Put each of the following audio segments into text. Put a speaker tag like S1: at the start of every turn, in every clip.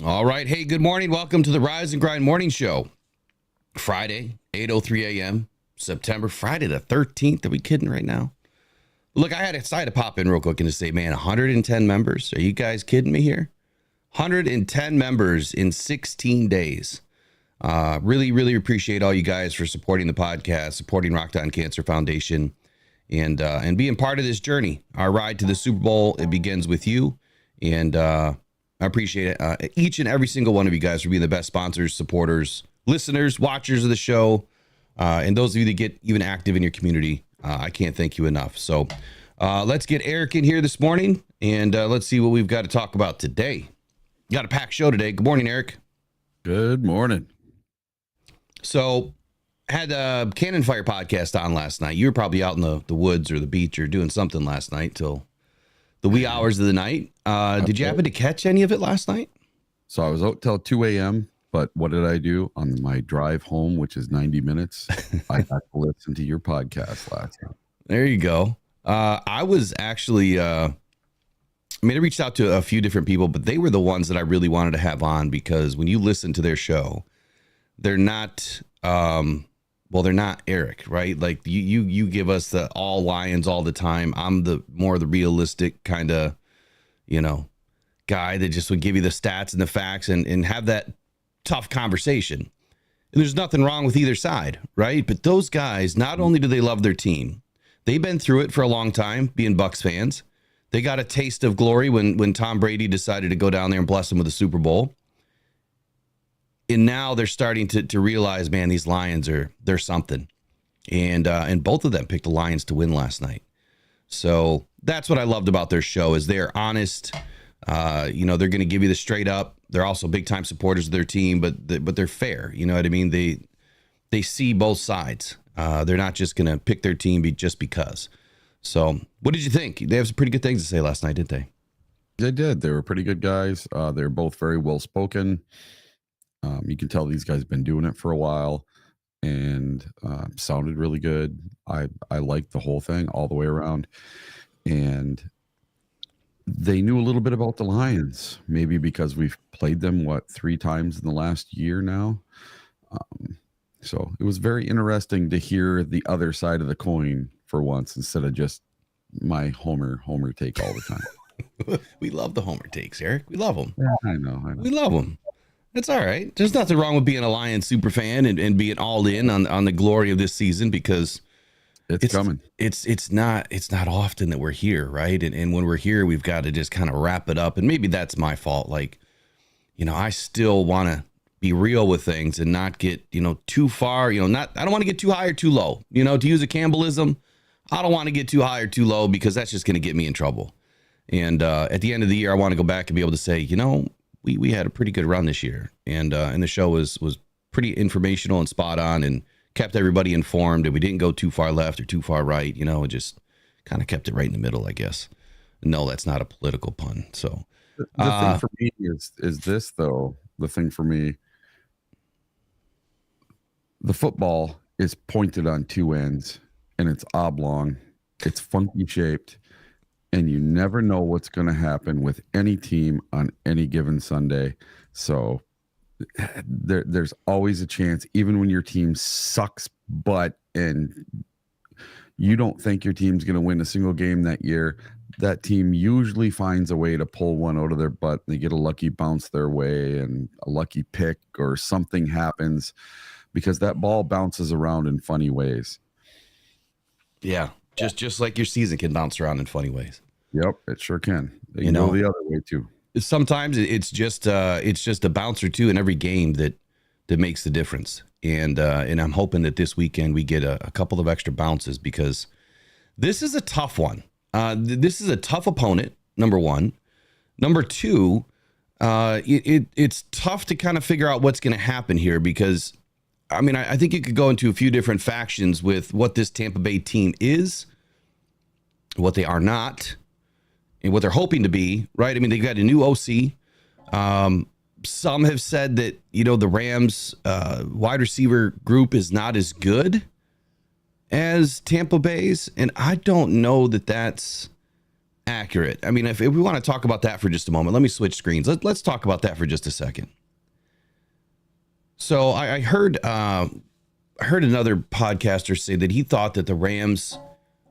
S1: All right. Hey, good morning. Welcome to the Rise and Grind Morning Show. Friday, 8:03 a.m., Friday the 13th. Are we kidding right now? Look, I had to pop in real quick and to say, man, 110 members. Are you guys kidding me here? 110 members in 16 days. Really, really appreciate all you guys for supporting the podcast, supporting Rockdown Cancer Foundation, and being part of this journey. Our ride to the Super Bowl, it begins with you. And I appreciate it. Each and every single one of you guys for being the best sponsors, supporters, listeners, watchers of the show, and those of you that get even active in your community. I can't thank you enough. So let's get Eric in here this morning, and let's see what we've got to talk about today. Got a packed show today. Good morning, Eric.
S2: Good morning.
S1: So had a Cannon Fire podcast on last night. You were probably out in the woods or the beach or doing something last night till the wee hours of the night. Did you happen to catch any of it last night?
S2: So I was out till 2 a.m., but what did I do on my drive home, which is 90 minutes? I got to listen to your podcast last night.
S1: There you go. I was actually, I reached out to a few different people, but they were the ones that I really wanted to have on because when you listen to their show, they're not, they're not Eric, right? Like you give us the all Lions all the time. I'm the more the realistic kind of, guy that just would give you the stats and the facts and have that tough conversation. And there's nothing wrong with either side, right? But those guys, not only do they love their team, they've been through it for a long time being Bucs fans. They got a taste of glory when Tom Brady decided to go down there and bless them with a Super Bowl. And now they're starting to realize, man, these Lions they're something. And both of them picked the Lions to win last night. So that's what I loved about their show is they're honest. They're going to give you the straight up. They're also big time supporters of their team, but they're fair. You know what I mean? They see both sides. They're not just going to pick their team just because. So what did you think? They have some pretty good things to say last night, didn't they?
S2: They did. They were pretty good guys. They're both very well spoken. You can tell these guys have been doing it for a while and sounded really good. I liked the whole thing all the way around. And they knew a little bit about the Lions, maybe because we've played them, 3 times in the last year now. So it was very interesting to hear the other side of the coin for once, instead of just my homer take all the time.
S1: We love the homer takes, Eric. We love them.
S2: Yeah, I know.
S1: We love them. It's all right. There's nothing wrong with being a Lions super fan and being all in on the glory of this season because
S2: it's coming.
S1: It's not often that we're here, right? And when we're here, we've got to just kind of wrap it up. And maybe that's my fault. Like, I still want to be real with things and not get, too far, I don't want to get too high or too low, to use a Campbellism. I don't want to get too high or too low because that's just going to get me in trouble. And at the end of the year, I want to go back and be able to say, we had a pretty good run this year. And the show was pretty informational and spot on and kept everybody informed. And we didn't go too far left or too far right. It just kind of kept it right in the middle, I guess. No, that's not a political pun. So
S2: the thing for me is this, though. The thing for me, the football is pointed on 2 ends and it's oblong. It's funky shaped. And you never know what's going to happen with any team on any given Sunday. So there's always a chance, even when your team sucks butt and you don't think your team's going to win a single game that year, that team usually finds a way to pull one out of their butt. They get a lucky bounce their way and a lucky pick or something happens because that ball bounces around in funny ways.
S1: Yeah, just like your season can bounce around in funny ways.
S2: Yep, it sure can. They can go the other way too.
S1: Sometimes it's just a bounce or two in every game that makes the difference. And I'm hoping that this weekend we get a couple of extra bounces because this is a tough one. This is a tough opponent, number one. Number two, it's tough to kind of figure out what's going to happen here because, I think you could go into a few different factions with what this Tampa Bay team is, what they are not, and what they're hoping to be, right? They've got a new OC. Some have said that, the Rams wide receiver group is not as good as Tampa Bay's. And I don't know that that's accurate. I mean, if we want to talk about that for just a moment, let me switch screens. Let's talk about that for just a second. So I heard another podcaster say that he thought that the Rams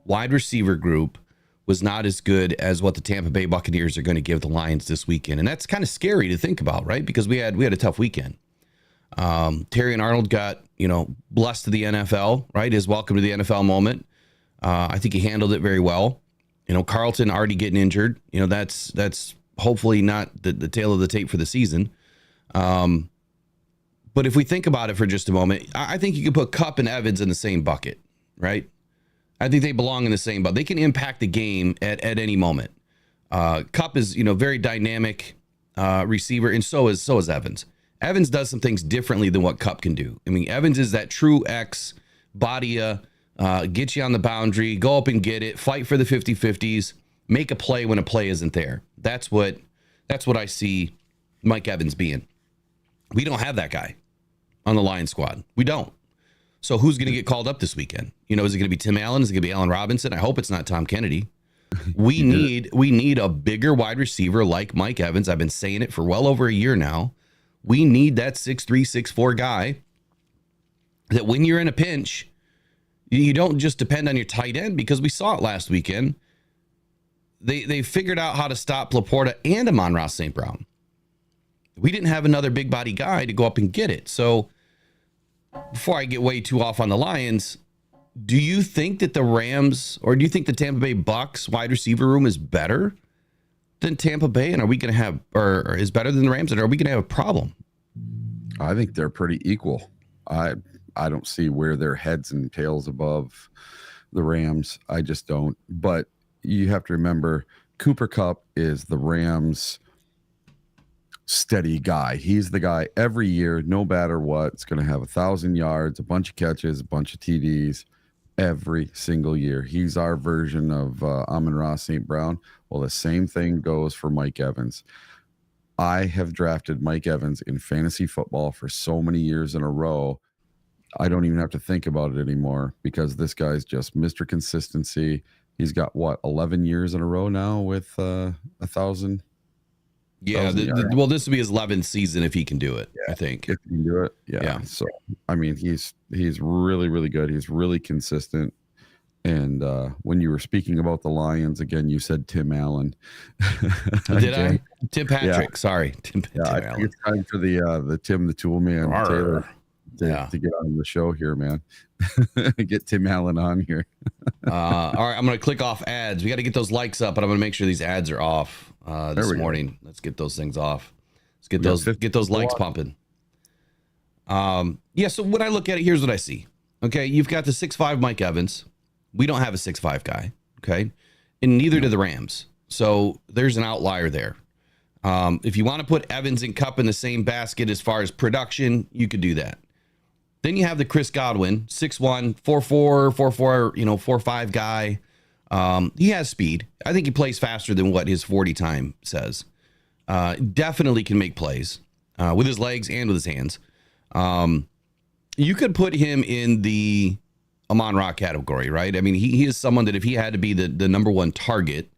S1: wide receiver group was not as good as what the Tampa Bay Buccaneers are going to give the Lions this weekend. And that's kind of scary to think about, right? Because we had a tough weekend. Terry and Arnold got, blessed to the NFL, right? His welcome to the NFL moment. I think he handled it very well. Carlton already getting injured. That's hopefully not the tail of the tape for the season. But if we think about it for just a moment, I think you could put Kupp and Evans in the same bucket, right? I think they belong in the same bucket. They can impact the game at any moment. Kupp is, very dynamic receiver, and so is Evans. Evans does some things differently than what Kupp can do. I mean, Evans is that true X, body get you on the boundary, go up and get it, fight for the 50-50s, make a play when a play isn't there. That's what I see Mike Evans being. We don't have that guy on the Lions squad. We don't. So who's going to get called up this weekend? Is it going to be Tim Allen? Is it going to be Allen Robinson? I hope it's not Tom Kennedy. We need a bigger wide receiver like Mike Evans. I've been saying it for well over a year now. We need that 6'3", 6'4" guy that when you're in a pinch, you don't just depend on your tight end, because we saw it last weekend. They figured out how to stop Laporta and Amon-Ra St. Brown. We didn't have another big body guy to go up and get it. So before I get way too off on the Lions, do you think that the Rams, or do you think the Tampa Bay Bucs wide receiver room is better than Tampa Bay? And are we going to have, or is better than the Rams? And are we going to have a problem?
S2: I think they're pretty equal. I don't see where they're heads and tails above the Rams. I just don't. But you have to remember, Cooper Kupp is the Rams' steady guy. He's the guy every year, no matter what. It's going to have 1,000 yards, a bunch of catches, a bunch of TDs every single year. He's our version of Amon-Ra St. Brown. Well, the same thing goes for Mike Evans. I have drafted Mike Evans in fantasy football for so many years in a row. I don't even have to think about it anymore, because this guy's just Mr. Consistency. He's got 11 years in a row now with 1,000.
S1: Yeah. Well, this will be his 11th season if he can do it. Yeah, I think
S2: if he can do it. Yeah. So, I mean, he's really, really good. He's really consistent. And when you were speaking about the Lions again, you said Tim Allen.
S1: Did I? Tim Patrick. Yeah. Sorry, Tim
S2: I
S1: Allen.
S2: think it's time for the Tim the Tool Man Taylor to get on the show here, man. Get Tim Allen on here.
S1: All right, I'm going to click off ads. We got to get those likes up, but I'm going to make sure these ads are off this morning. Let's get those things off. Let's get those likes pumping. So when I look at it, here's what I see. Okay, you've got the 6'5" Mike Evans. We don't have a 6'5" guy. Okay, and neither do the Rams. So there's an outlier there. If you want to put Evans and Kupp in the same basket as far as production, you could do that. Then you have the Chris Godwin, 6'1", 4'4", 4'4", 4'5" guy. He has speed. I think he plays faster than what his 40 time says. Definitely can make plays with his legs and with his hands. You could put him in the Amon-Ra category, right? I mean, he is someone that if he had to be the number one target,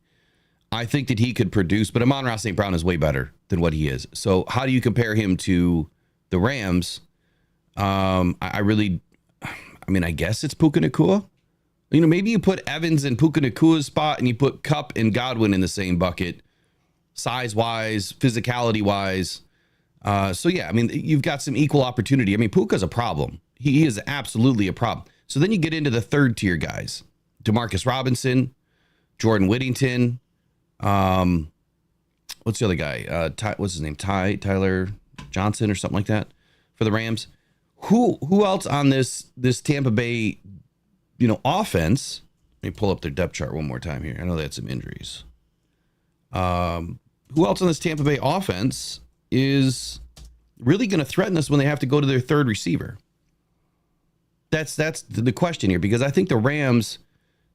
S1: I think that he could produce. But Amon-Ra St. Brown is way better than what he is. So how do you compare him to the Rams? I guess it's Puka Nacua. Maybe you put Evans in Puka Nacua's spot and you put Kupp and Godwin in the same bucket, size-wise, physicality-wise. You've got some equal opportunity. Puka's a problem. He is absolutely a problem. So then you get into the third tier guys. Demarcus Robinson, Jordan Whittington. What's the other guy? What's his name? Tyler Johnson or something like that for the Rams. Who else on this Tampa Bay, offense? Let me pull up their depth chart one more time here. I know they had some injuries. Who else on this Tampa Bay offense is really going to threaten us when they have to go to their third receiver? That's the question here, because I think the Rams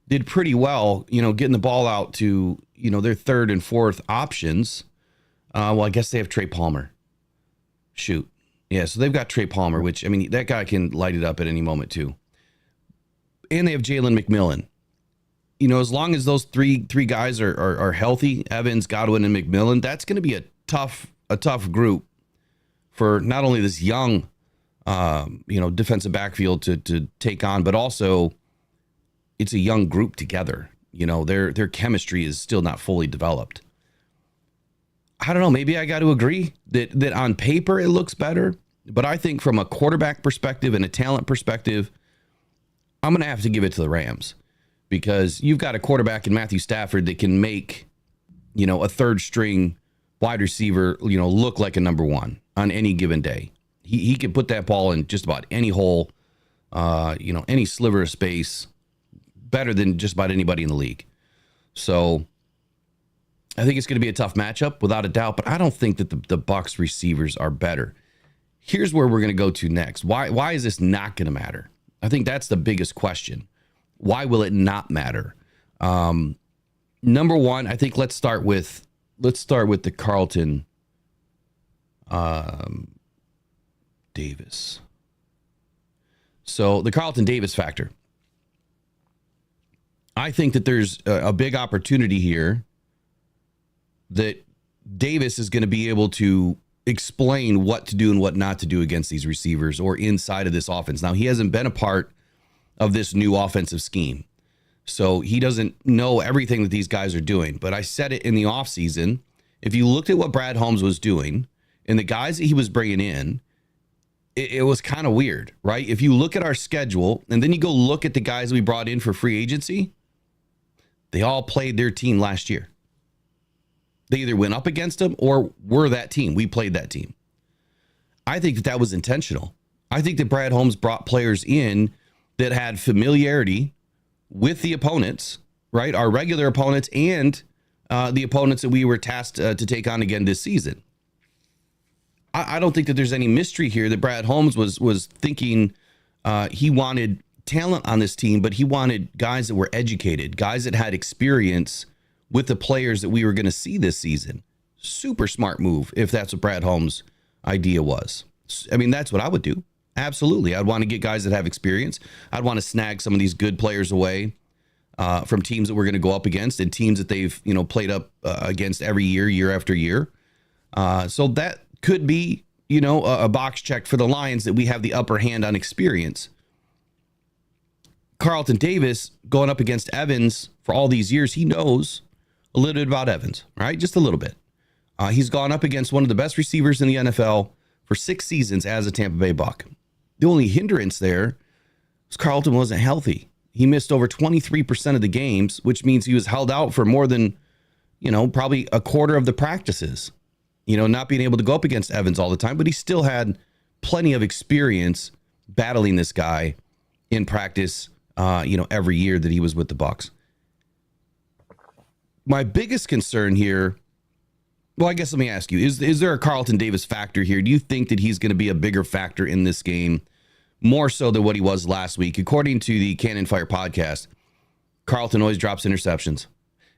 S1: did pretty well, getting the ball out to, their third and fourth options. I guess they have Trey Palmer. Shoot. Yeah, so they've got Trey Palmer, which, that guy can light it up at any moment too. And they have Jalen McMillan. as long as those three guys are healthy, Evans, Godwin, and McMillan, that's going to be a tough group for not only this young, defensive backfield to take on, but also it's a young group together. Their chemistry is still not fully developed. I don't know. Maybe I got to agree that on paper it looks better, but I think from a quarterback perspective and a talent perspective, I'm going to have to give it to the Rams, because you've got a quarterback in Matthew Stafford that can make, a third string wide receiver, look like a number one on any given day. He can put that ball in just about any hole, any sliver of space, better than just about anybody in the league. So I think it's going to be a tough matchup without a doubt, but I don't think that the Bucs receivers are better. Here's where we're going to go to next. Why is this not going to matter? I think that's the biggest question. Why will it not matter? Number one, I think let's start with the Carlton Davis. So the Carlton Davis factor. I think that there's a big opportunity here that Davis is going to be able to explain what to do and what not to do against these receivers or inside of this offense. Now, he hasn't been a part of this new offensive scheme, so he doesn't know everything that these guys are doing. But I said it in the offseason. If you looked at what Brad Holmes was doing and the guys that he was bringing in, it was kind of weird, right? If you look at our schedule and then you go look at the guys we brought in for free agency, they all played their team last year. They either went up against them or were that team. We played that team. I think that was intentional. I think that Brad Holmes brought players in that had familiarity with the opponents, right? Our regular opponents and the opponents that we were tasked to take on again this season. I don't think that there's any mystery here that Brad Holmes was thinking he wanted talent on this team, but he wanted guys that were educated, guys that had experience with the players that we were going to see this season. Super smart move if that's what Brad Holmes' idea was. I mean, that's what I would do. Absolutely. I'd want to get guys that have experience. I'd want to snag some of these good players away from teams that we're going to go up against and teams that they've, played up against every year after year. So that could be, a box check for the Lions that we have the upper hand on experience. Carlton Davis going up against Evans for all these years, he knows a little bit about Evans, right? Just a little bit. He's gone up against one of the best receivers in the NFL for 6 seasons as a Tampa Bay Buc. The only hindrance there was Carlton wasn't healthy. He missed over 23% of the games, which means he was held out for more than, probably a quarter of the practices, not being able to go up against Evans all the time, but he still had plenty of experience battling this guy in practice, every year that he was with the Bucs. My biggest concern here, well, I guess let me ask you, is there a Carlton Davis factor here? Do you think that he's going to be a bigger factor in this game, more so than what he was last week? According to the Cannon Fire podcast, Carlton always drops interceptions,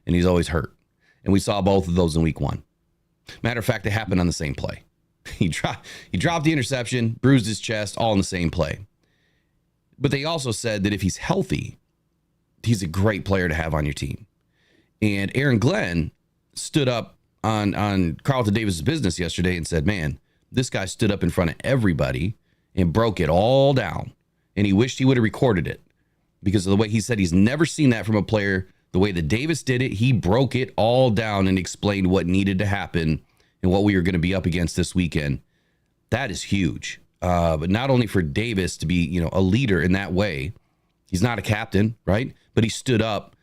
S1: and he's always hurt. And we saw both of those in week 1. Matter of fact, they happened on the same play. He dropped the interception, bruised his chest, all in the same play. But they also said that if he's healthy, he's a great player to have on your team. And Aaron Glenn stood up on Carlton Davis' business yesterday and said, man, this guy stood up in front of everybody and broke it all down. And he wished he would have recorded it because of the way he said he's never seen that from a player. The way that Davis did it, he broke it all down and explained what needed to happen and what we were going to be up against this weekend. That is huge. But not only for Davis to be, a leader in that way. He's not a captain, right? But he stood up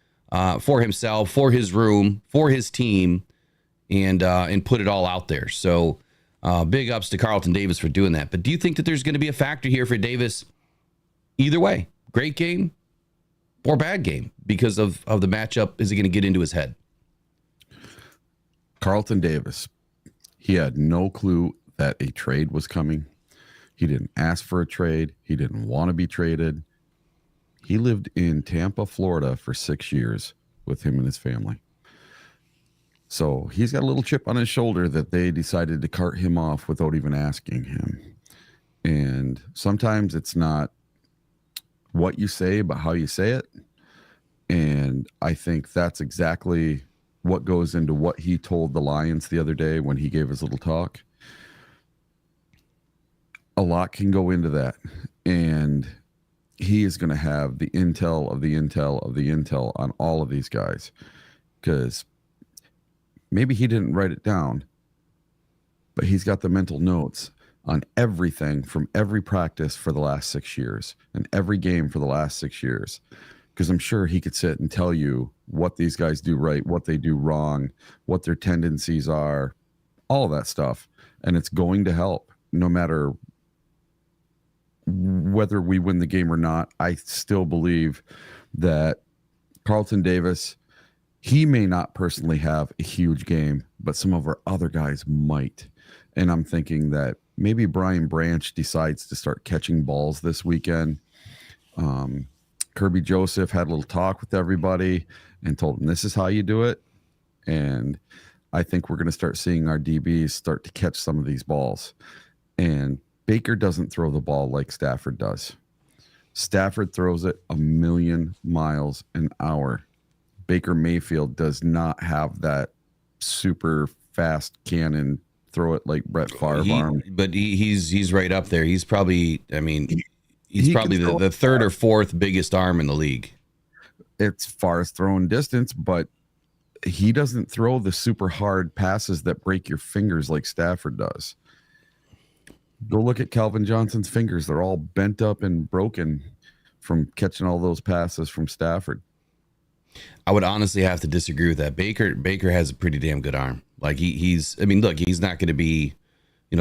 S1: for himself, for his room, for his team, and put it all out there. So big ups to Carlton Davis for doing that. But do you think that there's going to be a factor here for Davis? Either way, great game or bad game because of the matchup. Is he going to get into his head?
S2: Carlton Davis, he had no clue that a trade was coming. He didn't ask for a trade. He didn't want to be traded. He lived in Tampa, Florida for 6 years with him and his family. So he's got a little chip on his shoulder that they decided to cart him off without even asking him. And sometimes it's not what you say, but how you say it. And I think that's exactly what goes into what he told the Lions the other day when he gave his little talk. A lot can go into that. And he is going to have the intel of the intel of the intel on all of these guys, because maybe he didn't write it down, but he's got the mental notes on everything from every practice for the last 6 years and every game for the last 6 years. Because I'm sure he could sit and tell you what these guys do right, what they do wrong, what their tendencies are, all of that stuff. And it's going to help no matter whether we win the game or not. I still believe that Carlton Davis, he may not personally have a huge game, but some of our other guys might. And I'm thinking that maybe Brian Branch decides to start catching balls this weekend. Kirby Joseph had a little talk with everybody and told them this is how you do it. And I think we're going to start seeing our DBs start to catch some of these balls. And Baker doesn't throw the ball like Stafford does. Stafford throws it 1,000,000 miles an hour. Baker Mayfield does not have that super fast cannon, throw it like Brett Favre arm.
S1: But he's right up there. He's probably, he's probably the third or fourth biggest arm in the league.
S2: It's far as throwing distance, but he doesn't throw the super hard passes that break your fingers like Stafford does. Go look at Calvin Johnson's fingers. They're all bent up and broken from catching all those passes from Stafford.
S1: I would honestly have to disagree with that. Baker has a pretty damn good arm. Like he's not going to be,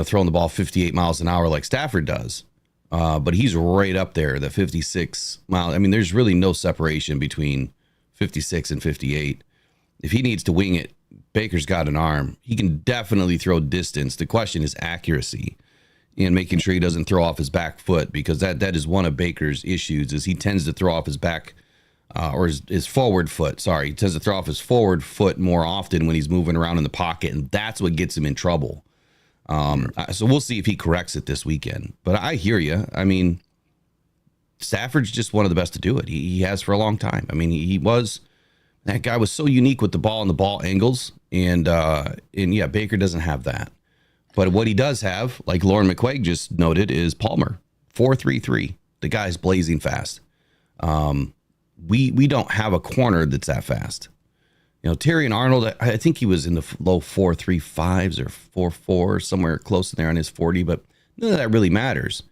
S1: throwing the ball 58 miles an hour like Stafford does. But he's right up there, the 56 mile. There's really no separation between 56 and 58. If he needs to wing it, Baker's got an arm. He can definitely throw distance. The question is accuracy and making sure he doesn't throw off his back foot, because that is one of Baker's issues, is he tends to throw off his back or his forward foot. Sorry, he tends to throw off his forward foot more often when he's moving around in the pocket, and that's what gets him in trouble. So we'll see if he corrects it this weekend. But I hear you. Stafford's just one of the best to do it. He has for a long time. That guy was so unique with the ball and the ball angles. And yeah, Baker doesn't have that. But what he does have, like Lauren McQuaig just noted, is Palmer, 4.33. The guy's blazing fast. We don't have a corner that's that fast. Terry and Arnold, I think he was in the low 4.35s or 4.4, somewhere close in there on his 40, but none of that really matters.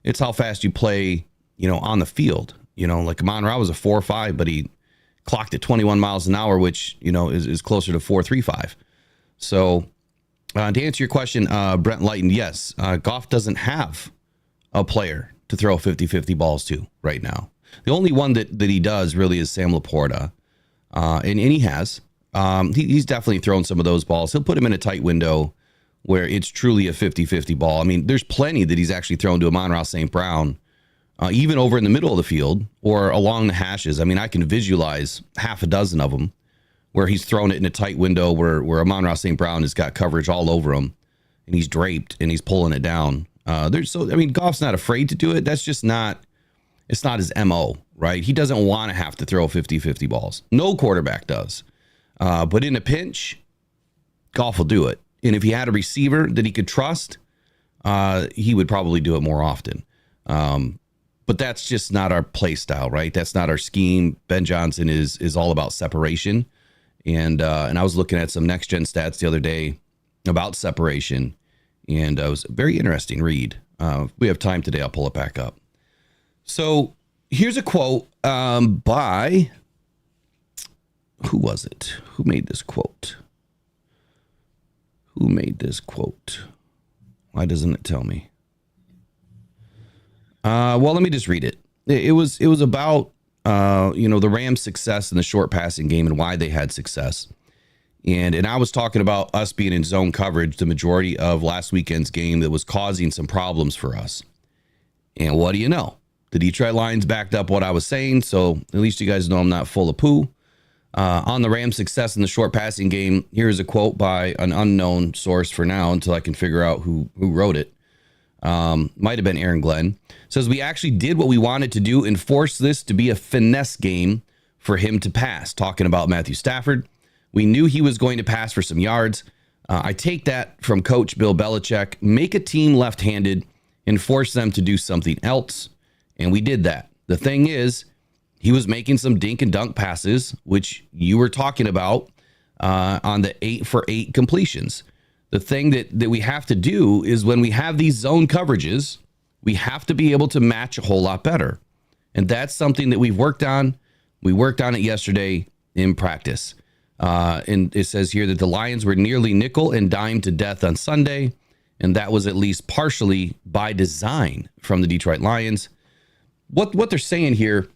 S1: It's how fast you play, on the field. Like Amon-Ra was a 4.5, but he clocked at 21 miles an hour, which, is closer to 4.35. So to answer your question, Brent Lighton, yes, Goff doesn't have a player to throw 50-50 balls to right now. The only one that he does really is Sam Laporta. And he has. He's definitely thrown some of those balls. He'll put him in a tight window where it's truly a 50-50 ball. There's plenty that he's actually thrown to Amon-Ra St. Brown, even over in the middle of the field or along the hashes. I can visualize half a dozen of them where he's thrown it in a tight window where Amon-Ra St. Brown has got coverage all over him, and he's draped and he's pulling it down. Goff's not afraid to do it. That's just not. It's not his MO, right? He doesn't want to have to throw 50-50 balls. No quarterback does. But in a pinch, Goff will do it. And if he had a receiver that he could trust, he would probably do it more often. But that's just not our play style, right? That's not our scheme. Ben Johnson is all about separation. And I was looking at some next-gen stats the other day about separation, and it was a very interesting read. We have time today. I'll pull it back up. So here's a quote by, who was it? Who made this quote? Why doesn't it tell me? Well, let me just read it. It was about, the Rams' success in the short passing game and why they had success. And I was talking about us being in zone coverage the majority of last weekend's game that was causing some problems for us. And what do you know? The Detroit Lions backed up what I was saying, so at least you guys know I'm not full of poo. On the Rams' success in the short passing game, here's a quote by an unknown source for now until I can figure out who wrote it. Might have been Aaron Glenn. Says, we actually did what we wanted to do and forced this to be a finesse game for him to pass. Talking about Matthew Stafford, we knew he was going to pass for some yards. I take that from Coach Bill Belichick. Make a team left-handed and force them to do something else. And we did that. The thing is, he was making some dink and dunk passes, which you were talking about on the 8-for-8 completions. The thing that we have to do is when we have these zone coverages, we have to be able to match a whole lot better. And that's something that we've worked on. We worked on it yesterday in practice. And it says here that the Lions were nearly nickel and dime to death on Sunday. And that was at least partially by design from the Detroit Lions. What they're saying here,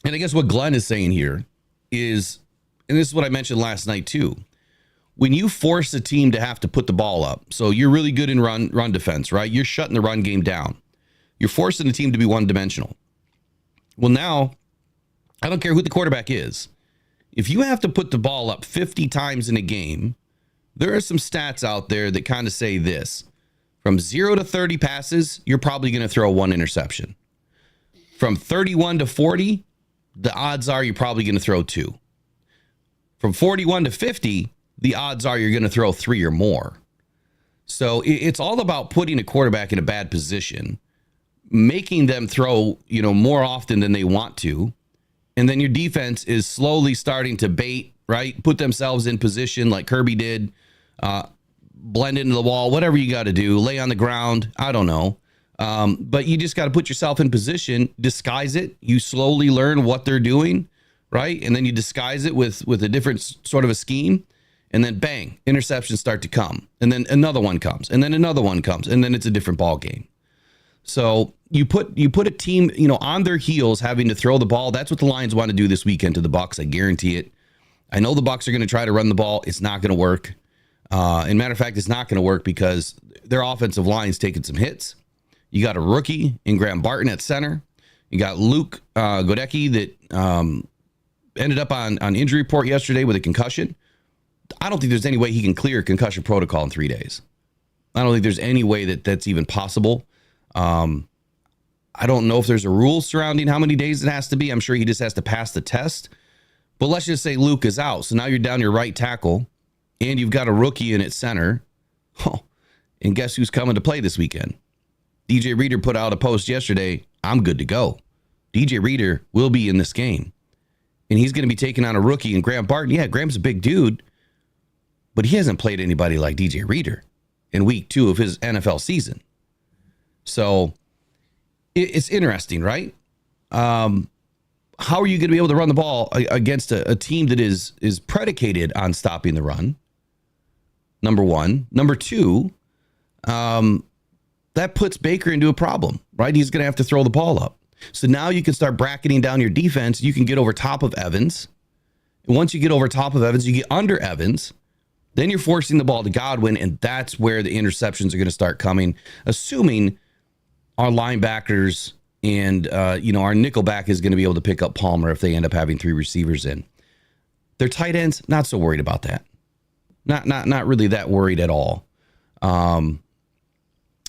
S1: and I guess what Glenn is saying here is, and this is what I mentioned last night too, when you force a team to have to put the ball up, so you're really good in run defense, right? You're shutting the run game down. You're forcing the team to be one-dimensional. Well, now, I don't care who the quarterback is. If you have to put the ball up 50 times in a game, there are some stats out there that kind of say this. From 0 to 30 passes, you're probably going to throw one interception. From 31 to 40, the odds are you're probably going to throw two. From 41 to 50, the odds are you're going to throw three or more. So it's all about putting a quarterback in a bad position, making them throw, more often than they want to. And then your defense is slowly starting to bait, right? Put themselves in position like Kirby did, blend into the wall, whatever you got to do, lay on the ground. I don't know. But you just got to put yourself in position, disguise it. You slowly learn what they're doing, right? And then you disguise it with a different sort of a scheme. And then bang, interceptions start to come. And then another one comes. And then another one comes. And then it's a different ball game. So you put a team, on their heels having to throw the ball. That's what the Lions want to do this weekend to the Bucs. I guarantee it. I know the Bucs are going to try to run the ball. It's not going to work. And matter of fact, it's not going to work because their offensive line's taking some hits. You got a rookie in Graham Barton at center. You got Luke Godecki that ended up on injury report yesterday with a concussion. I don't think there's any way he can clear concussion protocol in 3 days. I don't think there's any way that's even possible. I don't know if there's a rule surrounding how many days it has to be. I'm sure he just has to pass the test. But let's just say Luke is out. So now you're down your right tackle and you've got a rookie in at center. Oh, and guess who's coming to play this weekend? DJ Reader put out a post yesterday. I'm good to go. DJ Reader will be in this game. And he's going to be taking on a rookie and Graham Barton. Yeah, Graham's a big dude. But he hasn't played anybody like DJ Reader in week 2 of his NFL season. So it's interesting, right? How are you going to be able to run the ball against a team that is predicated on stopping the run? Number one. Number two, that puts Baker into a problem, right? He's going to have to throw the ball up. So now you can start bracketing down your defense. You can get over top of Evans. And once you get over top of Evans, you get under Evans. Then you're forcing the ball to Godwin, and that's where the interceptions are going to start coming, assuming our linebackers and, our nickelback is going to be able to pick up Palmer if they end up having 3 receivers in. Their tight ends, not so worried about that. Not really that worried at all.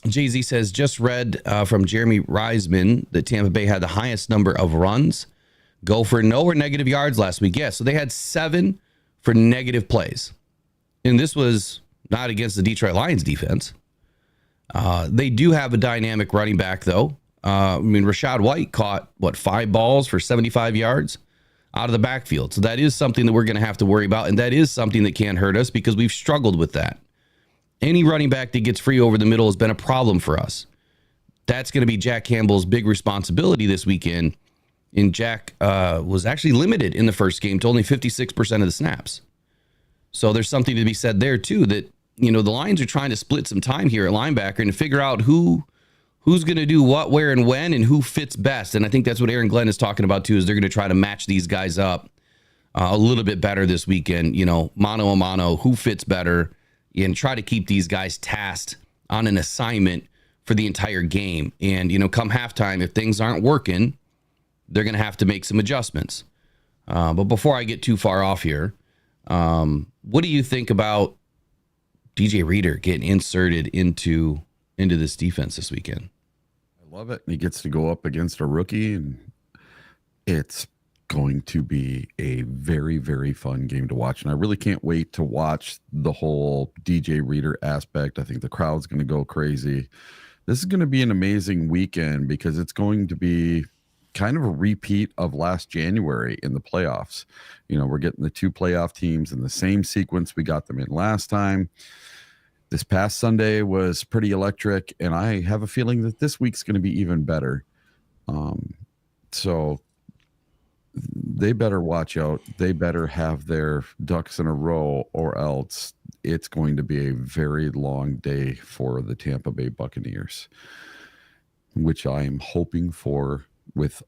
S1: Jay-Z says, just read from Jeremy Reisman that Tampa Bay had the highest number of runs go for no or negative yards last week. Yeah, so they had 7 for negative plays. And this was not against the Detroit Lions defense. They do have a dynamic running back, though. Rashad White caught, 5 balls for 75 yards out of the backfield. So that is something that we're going to have to worry about. And that is something that can hurt us because we've struggled with that. Any running back that gets free over the middle has been a problem for us. That's going to be Jack Campbell's big responsibility this weekend. And Jack was actually limited in the first game to only 56% of the snaps. So there's something to be said there, too, that, the Lions are trying to split some time here at linebacker and figure out who's going to do what, where, and when, and who fits best. And I think that's what Aaron Glenn is talking about, too, is they're going to try to match these guys up a little bit better this weekend, mano a mano, who fits better, and try to keep these guys tasked on an assignment for the entire game. And, come halftime, if things aren't working, they're going to have to make some adjustments. But before I get too far off here, what do you think about DJ Reader getting inserted into this defense this weekend?
S2: I love it. He gets to go up against a rookie, and it's going to be a very, very fun game to watch. And I really can't wait to watch the whole DJ Reader aspect. I think the crowd's going to go crazy. This is going to be an amazing weekend because it's going to be kind of a repeat of last January in the playoffs. You know, we're getting the 2 playoff teams in the same sequence we got them in last time. This past Sunday was pretty electric, and I have a feeling that this week's going to be even better. So they better watch out. They better have their ducks in a row, or else it's going to be a very long day for the Tampa Bay Buccaneers, which I am hoping for with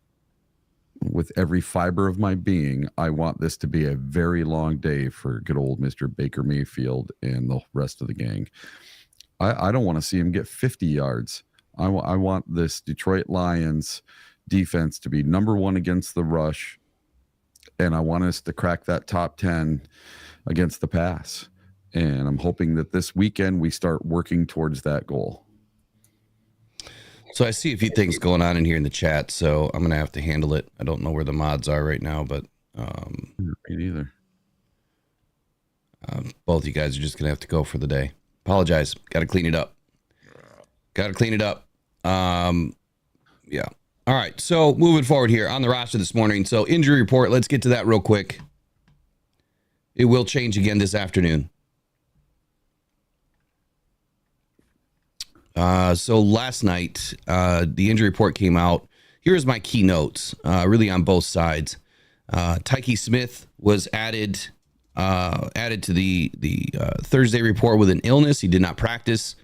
S2: every fiber of my being. I want this to be a very long day for good old Mr. Baker Mayfield and the rest of the gang. I don't want to see him get 50 yards. I want this Detroit Lions defense to be number 1 against the rush, and I want us to crack that top 10 against the pass. And I'm hoping that this weekend we start working towards that goal.
S1: So I see a few things going on in here in the chat, so I'm going to have to handle it. I don't know where the mods are right now, but
S2: Me neither.
S1: Both you guys are just going to have to go for the day. Apologize. Got to clean it up. Yeah. All right. So moving forward here on the roster this morning. So injury report. Let's get to that real quick. It will change again this afternoon. So last night, the injury report came out. Here's my key notes, really on both sides. Tyke Smith was added to the Thursday report with an illness. He did not practice.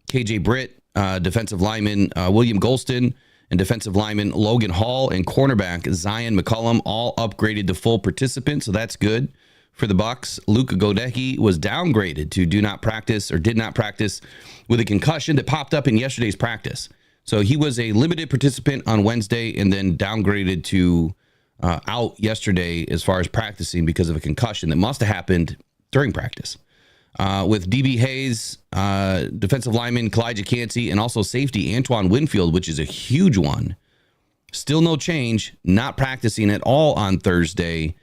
S1: KJ Britt, defensive lineman William Golston, and defensive lineman Logan Hall, and cornerback Zion McCollum all upgraded to full participants, so that's good for the Bucs. Luka Godecki was downgraded to did not practice with a concussion that popped up in yesterday's practice. So he was a limited participant on Wednesday and then downgraded to out yesterday as far as practicing because of a concussion that must have happened during practice. With DB Hayes, defensive lineman Kalijah Cansey, and also safety Antoine Winfield, which is a huge one. Still no change, not practicing at all on Thursday.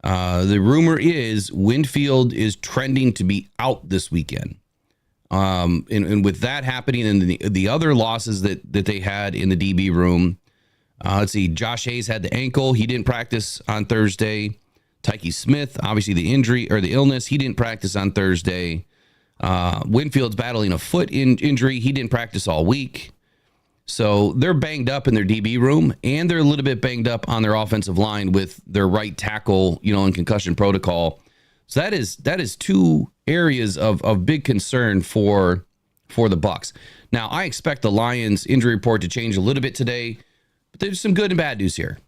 S1: The rumor is Winfield is trending to be out this weekend. And with that happening and the other losses that they had in the DB room, let's see, Josh Hayes had the ankle. He didn't practice on Thursday. Tyke Smith, obviously the injury or the illness, he didn't practice on Thursday. Winfield's battling a foot injury. He didn't practice all week. So they're banged up in their DB room, and they're a little bit banged up on their offensive line with their right tackle, in concussion protocol. So that is 2 areas of big concern for the Bucs. Now, I expect the Lions injury report to change a little bit today, but there's some good and bad news here.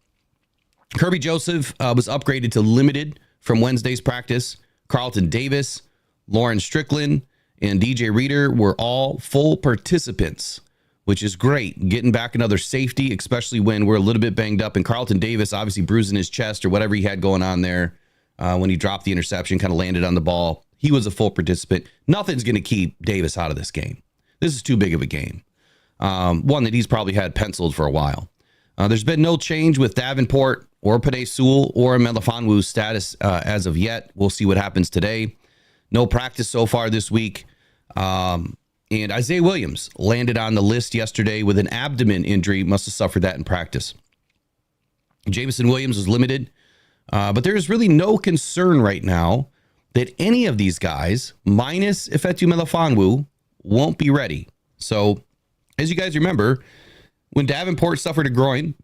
S1: Kirby Joseph was upgraded to limited from Wednesday's practice. Carlton Davis, Lauren Strickland, and DJ Reader were all full participants, which is great. Getting back another safety, especially when we're a little bit banged up. And Carlton Davis, obviously bruising his chest or whatever he had going on there when he dropped the interception, kind of landed on the ball. He was a full participant. Nothing's going to keep Davis out of this game. This is too big of a game. One that he's probably had penciled for a while. There's been no change with Davenport or Penei Sewell or Melifonwu's status as of yet. We'll see what happens today. No practice so far this week. And Isaiah Williams landed on the list yesterday with an abdomen injury. Must have suffered that in practice. Jameson Williams was limited. But there's really no concern right now that any of these guys, minus Ifeatu Melifonwu, won't be ready. So, as you guys remember, when Davenport suffered a groin,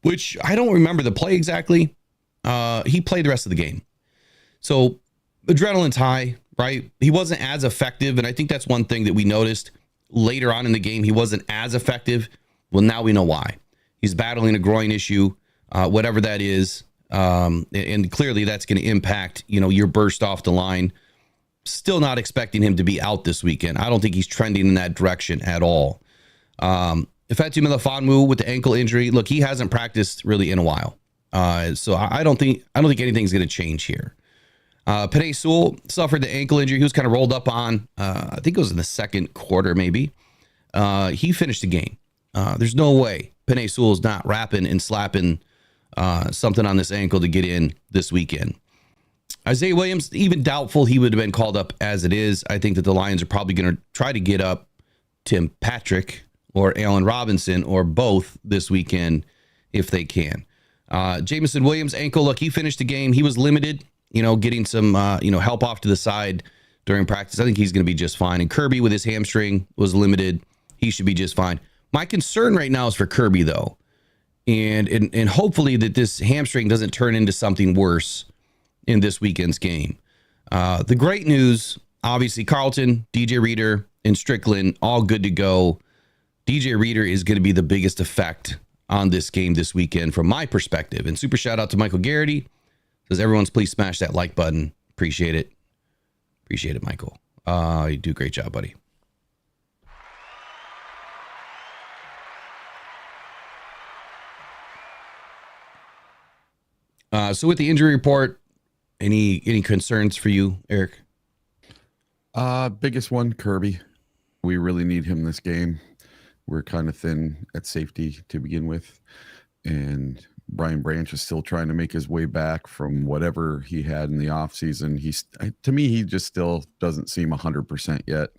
S1: which I don't remember the play exactly, he played the rest of the game. So, adrenaline's high, right? He wasn't as effective, and I think that's one thing that we noticed later on in the game. He wasn't as effective. Well, now we know why. He's battling a groin issue, whatever that is. And clearly that's going to impact, your burst off the line. Still not expecting him to be out this weekend. I don't think he's trending in that direction at all. Ifeatu Melifonwu with the ankle injury, look, he hasn't practiced really in a while. So I don't think anything's going to change here. Penei Sewell suffered the ankle injury. He was kind of rolled up on, I think it was in the second quarter, maybe. He finished the game. There's no way Penei Sewell's not rapping and slapping something on this ankle to get in this weekend. Isaiah Williams, even doubtful he would have been called up as it is. I think that the Lions are probably going to try to get up Tim Patrick or Allen Robinson or both this weekend if they can. Jameson Williams, ankle, look, he finished the game. He was limited, getting some, help off to the side during practice. I think he's going to be just fine. And Kirby with his hamstring was limited. He should be just fine. My concern right now is for Kirby, though. And hopefully that this hamstring doesn't turn into something worse in this weekend's game. The great news, obviously, Carlton, DJ Reader, and Strickland, all good to go. DJ Reader is going to be the biggest effect on this game this weekend from my perspective. And super shout out to Michael Garrity. Says, everyone's please smash that like button. Appreciate it. Appreciate it, Michael. You do a great job, buddy. So with the injury report, any concerns for you, Eric?
S2: Biggest one, Kirby. We really need him this game. We're kind of thin at safety to begin with. And Brian Branch is still trying to make his way back from whatever he had in the offseason. To me, he just still doesn't seem 100% yet.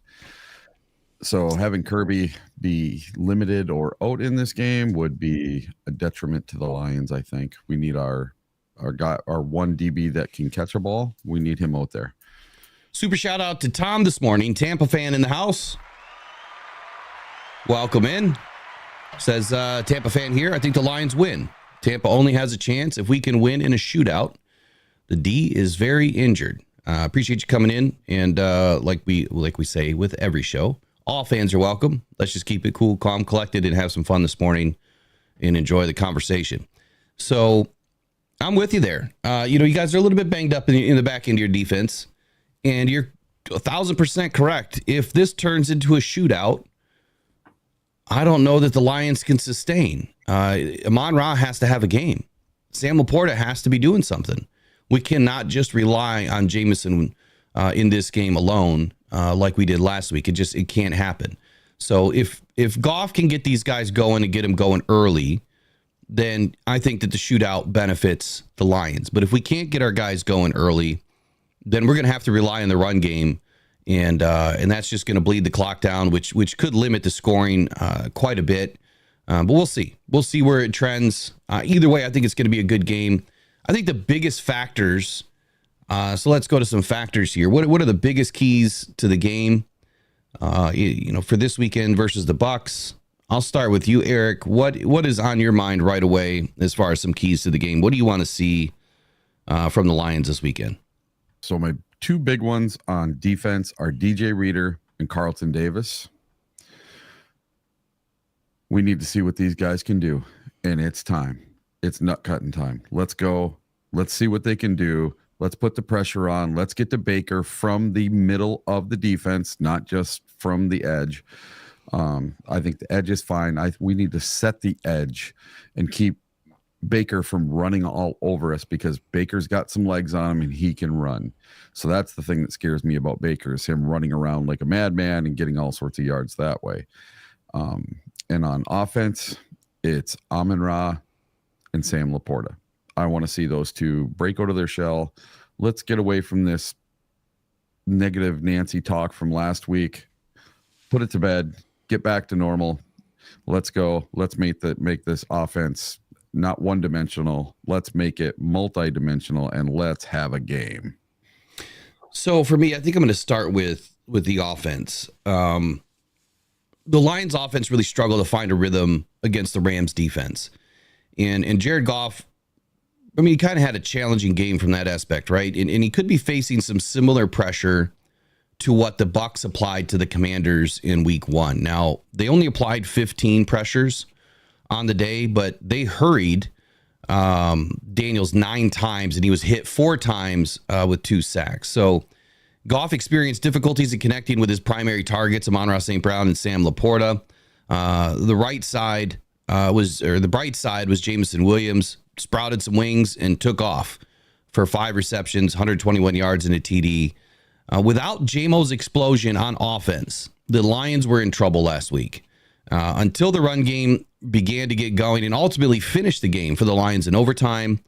S2: So having Kirby be limited or out in this game would be a detriment to the Lions, I think. We need our one DB that can catch a ball. We need him out there.
S1: Super shout out to Tom this morning. Tampa fan in the house. Welcome in. Says Tampa fan here. I think the Lions win. Tampa only has a chance if we can win in a shootout. The D is very injured. Appreciate you coming in. And like we say with every show, all fans are welcome. Let's just keep it cool, calm, collected, and have some fun this morning and enjoy the conversation. So I'm with you there. You guys are a little bit banged up in the back end of your defense, and you're 1,000% correct. If this turns into a shootout, I don't know that the Lions can sustain. Amon-Ra has to have a game. Sam Laporta has to be doing something. We cannot just rely on Jameson in this game alone like we did last week. It can't happen. So if Goff can get these guys going and get them going early, then I think that the shootout benefits the Lions. But if we can't get our guys going early, then we're going to have to rely on the run game. And that's just going to bleed the clock down, which could limit the scoring quite a bit. But we'll see. We'll see where it trends. Either way, I think it's going to be a good game. I think the biggest factors, so let's go to some factors here. What are the biggest keys to the game, for this weekend versus the Bucs? I'll start with you, Eric. What is on your mind right away as far as some keys to the game? What do you want to see from the Lions this weekend?
S2: So my two big ones on defense are DJ Reader and Carlton Davis. We need to see what these guys can do, and it's time. It's nut cutting time. Let's go. Let's see what they can do. Let's put the pressure on. Let's get to Baker from the middle of the defense, not just from the edge. I think the edge is fine. We need to set the edge and keep Baker from running all over us, because Baker's got some legs on him and he can run. So that's the thing that scares me about Baker, is him running around like a madman and getting all sorts of yards that way. And on offense, it's Amon-Ra and Sam Laporta. I want to see those two break out of their shell. Let's get away from this negative Nancy talk from last week. Put it to bed. Get back to normal. Let's go. Let's make this offense not one-dimensional. Let's make it multi-dimensional, and let's have a game.
S1: So for me, I think I'm going to start with the offense. The Lions offense really struggled to find a rhythm against the Rams defense. And Jared Goff, he kind of had a challenging game from that aspect, right? And he could be facing some similar pressure to what the Bucs applied to the Commanders in week 1. Now, they only applied 15 pressures on the day, but they hurried Daniels 9 times, and he was hit 4 times with 2 sacks. So Goff experienced difficulties in connecting with his primary targets, Amon-Ra St. Brown and Sam Laporta. The bright side was Jameson Williams, sprouted some wings and took off for 5 receptions, 121 yards and a TD. Without JMO's explosion on offense, the Lions were in trouble last week. until the run game began to get going and ultimately finished the game for the Lions in overtime.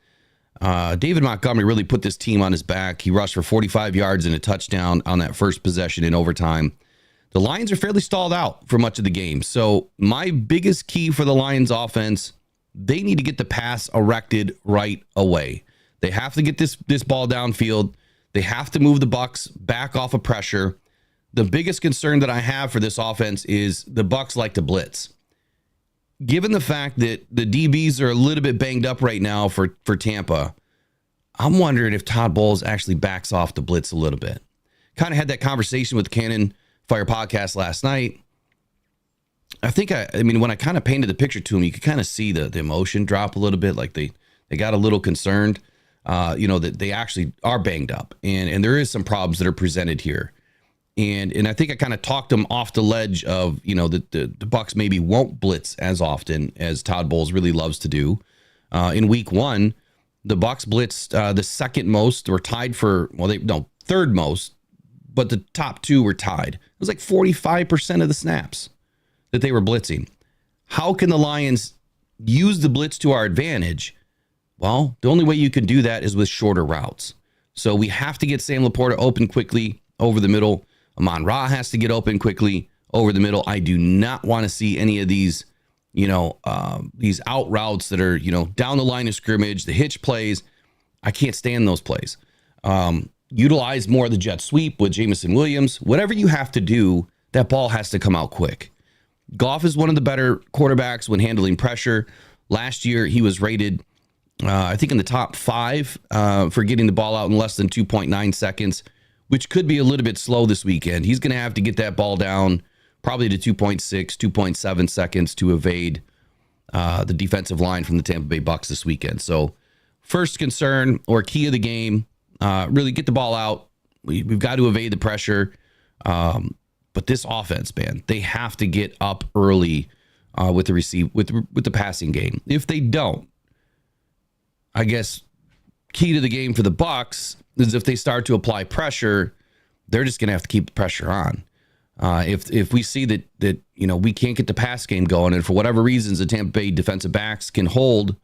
S1: David Montgomery really put this team on his back. He rushed for 45 yards and a touchdown on that first possession in overtime. The Lions are fairly stalled out for much of the game. So my biggest key for the Lions offense, they need to get the pass erected right away. They have to get this ball downfield. They have to move the Bucs back off of pressure. The biggest concern that I have for this offense is the Bucs like to blitz. Given the fact that the DBs are a little bit banged up right now for Tampa, I'm wondering if Todd Bowles actually backs off the blitz a little bit. Kind of had that conversation with Cannon Fire Podcast last night. I mean, when I kind of painted the picture to him, you could kind of see the emotion drop a little bit. Like they got a little concerned, that they actually are banged up. And there is some problems that are presented here. And I think I kind of talked them off the ledge of, that the Bucs maybe won't blitz as often as Todd Bowles really loves to do. In week 1, the Bucs blitzed the second most, or tied for, third most, but the top 2 were tied. It was like 45% of the snaps that they were blitzing. How can the Lions use the blitz to our advantage? Well, the only way you can do that is with shorter routes. So we have to get Sam Laporta open quickly over the middle. Amon-Ra has to get open quickly over the middle. I do not want to see any of these, these out routes that are, down the line of scrimmage, the hitch plays. I can't stand those plays. Utilize more of the jet sweep with Jameson Williams. Whatever you have to do, that ball has to come out quick. Goff is one of the better quarterbacks when handling pressure. Last year, he was rated, I think, in the top 5 for getting the ball out in less than 2.9 seconds, which could be a little bit slow this weekend. He's going to have to get that ball down probably to 2.6, 2.7 seconds to evade the defensive line from the Tampa Bay Bucs this weekend. So first concern or key of the game, really get the ball out. We've got to evade the pressure. But this offense, man, they have to get up early with the passing game. If they don't, I guess key to the game for the Bucs is if they start to apply pressure, they're just going to have to keep the pressure on. If we see that we can't get the pass game going, and for whatever reasons the Tampa Bay defensive backs can hold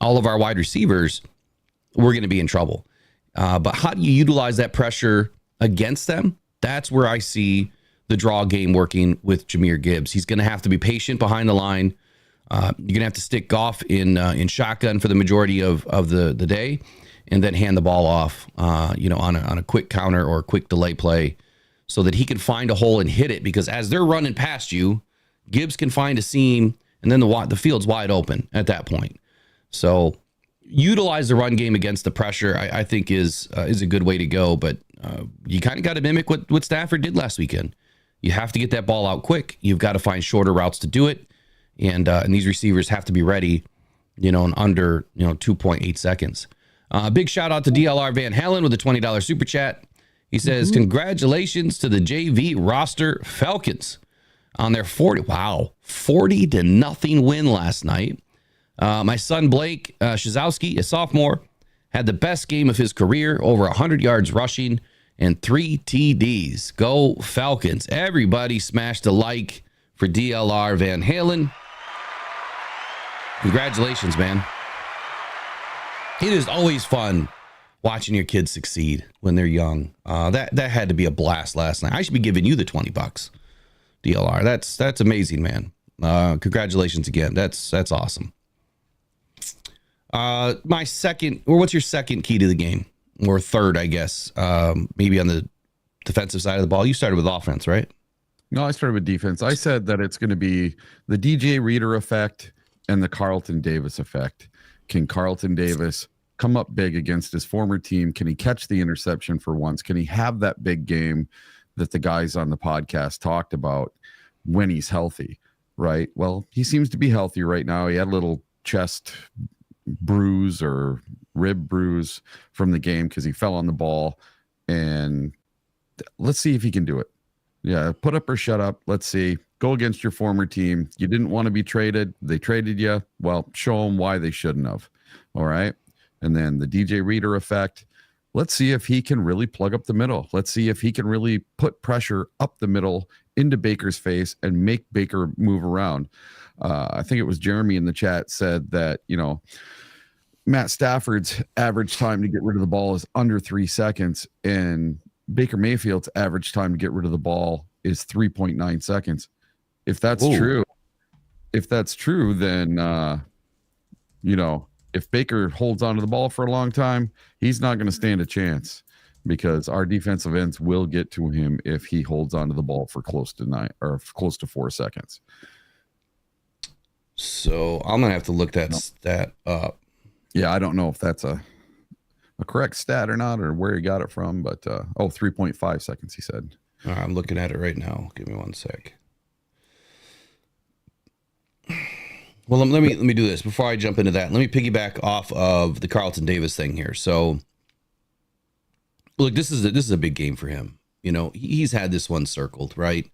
S1: all of our wide receivers, we're going to be in trouble. But how do you utilize that pressure against them? That's where I see the draw game working with Jahmyr Gibbs. He's going to have to be patient behind the line. You're going to have to stick Goff in shotgun for the majority of the day, and then hand the ball off, on a quick counter or a quick delay play, so that he can find a hole and hit it. Because as they're running past you, Gibbs can find a seam, and then the field's wide open at that point. So utilize the run game against the pressure, I think is a good way to go. But you kind of got to mimic what Stafford did last weekend. You have to get that ball out quick. You've got to find shorter routes to do it. And these receivers have to be ready, in under 2.8 seconds. Big shout out to DLR Van Halen with a $20 super chat. He says, congratulations to the JV roster Falcons on their 40-0 win last night. My son Blake Shazowski, a sophomore, had the best game of his career, over 100 yards rushing and 3 TDs. Go Falcons. Everybody smashed a like for DLR Van Halen. Congratulations, man. It is always fun watching your kids succeed when they're young. That had to be a blast last night. I should be giving you the $20, DLR. That's amazing, man. Congratulations again. That's awesome. What's your second key to the game, or third, I guess? Maybe on the defensive side of the ball. You started with offense, right?
S2: No, I started with defense. I said that it's going to be the DJ Reader effect and the Carlton Davis effect. Can Carlton Davis come up big against his former team? Can he catch the interception for once? Can he have that big game that the guys on the podcast talked about when he's healthy, right? Well, he seems to be healthy right now. He had a little chest bruise or rib bruise from the game because he fell on the ball. And let's see if he can do it. Yeah, put up or shut up. Let's see. Go against your former team. You didn't want to be traded. They traded you. Well, show them why they shouldn't have. All right. And then the DJ Reader effect. Let's see if he can really plug up the middle. Let's see if he can really put pressure up the middle into Baker's face and make Baker move around. I think it was Jeremy in the chat said that, Matt Stafford's average time to get rid of the ball is under 3 seconds, and Baker Mayfield's average time to get rid of the ball is 3.9 seconds. If that's true, then, if Baker holds onto the ball for a long time, he's not going to stand a chance, because our defensive ends will get to him if he holds onto the ball for close to 4 seconds.
S1: So I'm going to have to look that stat up.
S2: Yeah, I don't know if that's a correct stat or not, or where he got it from, but 3.5 seconds, he said.
S1: All right, I'm looking at it right now. Give me one sec. Well, let me do this before I jump into that. Let me piggyback off of the Carlton Davis thing here. So, look, this is a big game for him. He's had this one circled, right?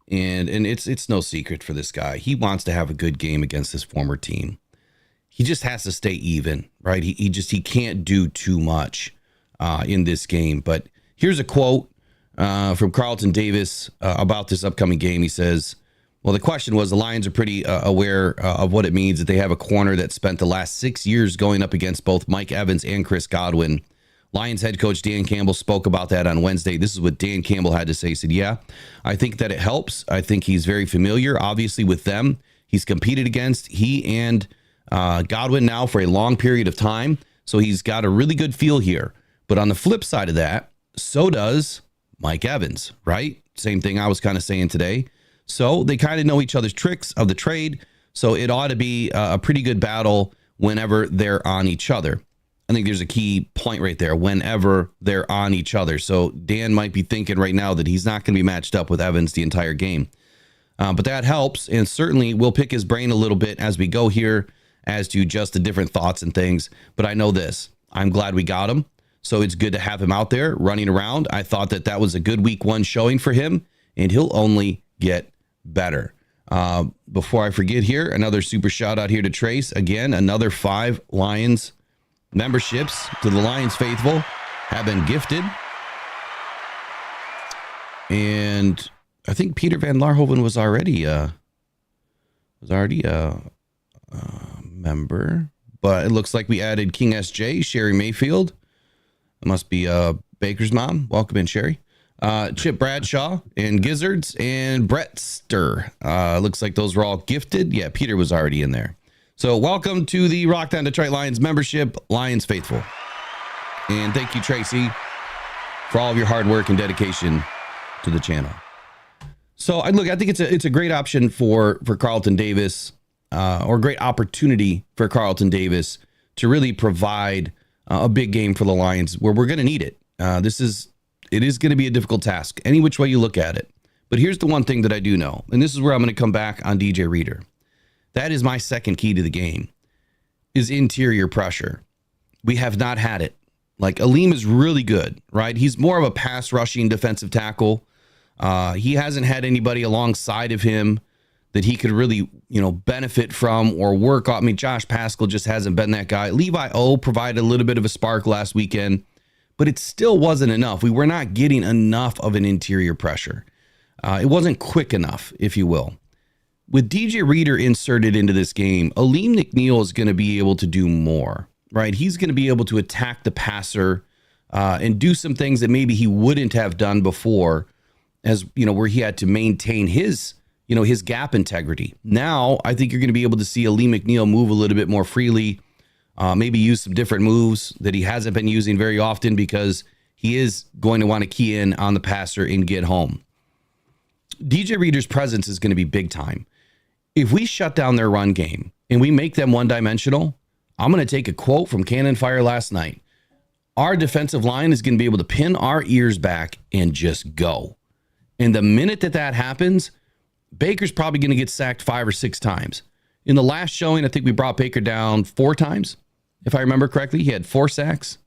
S1: And it's no secret for this guy. He wants to have a good game against his former team. He just has to stay even, right? He can't do too much in this game. But here's a quote from Carlton Davis about this upcoming game. He says, well, the question was, the Lions are pretty aware of what it means that they have a corner that spent the last 6 years going up against both Mike Evans and Chris Godwin. Lions head coach Dan Campbell spoke about that on Wednesday. This is what Dan Campbell had to say. He said, yeah, I think that it helps. I think he's very familiar, obviously, with them. He's competed against he and Godwin now for a long period of time. So he's got a really good feel here. But on the flip side of that, so does Mike Evans, right? Same thing I was kind of saying today. So they kind of know each other's tricks of the trade. So it ought to be a pretty good battle whenever they're on each other. I think there's a key point right there, whenever they're on each other. So Dan might be thinking right now that he's not going to be matched up with Evans the entire game. But that helps. And certainly we'll pick his brain a little bit as we go here as to just the different thoughts and things. But I know this, I'm glad we got him. So it's good to have him out there running around. I thought that was a good week one showing for him, and he'll only get better. Before I forget here, another super shout out here to Trace. Again, another 5 Lions memberships to the Lions faithful have been gifted. And I think Peter Van Larhoven was already a member, but it looks like we added King SJ, Sherry Mayfield. It must be Baker's mom. Welcome in, Sherry. Chip Bradshaw and Gizzards and Brett Stir. Looks like those were all gifted. Yeah, Peter was already in there. So welcome to the Rock Down Detroit Lions membership, Lions faithful. And thank you, Tracy, for all of your hard work and dedication to the channel. So I think it's a great option for Carlton Davis, or a great opportunity for Carlton Davis to really provide a big game for the Lions where we're going to need it. It is going to be a difficult task, any which way you look at it. But here's the one thing that I do know, and this is where I'm going to come back on DJ Reader. That is my second key to the game, is interior pressure. We have not had it. Like, Aleem is really good, right? He's more of a pass rushing defensive tackle. He hasn't had anybody alongside of him that he could really, benefit from or work on. I mean, Josh Paschal just hasn't been that guy. Levi O provided a little bit of a spark last weekend, but it still wasn't enough. We were not getting enough of an interior pressure. It wasn't quick enough, if you will. With DJ Reader inserted into this game, Aleem McNeil is going to be able to do more, right? He's going to be able to attack the passer and do some things that maybe he wouldn't have done before, as where he had to maintain his gap integrity. Now, I think you're going to be able to see Aleem McNeil move a little bit more freely, maybe use some different moves that he hasn't been using very often, because he is going to want to key in on the passer and get home. DJ Reader's presence is going to be big time. If we shut down their run game and we make them one-dimensional, I'm going to take a quote from Cannon Fire last night. Our defensive line is going to be able to pin our ears back and just go. And the minute that happens, Baker's probably going to get sacked 5 or 6 times. In the last showing, I think we brought Baker down 4 times. If I remember correctly, he had 4 sacks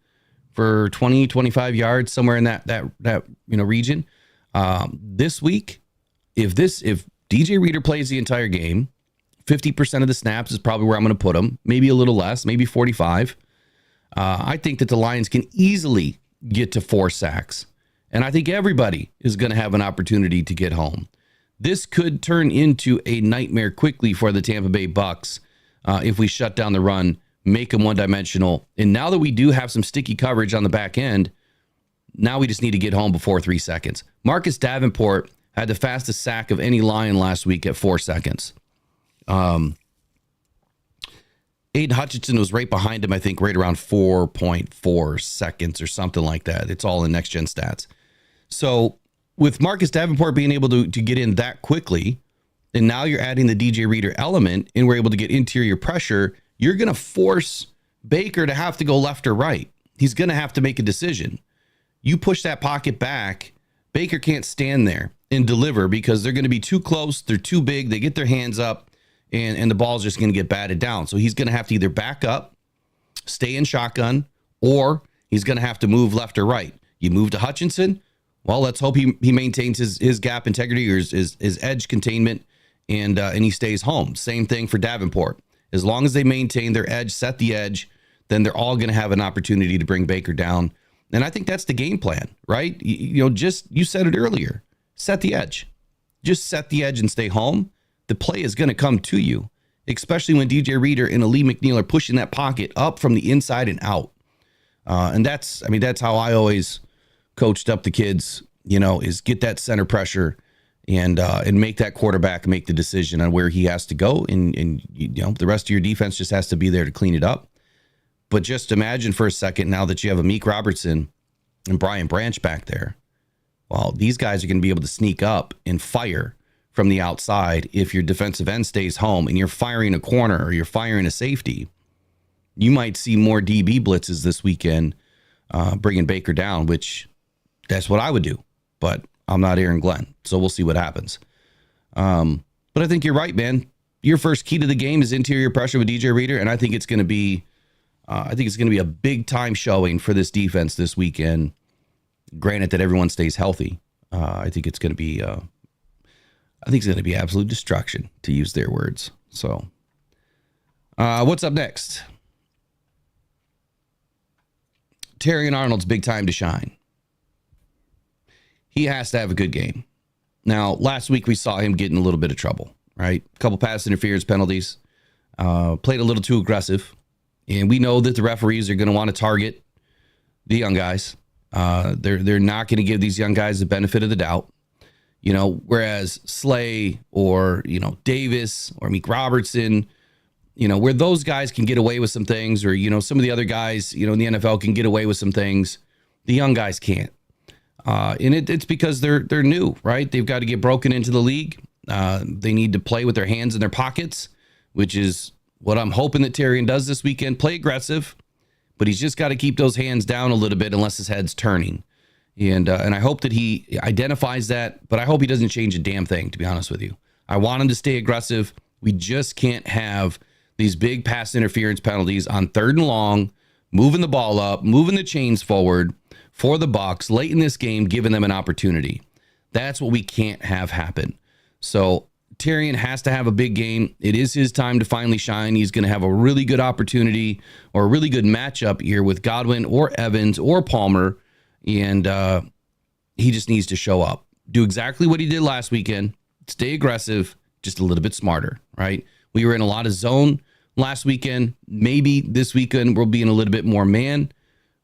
S1: for 20, 25 yards, somewhere in that region. This week, if DJ Reader plays the entire game, 50% of the snaps is probably where I'm going to put him. Maybe a little less, maybe 45. I think that the Lions can easily get to 4 sacks. And I think everybody is going to have an opportunity to get home. This could turn into a nightmare quickly for the Tampa Bay Bucs if we shut down the run, make them one-dimensional. And now that we do have some sticky coverage on the back end, now we just need to get home before 3 seconds. Marcus Davenport had the fastest sack of any Lion last week at 4 seconds. Aiden Hutchinson was right behind him, I think, right around 4.4 seconds or something like that. It's all in next-gen stats. So with Marcus Davenport being able to get in that quickly, and now you're adding the DJ Reader element, and we're able to get interior pressure, you're going to force Baker to have to go left or right. He's going to have to make a decision. You push that pocket back, Baker can't stand there and deliver because they're going to be too close, they're too big, they get their hands up, and the ball's just going to get batted down. So he's going to have to either back up, stay in shotgun, or he's going to have to move left or right. You move to Hutchinson, well, let's hope he maintains his gap integrity or his edge containment, and he stays home. Same thing for Davenport. As long as they maintain their edge, set the edge, then they're all going to have an opportunity to bring Baker down. And I think that's the game plan, right? You said it earlier. Set the edge. Just set the edge and stay home. The play is going to come to you, especially when DJ Reader and Ali McNeil are pushing that pocket up from the inside and out. And that's how I always coached up the kids, is get that center pressure and make that quarterback make the decision on where he has to go. And the rest of your defense just has to be there to clean it up. But just imagine for a second now that you have Amik Robertson and Brian Branch back there. Well, these guys are going to be able to sneak up and fire from the outside. If your defensive end stays home and you're firing a corner or you're firing a safety, you might see more DB blitzes this weekend, bringing Baker down, which that's what I would do. But I'm not Aaron Glenn, so we'll see what happens. But I think you're right, man. Your first key to the game is interior pressure with DJ Reader, and I think it's going to be a big time showing for this defense this weekend. Granted that everyone stays healthy, I think it's going to be absolute destruction, to use their words. So, what's up next? Terrion Arnold's big time to shine. He has to have a good game. Now, last week we saw him get in a little bit of trouble, right? A couple pass interference penalties, played a little too aggressive. And we know that the referees are going to want to target the young guys. They're not going to give these young guys the benefit of the doubt. Whereas Slay or, Davis or Meek Robertson, where those guys can get away with some things, or, some of the other guys, in the NFL can get away with some things, the young guys can't. And it's because they're new, right? They've got to get broken into the league. They need to play with their hands in their pockets, which is what I'm hoping that Terrion does this weekend. Play aggressive, but he's just got to keep those hands down a little bit unless his head's turning. And I hope that he identifies that, but I hope he doesn't change a damn thing, to be honest with you. I want him to stay aggressive. We just can't have these big pass interference penalties on 3rd and long, moving the ball up, moving the chains forward for the Bucs late in this game, giving them an opportunity. That's what we can't have happen. So Terrion has to have a big game. It is his time to finally shine. He's going to have a really good opportunity or a really good matchup here with Godwin or Evans or Palmer. And he just needs to show up. Do exactly what he did last weekend. Stay aggressive, just a little bit smarter, right? We were in a lot of zone last weekend. Maybe this weekend we'll be in a little bit more man.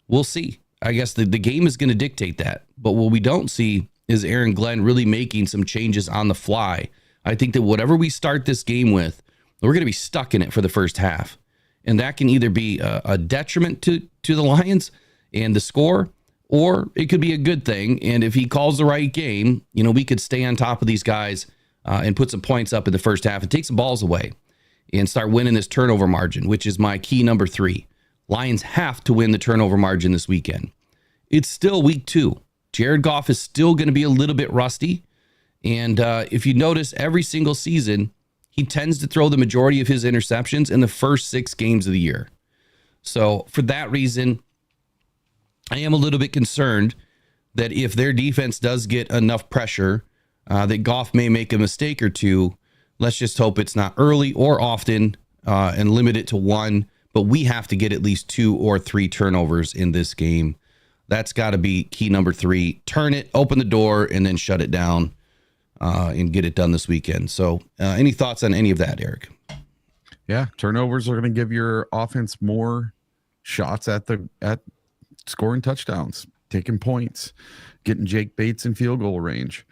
S1: We'll see. I guess the game is going to dictate that. But what we don't see is Aaron Glenn really making some changes on the fly. I think that whatever we start this game with, we're going to be stuck in it for the first half. And that can either be a detriment to the Lions and the score, or it could be a good thing. And if he calls the right game, we could stay on top of these guys and put some points up in the first half and take some balls away and start winning this turnover margin, which is my key number 3. Lions have to win the turnover margin this weekend. It's still week 2. Jared Goff is still going to be a little bit rusty. And if you notice, every single season, he tends to throw the majority of his interceptions in the first 6 games of the year. So for that reason, I am a little bit concerned that if their defense does get enough pressure, that Goff may make a mistake or two. Let's just hope it's not early or often and limit it to 1. But we have to get at least 2 or 3 turnovers in this game. That's got to be key number 3. Turn it, open the door, and then shut it down. and get it done this weekend. So any thoughts on any of that, Eric?
S2: Yeah, turnovers are going to give your offense more shots at scoring touchdowns, taking points, getting Jake Bates in field goal range.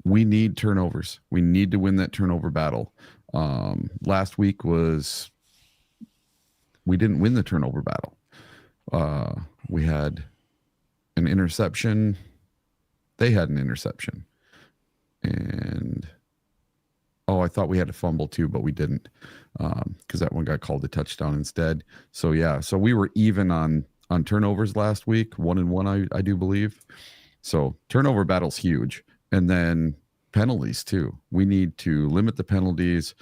S2: We need turnovers. We need to win that turnover battle. Last week we didn't win the turnover battle. We had an interception. They had an interception. And I thought we had a fumble too, but we didn't, because that one got called a touchdown instead. So yeah, so we were even on turnovers last week, 1-1, I do believe. So turnover battle's huge, and then penalties too. We need to limit the penalties,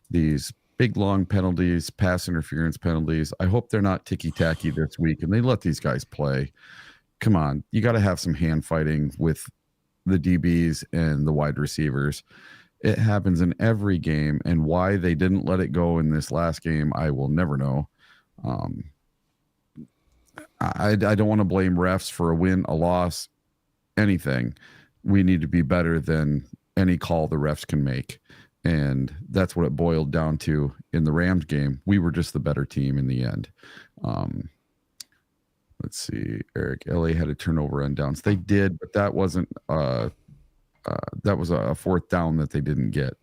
S2: these big long penalties, pass interference penalties. I hope they're not ticky tacky this week, and they let these guys play. Come on, you got to have some hand fighting with the DBs and the wide receivers. It happens in every game, and why they didn't let it go in this last game, I will never know. I don't want to blame refs for a win, a loss, anything. We need to be better than any call the refs can make, and that's what it boiled down to in the Rams game. We were just the better team in the end. Let's see, Eric. LA had a turnover on downs. They did, but that wasn't. That was a fourth down that they didn't get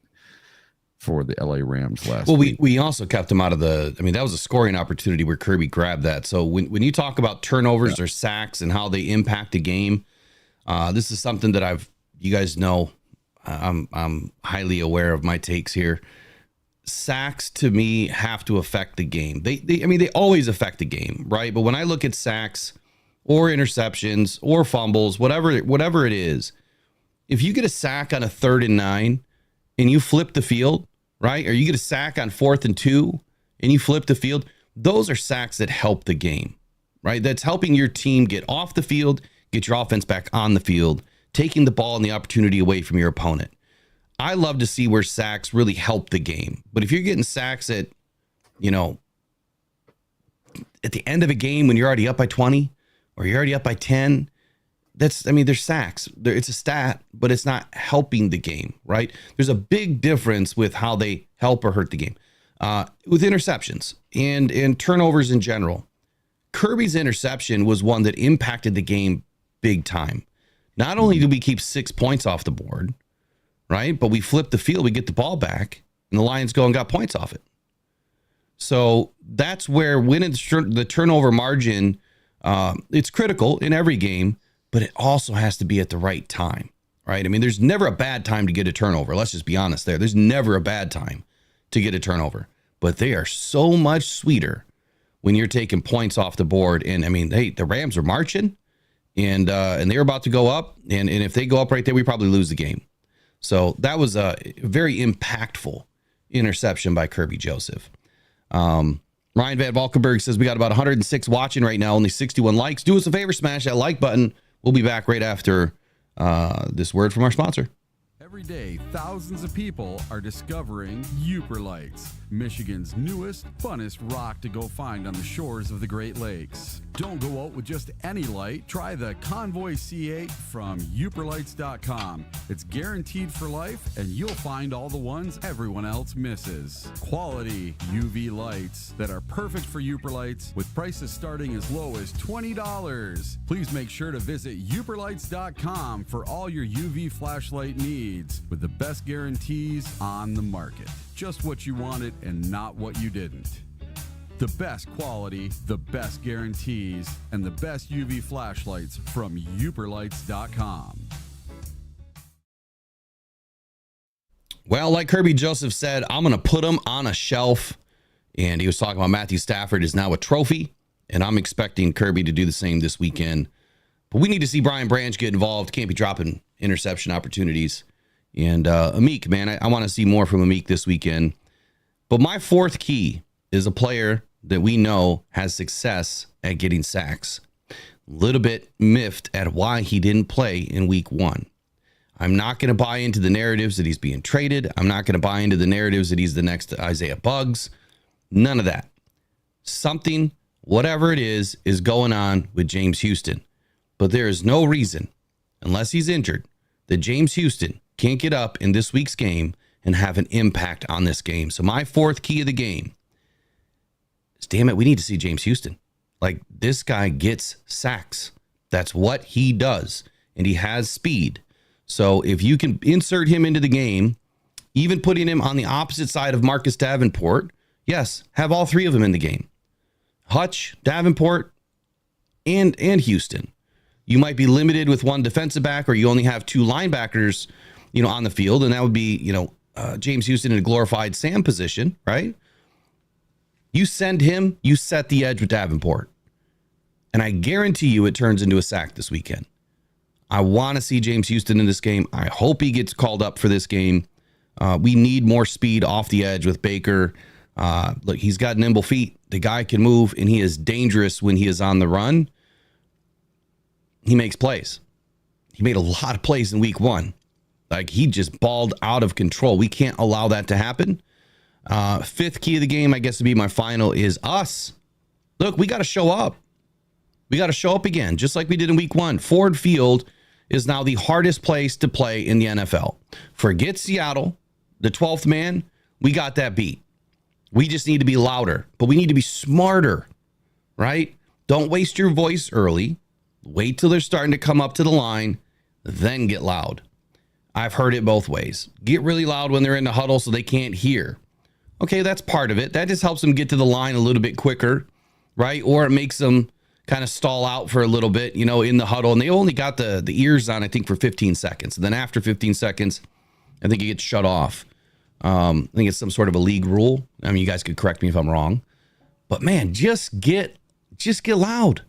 S2: for the LA Rams last week.
S1: We also kept them out of that was a scoring opportunity where Kirby grabbed that. So when you talk about turnovers or sacks and how they impact a game, this is something that you guys know, I'm highly aware of my takes here. Sacks to me have to affect the game. They always affect the game, right? But when I look at sacks or interceptions or fumbles, whatever it is, if you get a sack on a 3rd and 9 and you flip the field, right? Or you get a sack on 4th and 2 and you flip the field, those are sacks that help the game, right? That's helping your team get off the field, get your offense back on the field, taking the ball and the opportunity away from your opponent. I love to see where sacks really help the game. But if you're getting sacks at the end of a game when you're already up by 20 or you're already up by 10, there's sacks. It's a stat, but it's not helping the game, right? There's a big difference with how they help or hurt the game. With interceptions and turnovers in general, Kirby's interception was one that impacted the game big time. Not only did we keep 6 points off the board, right, but we flipped the field, we get the ball back, and the Lions go and got points off it. So that's where winning the turnover margin, it's critical in every game, but it also has to be at the right time, right? There's never a bad time to get a turnover. Let's just be honest there. There's never a bad time to get a turnover, but they are so much sweeter when you're taking points off the board. And the Rams are marching and they're about to go up. And if they go up right there, we probably lose the game. So that was a very impactful interception by Kirby Joseph. Ryan Van Valkenburg says we got about 106 watching right now, only 61 likes. Do us a favor, smash that like button. We'll be back right after this word from our sponsor.
S3: Every day, thousands of people are discovering Uper Lights, Michigan's newest, funnest rock to go find on the shores of the Great Lakes. Don't go out with just any light. Try the Convoy C8 from uperlights.com. It's guaranteed for life, and you'll find all the ones everyone else misses. Quality UV lights that are perfect for Uper Lights with prices starting as low as $20. Please make sure to visit uperlights.com for all your UV flashlight needs with the best guarantees on the market. Just what you wanted and not what you didn't. The best quality, the best guarantees, and the best UV flashlights from uperlights.com.
S1: Well, like Kirby Joseph said, I'm going to put him on a shelf. And he was talking about Matthew Stafford is now a trophy. And I'm expecting Kirby to do the same this weekend. But we need to see Brian Branch get involved. Can't be dropping interception opportunities. And Amik, man, I want to see more from Amik this weekend. But my fourth key is a player that we know has success at getting sacks. A little bit miffed at why he didn't play in week 1. I'm not going to buy into the narratives that he's being traded. I'm not going to buy into the narratives that he's the next Isaiah Bugs. None of that. Something, whatever it is going on with James Houston. But there is no reason, unless he's injured, that James Houston can't get up in this week's game and have an impact on this game. So my fourth key of the game is, damn it, we need to see James Houston. Like, this guy gets sacks. That's what he does. And he has speed. So if you can insert him into the game, even putting him on the opposite side of Marcus Davenport, yes, have all three of them in the game. Hutch, Davenport, and Houston. You might be limited with one defensive back, or you only have two linebackers, on the field, and that would be, James Houston in a glorified Sam position, right? You send him, you set the edge with Davenport. And I guarantee you it turns into a sack this weekend. I want to see James Houston in this game. I hope he gets called up for this game. We need more speed off the edge with Baker. Look, he's got nimble feet. The guy can move, and he is dangerous when he is on the run. He makes plays. He made a lot of plays in week 1. Like, he just balled out of control. We can't allow that to happen. Fifth key of the game, I guess, to be my final, is us. Look, we got to show up. We got to show up again, just like we did in week 1. Ford Field is now the hardest place to play in the NFL. Forget Seattle, the 12th man. We got that beat. We just need to be louder, but we need to be smarter, right? Don't waste your voice early. Wait till they're starting to come up to the line, then get loud. I've heard it both ways. Get really loud when they're in the huddle so they can't hear. Okay, that's part of it. That just helps them get to the line a little bit quicker, right? Or it makes them kind of stall out for a little bit, in the huddle. And they only got the ears on, I think, for 15 seconds. And then after 15 seconds, I think it gets shut off. I think it's some sort of a league rule. I mean, you guys could correct me if I'm wrong. But, man, just get loud.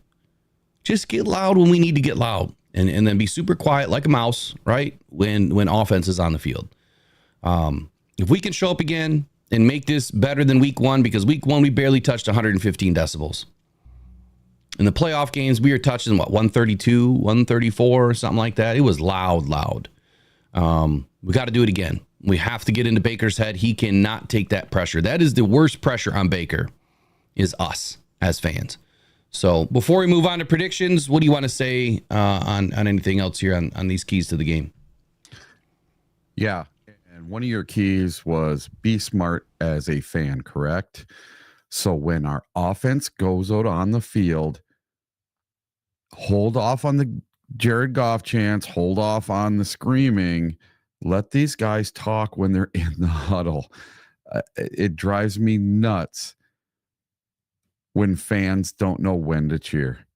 S1: Just get loud when we need to get loud. And then be super quiet like a mouse, right? When offense is on the field. If we can show up again and make this better than week 1, because week 1 we barely touched 115 decibels. In the playoff games, we were touching 132, 134, something like that. It was loud. We got to do it again. We have to get into Baker's head. He cannot take that pressure. That is the worst pressure on Baker, is us as fans. So before we move on to predictions, what do you want to say on anything else here on these keys to the game?
S2: Yeah. And one of your keys was be smart as a fan, correct? So when our offense goes out on the field, hold off on the Jared Goff chants, hold off on the screaming. Let these guys talk when they're in the huddle. It drives me nuts when fans don't know when to cheer.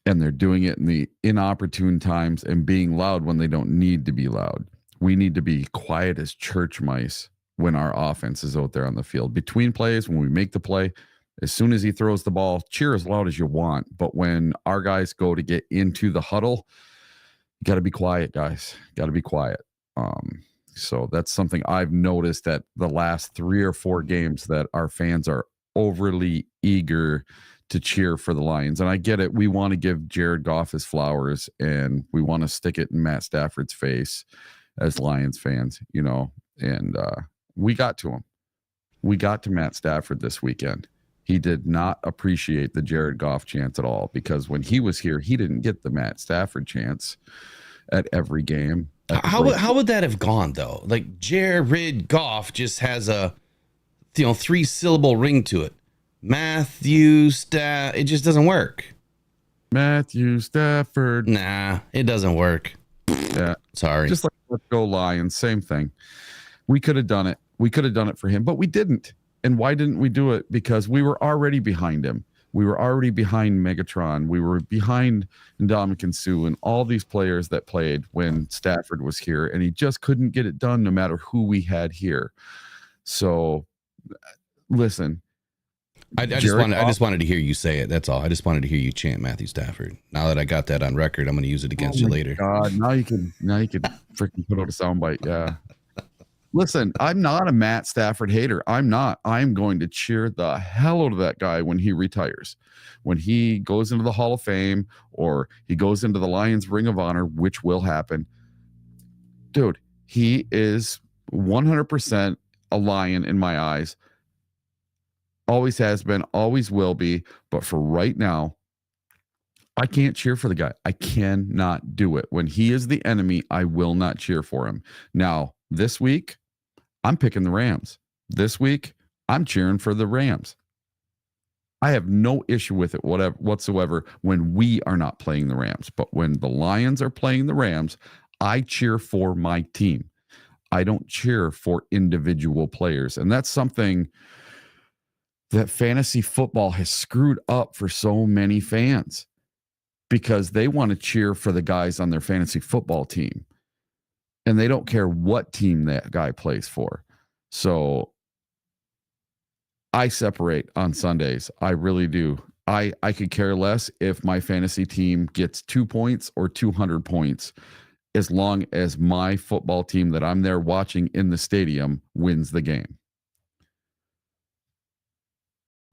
S2: And they're doing it in the inopportune times and being loud when they don't need to be loud. We need to be quiet as church mice when our offense is out there on the field. Between plays, when we make the play, as soon as he throws the ball, cheer as loud as you want. But when our guys go to get into the huddle, you got to be quiet, guys. Got to be quiet. So that's something I've noticed at the last 3 or 4 games, that our fans are overly eager to cheer for the Lions. And I get it. We want to give Jared Goff his flowers, and we want to stick it in Matt Stafford's face as Lions fans, and we got to him. We got to Matt Stafford this weekend. He did not appreciate the Jared Goff chance at all, because when he was here, he didn't get the Matt Stafford chance at every game.
S1: How would that have gone, though? Like, Jared Goff just has a 3-syllable ring to it. Matthew Stafford. It just doesn't work.
S2: Matthew Stafford.
S1: Nah, it doesn't work.
S2: Yeah.
S1: Sorry.
S2: Just like Let's Go Lions, same thing. We could have done it. We could have done it for him, but we didn't. And why didn't we do it? Because we were already behind him. We were already behind Megatron. We were behind Ndamukong Suh and all these players that played when Stafford was here, and he just couldn't get it done no matter who we had here. So, listen.
S1: I just wanted to hear you say it. That's all. I just wanted to hear you chant Matthew Stafford. Now that I got that on record, I'm going to use it against you later.
S2: God, now you can freaking put out a soundbite. Yeah. Listen, I'm not a Matt Stafford hater. I'm not. I'm going to cheer the hell out of that guy when he retires. When he goes into the Hall of Fame, or he goes into the Lions Ring of Honor, which will happen. Dude, he is 100% a Lion in my eyes. Always has been, always will be. But for right now, I can't cheer for the guy. I cannot do it. When he is the enemy, I will not cheer for him. Now, this week, I'm picking the Rams. This week, I'm cheering for the Rams. I have no issue with it whatsoever when we are not playing the Rams. But when the Lions are playing the Rams, I cheer for my team. I don't cheer for individual players. And that's something that fantasy football has screwed up for so many fans because they want to cheer for the guys on their fantasy football team. And they don't care what team that guy plays for. So I separate on Sundays. I really do. I could care less if my fantasy team gets 2 points or 200 points, as long as my football team that I'm there watching in the stadium wins the game.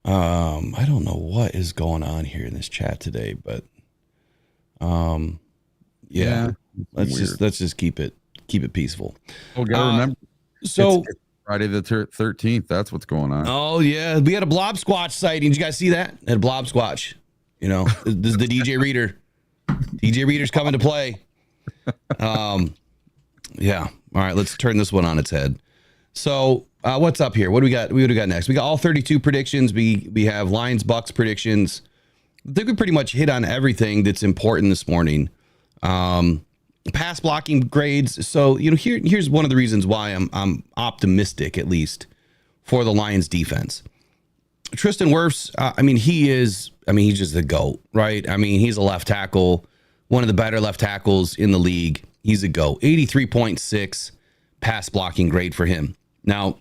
S1: I don't know what is going on here in this chat today, but yeah. Let's just keep it peaceful.
S2: Oh, gotta remember.
S1: So
S2: it's Friday the 13th. That's what's going on.
S1: Oh yeah, we had a blob squatch sighting. Did you guys see that? Had a blob squatch. You know, this is the DJ Reader. DJ Reader's coming to play. Yeah. All right, let's turn this one on its head. So what's up here? What do we got? What do we got next? We got all 32 predictions. We have Lions Bucs predictions. I think we pretty much hit on everything that's important this morning. Pass blocking grades. So, you know, here's one of the reasons why I'm optimistic, at least, for the Lions defense. Tristan Wirfs, he's just the GOAT, right? I mean, he's a left tackle, one of the better left tackles in the league. He's a GOAT. 83.6 pass blocking grade for him. Now,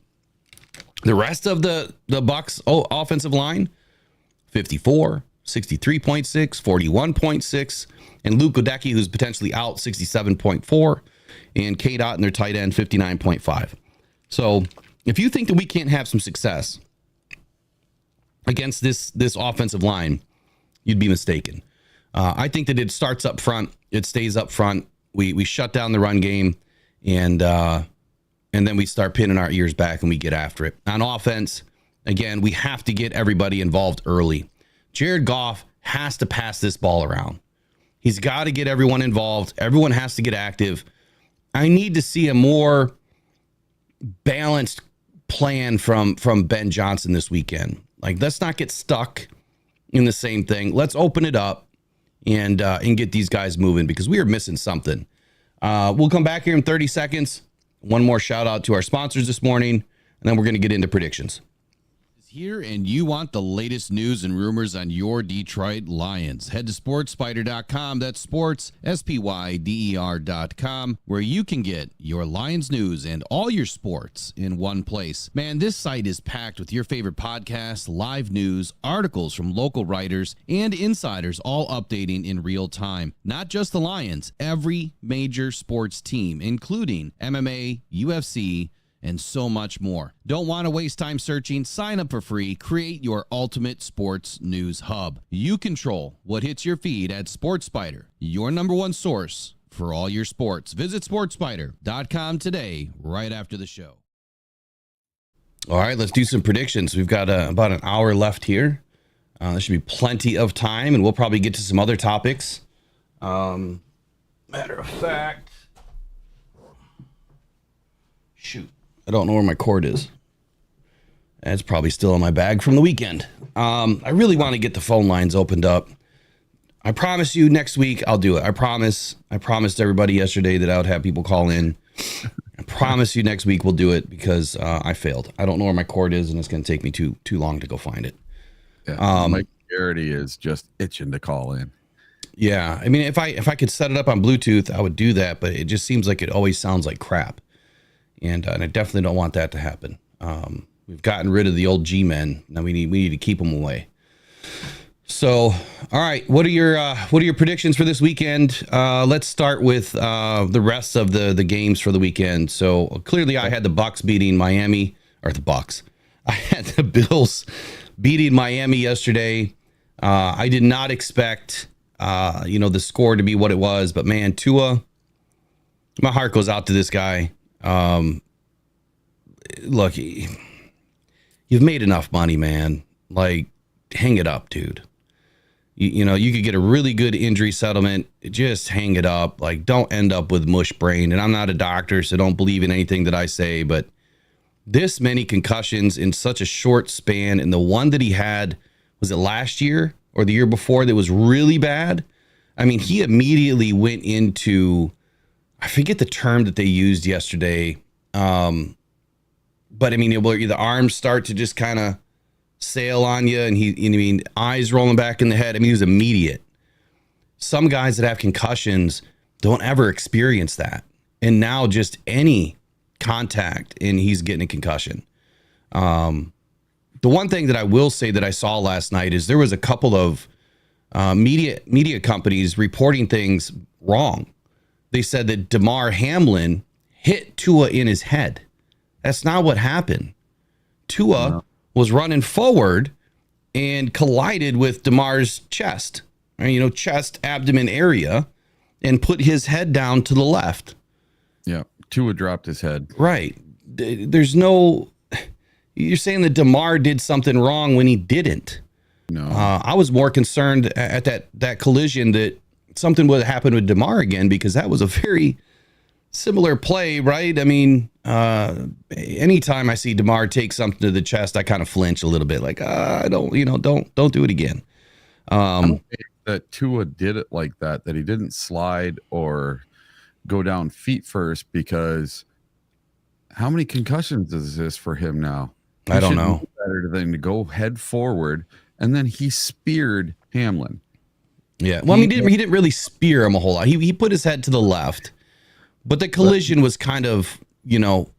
S1: the rest of the Bucs offensive line, 54, 63.6, 41.6. And Luke Godecki, who's potentially out, 67.4. And K. Dot and their tight end, 59.5. So if you think that we can't have some success against this offensive line, you'd be mistaken. I think that it starts up front. It stays up front. We shut down the run game, and then we start pinning our ears back and we get after it. On offense, again, we have to get everybody involved early. Jared Goff has to pass this ball around. He's got to get everyone involved. Everyone has to get active. I need to see a more balanced plan from Ben Johnson this weekend. Like, let's not get stuck in the same thing. Let's open it up and get these guys moving, because we are missing something. We'll come back here in 30 seconds. One more shout out to our sponsors this morning, and then we're going to get into predictions.
S4: Here, and you want the latest news and rumors on your Detroit Lions. Head to sportspider.com. That's sports, SPYDER.com, where you can get your Lions news and all your sports in one place. Man, this site is packed with your favorite podcasts, live news, articles from local writers, and insiders, all updating in real time. Not just the Lions, every major sports team, including MMA, UFC, and so much more. Don't want to waste time searching? Sign up for free. Create your ultimate sports news hub. You control what hits your feed at SportsSpider, your number one source for all your sports. Visit sportspider.com today, right after the show.
S1: All right, let's do some predictions. We've got about an hour left here. There should be plenty of time, and we'll probably get to some other topics. Matter of fact, shoot. I don't know where my cord is. It's probably still in my bag from the weekend. I really want to get the phone lines opened up. I promise you next week I'll do it. I promised everybody yesterday that I would have people call in. I promise you next week we'll do it, because I failed. I don't know where my cord is, and it's going to take me too long to go find it.
S2: Yeah, Mike Garrity is just itching to call in.
S1: Yeah, I mean, if I could set it up on Bluetooth, I would do that, but it just seems like it always sounds like crap. And I definitely don't want that to happen. We've gotten rid of the old G-men. Now we need to keep them away. So, all right, what are your predictions for this weekend? Let's start with the rest of the games for the weekend. So clearly, I had the Bucs beating Miami, or the Bucs. I had the Bills beating Miami yesterday. I did not expect the score to be what it was, but man, Tua, my heart goes out to this guy. Look, you've made enough money, man. Like, hang it up, dude. You could get a really good injury settlement. Just hang it up. Like, don't end up with mush brain. And I'm not a doctor, so don't believe in anything that I say, but this many concussions in such a short span, and the one that he had, was it last year or the year before, that was really bad? I mean, he immediately went into, I forget the term that they used yesterday, but I mean, the arms start to just kind of sail on you, and eyes rolling back in the head. I mean, it was immediate. Some guys that have concussions don't ever experience that, and now just any contact and he's getting a concussion. The one thing that I will say that I saw last night is there was a couple of media companies reporting things wrong. They said that Damar Hamlin hit Tua in his head. That's not what happened. Tua was running forward and collided with Damar's chest, chest, abdomen area, and put his head down to the left.
S2: Yeah. Tua dropped his head.
S1: Right. You're saying that Damar did something wrong when he didn't.
S2: No.
S1: I was more concerned at that collision that something would happen with Damar again, because that was a very similar play, right? I mean, anytime I see Damar take something to the chest, I kind of flinch a little bit, like, don't do it again.
S2: I don't think that Tua did it like that he didn't slide or go down feet first, because how many concussions is this for him now?
S1: I don't know.
S2: Better than to go head forward, and then he speared Hamlin.
S1: Yeah. Well, he didn't really spear him a whole lot. He put his head to the left, but the collision was kind of,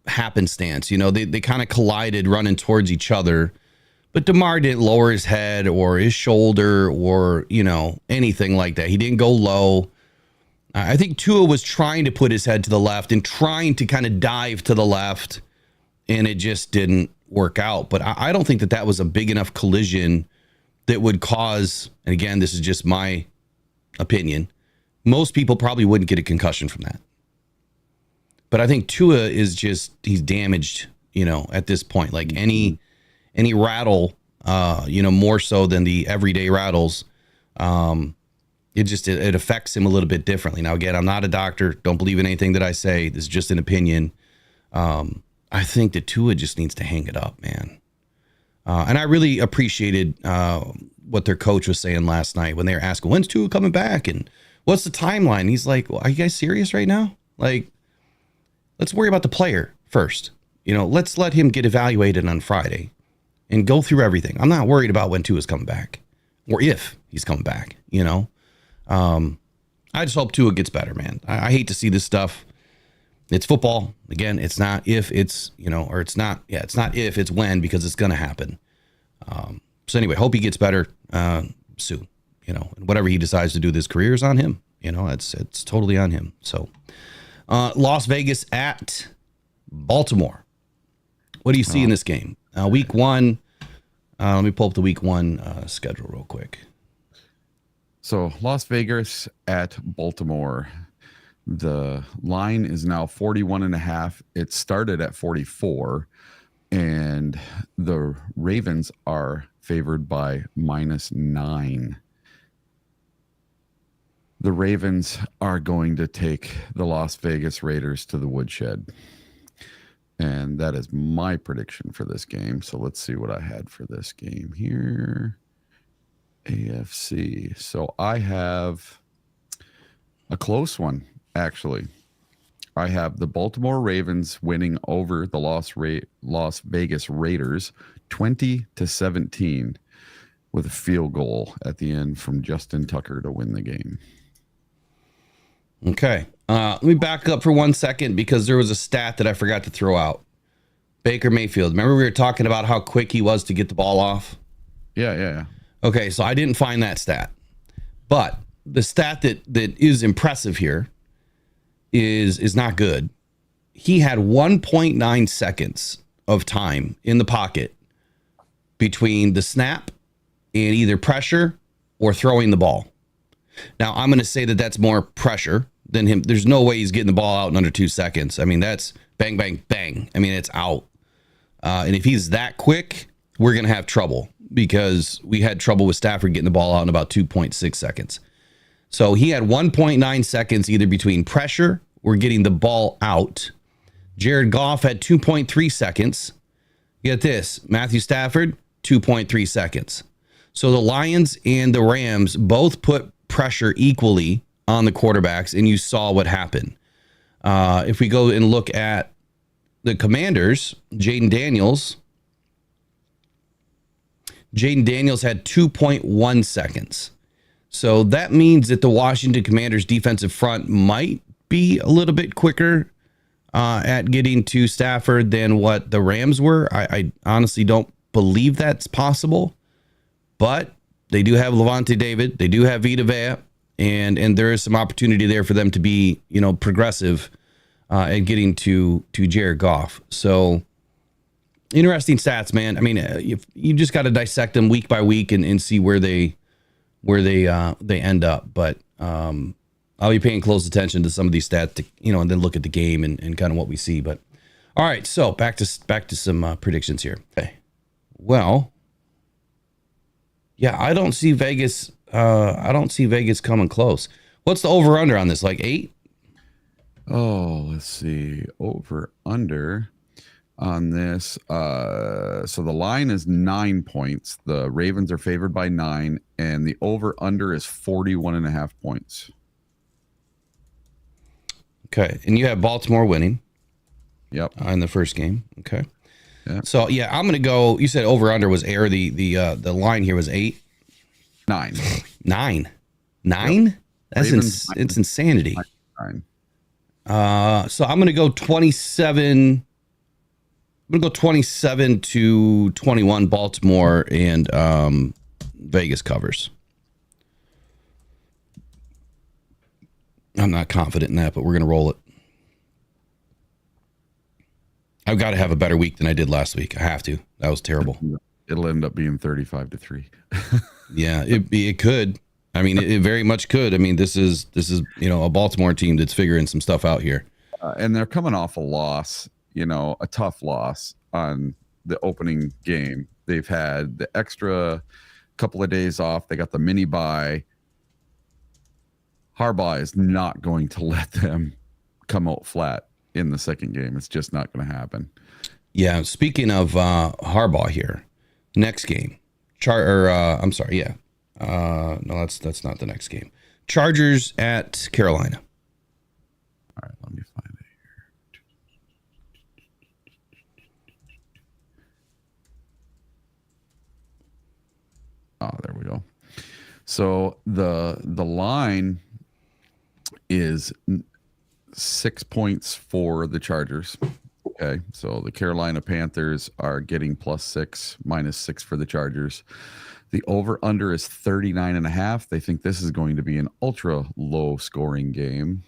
S1: happenstance. They kind of collided running towards each other, but Damar didn't lower his head or his shoulder or, anything like that. He didn't go low. I think Tua was trying to put his head to the left and trying to kind of dive to the left, and it just didn't work out. But I don't think that was a big enough collision that would cause, and again, this is just my opinion, most people probably wouldn't get a concussion from that. But I think Tua he's damaged, at this point. Like any rattle, more so than the everyday rattles, it affects him a little bit differently. Now, again, I'm not a doctor. Don't believe in anything that I say. This is just an opinion. I think that Tua just needs to hang it up, man. And I really appreciated what their coach was saying last night when they were asking, when's Tua coming back? And what's the timeline? He's like, well, are you guys serious right now? Like, let's worry about the player first. Let's let him get evaluated on Friday and go through everything. I'm not worried about when Tua's coming back or if he's coming back, I just hope Tua gets better, man. I hate to see this stuff. It's football. Again, it's not if, it's not if, it's when, because it's going to happen. So anyway, hope he gets better soon, and whatever he decides to do with his career is on him. It's totally on him. So Las Vegas at Baltimore. What do you see in this game? Week one. Let me pull up the week one schedule real quick.
S2: So Las Vegas at Baltimore. The line is now 41.5. It started at 44, and the Ravens are favored by -9. The Ravens are going to take the Las Vegas Raiders to the woodshed. And that is my prediction for this game. So let's see what I had for this game here. AFC. So I have a close one, actually. I have the Baltimore Ravens winning over the Las Vegas Raiders 20-17 with a field goal at the end from Justin Tucker to win the game.
S1: Okay. Let me back up for 1 second, because there was a stat that I forgot to throw out. Baker Mayfield. Remember we were talking about how quick he was to get the ball off?
S2: Yeah.
S1: Okay, so I didn't find that stat. But the stat that is impressive here is not good. He had 1.9 seconds of time in the pocket between the snap and either pressure or throwing the ball. Now, I'm going to say that that's more pressure than him. There's no way he's getting the ball out in under 2 seconds. I mean, that's bang, bang, bang. I mean, it's out. And if he's that quick, we're going to have trouble because we had trouble with Stafford getting the ball out in about 2.6 seconds. So he had 1.9 seconds either between pressure or getting the ball out. Jared Goff had 2.3 seconds. Get this, Matthew Stafford, 2.3 seconds. So the Lions and the Rams both put pressure equally on the quarterbacks, and you saw what happened. If we go and look at the Commanders, Jaden Daniels had 2.1 seconds. So that means that the Washington Commanders defensive front might be a little bit quicker at getting to Stafford than what the Rams were. I honestly don't believe that's possible, but they do have Levante David. They do have Vita Vea, and there is some opportunity there for them to be, progressive at getting to Jared Goff. So interesting stats, man. I mean, you just got to dissect them week by week and see where they end up. But I'll be paying close attention to some of these stats, and then look at the game and kind of what we see. But all right, so back to some predictions here. Okay. Well, yeah, I don't see Vegas coming close. What's the over under on this? Like 8?
S2: Oh, let's see. Over under on this. So the line is 9 points. The Ravens are favored by 9, and the over under is 41.5 points.
S1: Okay, and you have Baltimore winning.
S2: Yep.
S1: In the first game. Okay.
S2: Yeah.
S1: So yeah, I'm gonna go. You said over under was air. The line here was 8.
S2: 9.
S1: 9. 9. Yep. It's insanity.
S2: 9.
S1: So I'm gonna go 27. I'm gonna go 27-21 Baltimore, and Vegas covers. I'm not confident in that, but we're gonna roll it. I've got to have a better week than I did last week. I have to. That was terrible.
S2: It'll end up being 35-3.
S1: Yeah, it could. I mean, it very much could. I mean, this is a Baltimore team that's figuring some stuff out here.
S2: And they're coming off a loss, a tough loss on the opening game. They've had the extra couple of days off. They got the mini bye. Harbaugh is not going to let them come out flat in the second game. It's just not going to happen.
S1: Yeah. Speaking of Harbaugh here, next game, no, that's not the next game. Chargers at Carolina.
S2: All right, let me find it here. Oh, there we go. So the line is 6 points for the Chargers. Okay, so the Carolina Panthers are getting +6, -6 for the Chargers. The over-under is 39.5. They think this is going to be an ultra low-scoring game.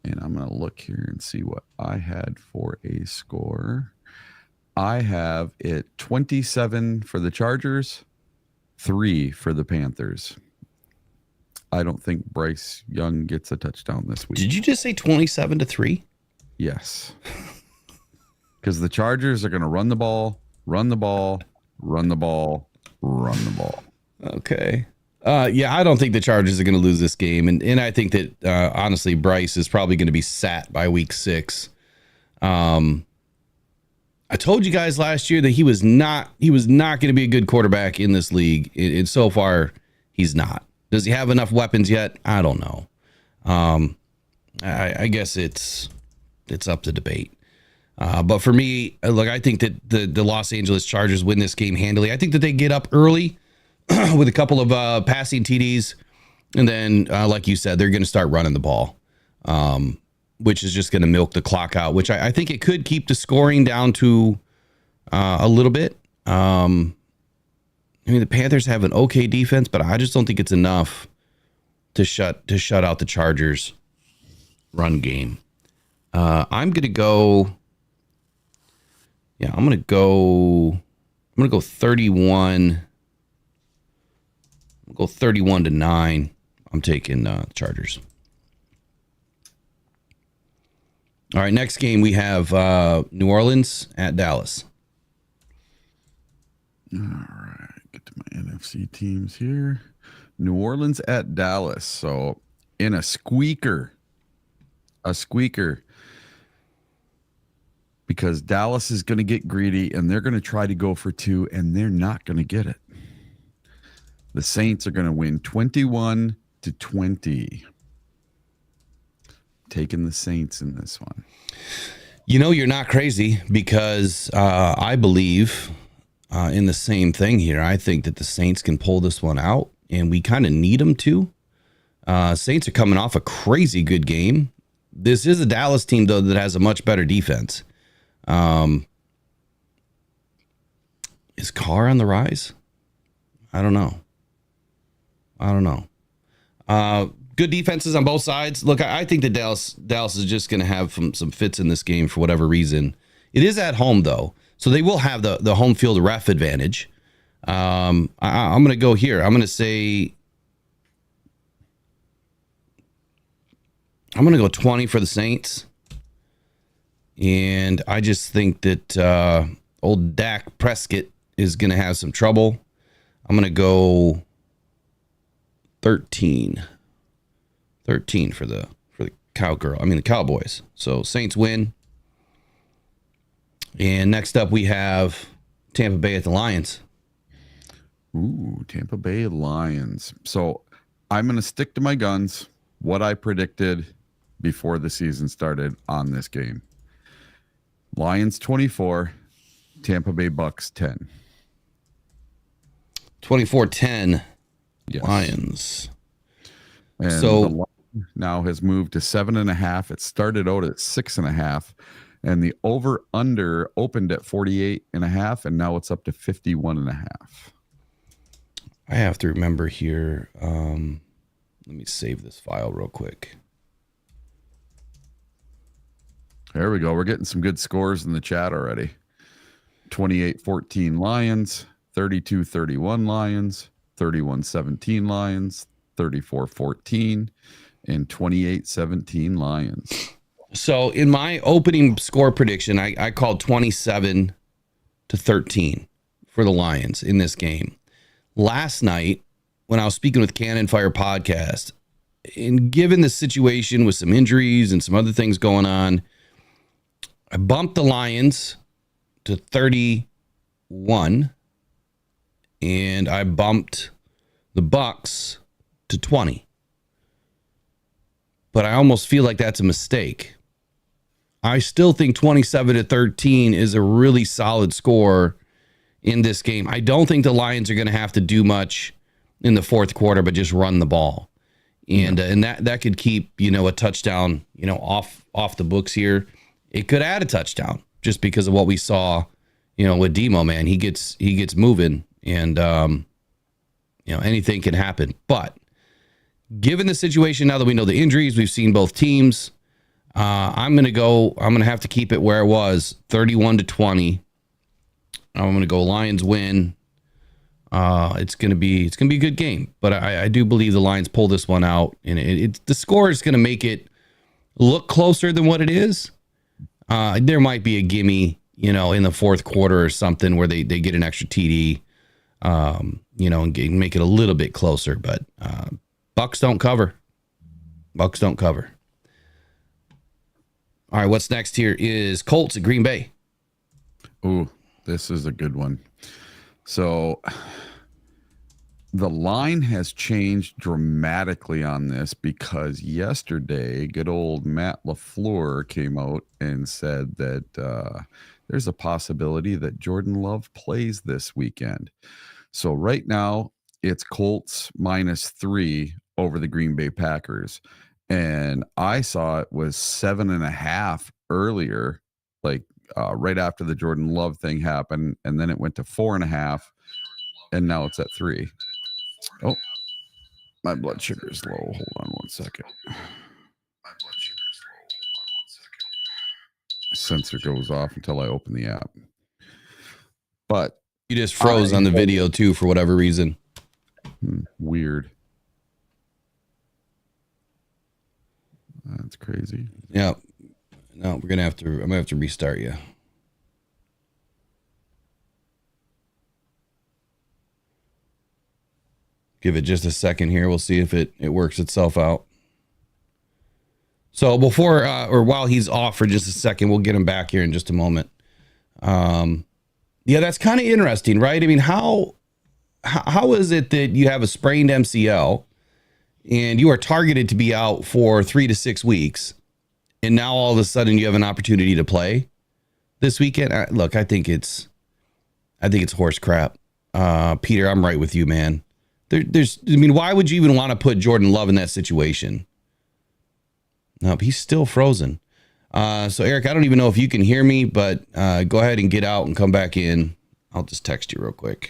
S2: And I'm going to look here and see what I had for a score. I have it 27 for the Chargers, 3 for the Panthers. I don't think Bryce Young gets a touchdown this week.
S1: Did you just say 27-3?
S2: Yes. Because the Chargers are going to run the ball, run the ball, run the ball, run the ball.
S1: Okay. Yeah, I don't think the Chargers are going to lose this game. And I think that, honestly, Bryce is probably going to be sat by week 6. I told you guys last year that he was not going to be a good quarterback in this league. And so far, he's not. Does he have enough weapons yet? I don't know. I guess it's up to debate. But for me, look, I think that the Los Angeles Chargers win this game handily. I think that they get up early with a couple of passing TDs. And then, like you said, they're going to start running the ball, which is just going to milk the clock out, which I think it could keep the scoring down to a little bit. I mean, the Panthers have an okay defense, but I just don't think it's enough to shut out the Chargers' run game. I'm going to go. Yeah, I'm going to go 31. I'll go 31-9. I'm taking Chargers. All right, next game we have New Orleans at Dallas.
S2: All right, get to my NFC teams here. New Orleans at Dallas. So in a squeaker, because Dallas is going to get greedy and they're going to try to go for 2, and they're not going to get it. The Saints are going to win 21-20. Taking the Saints in this one.
S1: You know, you're not crazy, because I believe in the same thing here. I think that the Saints can pull this one out, and we kind of need them to. Saints are coming off a crazy good game. This is a Dallas team, though, that has a much better defense. Is Carr on the rise? I don't know. Good defenses on both sides. Look, I think that Dallas is just going to have some fits in this game for whatever reason. It is at home, though, so they will have the home field ref advantage. I'm going to go here. I'm going to say I'm going to go 20 for the Saints. And I just think that old Dak Prescott is going to have some trouble. I'm going to go 13 for the the Cowboys. So Saints win. And next up we have Tampa Bay at the Lions.
S2: Ooh, Tampa Bay Lions. So I'm going to stick to my guns, what I predicted before the season started on this game. Lions 24, Tampa Bay Bucs 10.
S1: 24-10
S2: Yes.
S1: Lions.
S2: And
S1: So
S2: the line now has moved to 7.5. It started out at 6.5, and the over under opened at 48.5, and now it's up to 51.5.
S1: I have to remember here. Let me save this file real quick.
S2: There we go. We're getting some good scores in the chat already. 28-14 Lions, 32-31 Lions, 31-17 Lions, 34-14, and 28-17 Lions.
S1: So in my opening score prediction, I called 27-13 for the Lions in this game. Last night, when I was speaking with Cannon Fire Podcast, and given the situation with some injuries and some other things going on, I bumped the Lions to 31, and I bumped the Bucs to 20. But I almost feel like that's a mistake. I still think 27-13 is a really solid score in this game. I don't think the Lions are going to have to do much in the fourth quarter, but just run the ball. And that could keep, a touchdown, off the books here. It could add a touchdown just because of what we saw, with Demo, man. He gets moving, and anything can happen. But given the situation now that we know the injuries, we've seen both teams, I'm going to have to keep it where it was, 31-20. I'm going to go Lions win. It's going to be a good game, but I do believe the Lions pull this one out, and the score is going to make it look closer than what it is. There might be a gimme, in the fourth quarter or something where they get an extra TD, and make it a little bit closer, but Bucs don't cover. Bucs don't cover. All right, what's next here is Colts at Green Bay.
S2: Ooh, this is a good one. So the line has changed dramatically on this because yesterday, good old Matt LaFleur came out and said that there's a possibility that Jordan Love plays this weekend. So right now, it's Colts -3 over the Green Bay Packers. And I saw it was 7.5 earlier, right after the Jordan Love thing happened. And then it went to 4.5. And now it's at 3. Oh, my blood sugar is low. Hold on one second. Sensor goes off until I open the app. But
S1: You just froze on the video too for whatever reason.
S2: Weird. That's crazy.
S1: Yeah. No, I'm gonna have to restart you. Give it just a second here. We'll see if it works itself out. So before or while he's off for just a second, we'll get him back here in just a moment. Yeah, that's kind of interesting, right? I mean, how is it that you have a sprained MCL and you are targeted to be out for 3 to 6 weeks, and now all of a sudden you have an opportunity to play this weekend? Look, I think it's horse crap. Peter, I'm right with you, man. I mean, why would you even want to put Jordan Love in that situation? Nope, he's still frozen. So Eric, I don't even know if you can hear me, but go ahead and get out and come back in. I'll just text you real quick.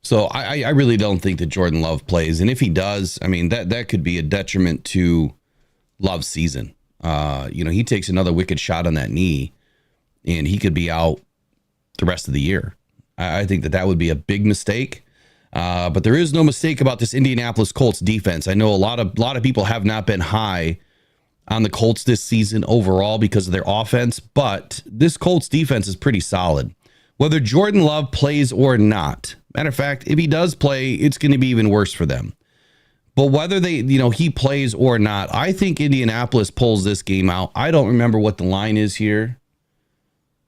S1: So I really don't think that Jordan Love plays. And if he does, I mean, that could be a detriment to Love's season. He takes another wicked shot on that knee and he could be out the rest of the year. I think that would be a big mistake. But there is no mistake about this Indianapolis Colts defense. I know a lot of people have not been high on the Colts this season overall because of their offense, but this Colts defense is pretty solid. Whether Jordan Love plays or not, matter of fact, if he does play, it's going to be even worse for them. But whether he plays or not, I think Indianapolis pulls this game out. I don't remember what the line is here.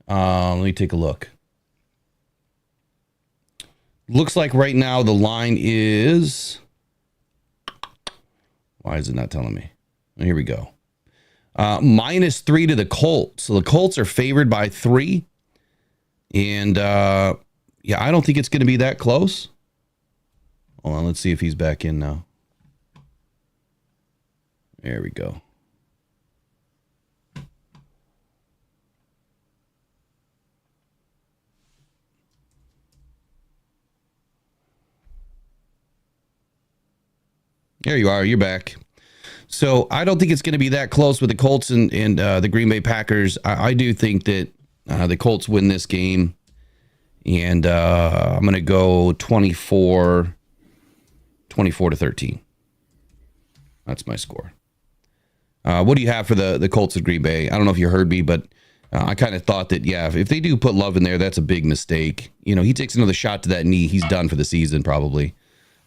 S1: Let me take a look. Looks like right now the line is... Why is it not telling me? Here we go. -3 to the Colts. So the Colts are favored by 3. And, I don't think it's going to be that close. Hold on, let's see if he's back in now. There we go. There you are. You're back. So I don't think it's going to be that close with the Colts and the Green Bay Packers. I do think that the Colts win this game. And I'm going to go 24 to 13. That's my score. What do you have for the Colts of Green Bay? I don't know if you heard me, but I kind of thought that, if they do put Love in there, that's a big mistake. He takes another shot to that knee, he's done for the season probably.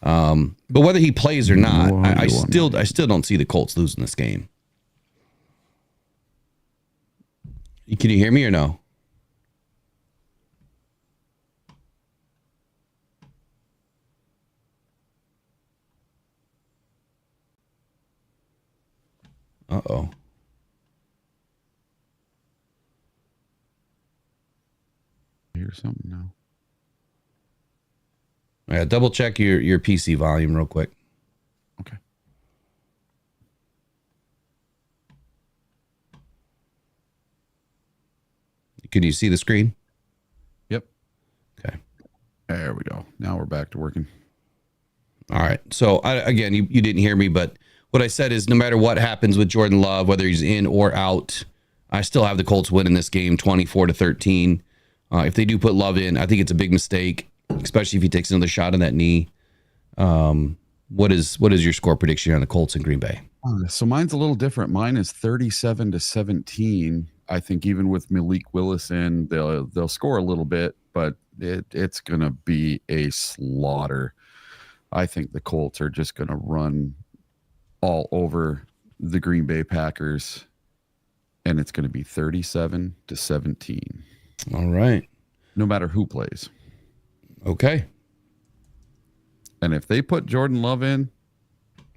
S1: But whether he plays or not, I still don't see the Colts losing this game. Can you hear me or no? Uh-oh.
S2: Hear something now.
S1: Yeah, double check your PC volume real quick.
S2: Okay.
S1: Can you see the screen?
S2: Yep.
S1: Okay.
S2: There we go. Now we're back to working.
S1: All right. So again, you didn't hear me, but what I said is no matter what happens with Jordan Love, whether he's in or out, I still have the Colts winning this game 24 to 13. If they do put Love in, I think it's a big mistake, especially if he takes another shot on that knee. What is your score prediction on the Colts in Green Bay?
S2: So mine's a little different. Mine is 37 to 17. I think even with Malik Willis in, they'll score a little bit, but it's going to be a slaughter. I think the Colts are just going to run all over the Green Bay Packers, and it's going to be 37 to 17.
S1: All right.
S2: No matter who plays.
S1: Okay.
S2: And if they put Jordan Love in,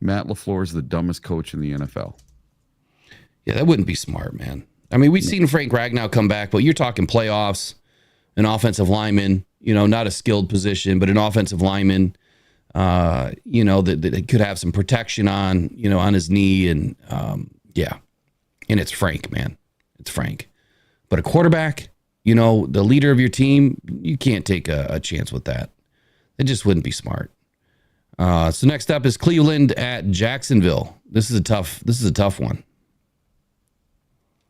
S2: Matt LaFleur is the dumbest coach in the NFL.
S1: Yeah, that wouldn't be smart, man. I mean, we've seen Frank Ragnow come back, but you're talking playoffs, an offensive lineman, not a skilled position, but an offensive lineman, that could have some protection on his knee. And, and it's Frank, man. It's Frank. But a quarterback, the leader of your team, you can't take a chance with that. It just wouldn't be smart. So next up is Cleveland at Jacksonville. This is a tough one.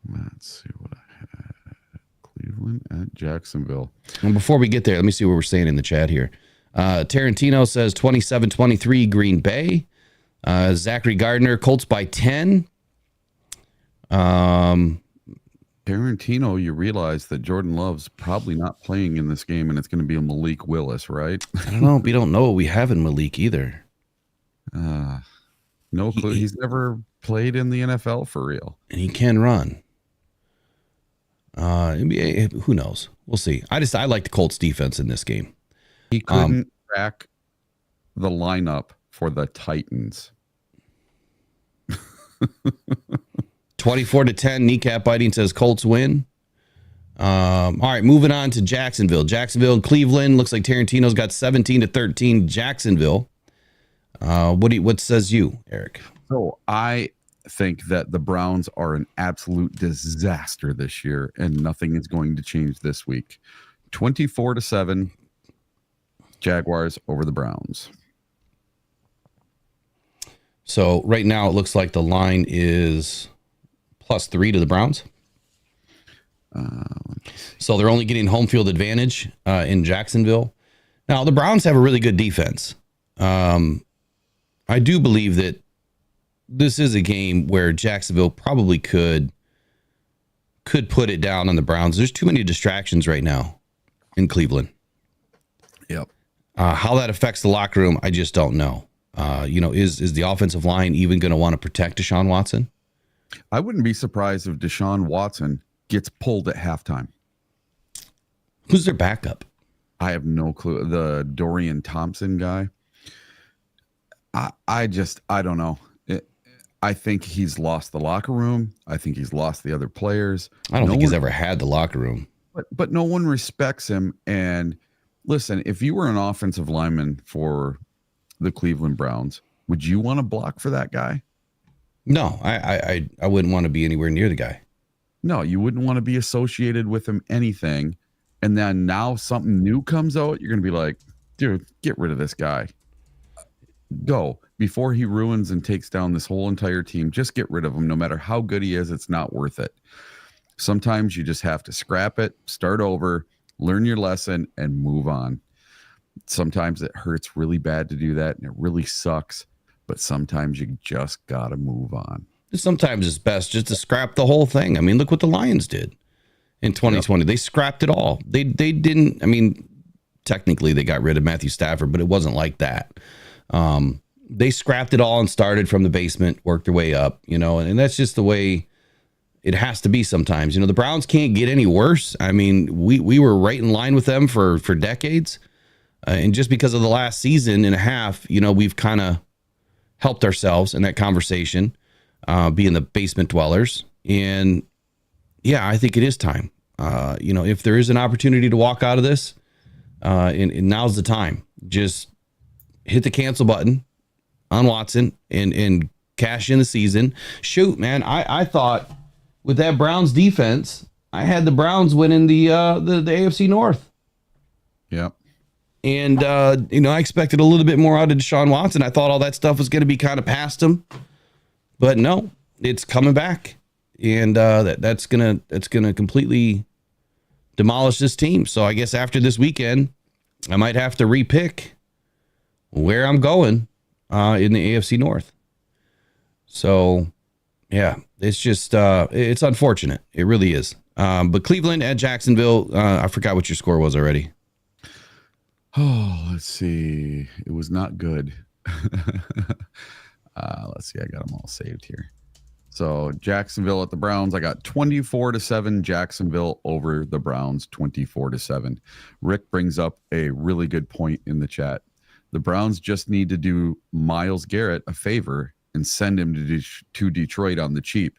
S2: Let's see what I had. Cleveland at Jacksonville.
S1: And before we get there, let me see what we're saying in the chat here. Tarantino says 27-23 Green Bay. Zachary Gardner, Colts by 10.
S2: Tarantino, you realize that Jordan Love's probably not playing in this game, and it's going to be a Malik Willis, right?
S1: I don't know. We don't know what we have in Malik either.
S2: No clue. He's never played in the NFL for real.
S1: And he can run. Who knows? We'll see. I like the Colts defense in this game.
S2: He couldn't crack the lineup for the Titans.
S1: 24-10, kneecap biting says Colts win. All right, moving on to Jacksonville. Jacksonville and Cleveland. Looks like Tarantino's got 17-13 Jacksonville. What says you, Eric?
S2: So I think that the Browns are an absolute disaster this year, and nothing is going to change this week. 24-7 Jaguars over the Browns.
S1: So right now it looks like the line is +3 to the Browns. So they're only getting home field advantage in Jacksonville. Now the Browns have a really good defense. I do believe that this is a game where Jacksonville probably could put it down on the Browns. There's too many distractions right now in Cleveland.
S2: Yep.
S1: How that affects the locker room, I just don't know. Is the offensive line even going to want to protect Deshaun Watson?
S2: I wouldn't be surprised if Deshaun Watson gets pulled at halftime.
S1: Who's their backup?
S2: I have no clue. The Dorian Thompson guy. I don't know. I think he's lost the locker room. I think he's lost the other players.
S1: I don't think he's ever had the locker room.
S2: But no one respects him. And listen, if you were an offensive lineman for the Cleveland Browns, would you want to block for that guy?
S1: No, I wouldn't want to be anywhere near the guy.
S2: No, you wouldn't want to be associated with him anything. And then now something new comes out, you're going to be like, dude, get rid of this guy. Go. Before he ruins and takes down this whole entire team, just get rid of him. No matter how good he is, it's not worth it. Sometimes you just have to scrap it, start over, learn your lesson, and move on. Sometimes it hurts really bad to do that, and it really sucks. But sometimes you just got to move on.
S1: Sometimes it's best just to scrap the whole thing. I mean, look what the Lions did in 2020. Yep. They scrapped it all. They didn't, I mean, technically they got rid of Matthew Stafford, but it wasn't like that. They scrapped it all and started from the basement, worked their way up, and that's just the way it has to be sometimes. The Browns can't get any worse. I mean, we were right in line with them for decades. And just because of the last season and a half, we've kind of helped ourselves in that conversation, being the basement dwellers. And yeah, I think it is time. If there is an opportunity to walk out of this, and now's the time. Just hit the cancel button on Watson and cash in the season. Shoot, man, I thought with that Browns defense, I had the Browns winning the AFC North.
S2: Yep.
S1: And, I expected a little bit more out of Deshaun Watson. I thought all that stuff was going to be kind of past him. But no, it's coming back. And that's going to completely demolish this team. So I guess after this weekend, I might have to repick where I'm going in the AFC North. So, yeah, it's just it's unfortunate. It really is. But Cleveland at Jacksonville, I forgot what your score was already.
S2: Oh, let's see. It was not good. Let's see. I got them all saved here. So Jacksonville at the Browns. I got 24-7 Jacksonville over the Browns, 24-7. Rick brings up a really good point in the chat. The Browns just need to do Myles Garrett a favor and send him to Detroit on the cheap.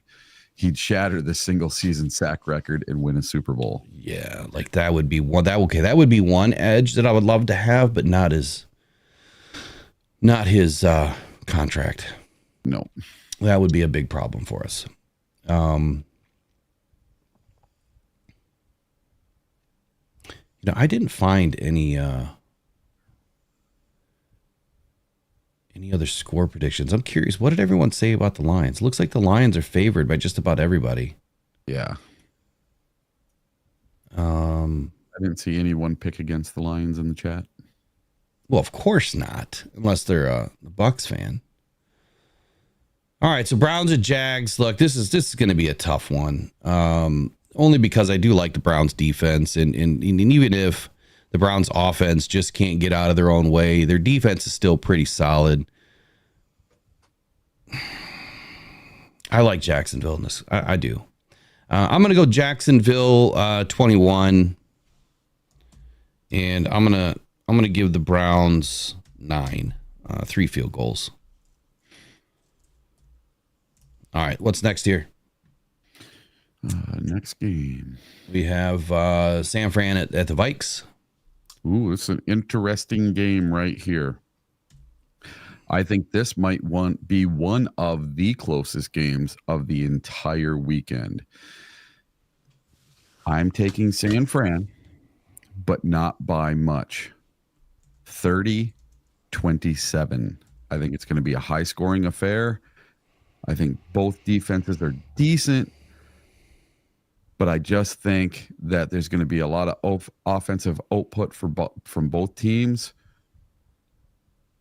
S2: He'd shatter the single season sack record and win a Super Bowl.
S1: Yeah, like that would be one. That would be one edge that I would love to have, but not his contract.
S2: No,
S1: that would be a big problem for us. I didn't find any other score predictions. I'm curious, what did everyone say about the Lions? It looks like the Lions are favored by just about everybody.
S2: Yeah. I didn't see anyone pick against the Lions in the chat.
S1: Well, of course not, unless they're a Bucs fan. All right, so Browns and Jags. Look, this is going to be a tough one. Only because I do like the Browns defense, and even if the Browns offense just can't get out of their own way, their defense is still pretty solid. I like Jacksonville in this. I do. I'm going to go Jacksonville 21, and I'm gonna give the Browns 9, 3 field goals. All right, what's next here?
S2: Next game.
S1: We have San Fran at the Vikes.
S2: Ooh, it's an interesting game right here. I think this might be one of the closest games of the entire weekend. I'm taking San Fran, but not by much. 30-27. I think it's going to be a high-scoring affair. I think both defenses are decent, but I just think that there's going to be a lot of offensive output from both teams.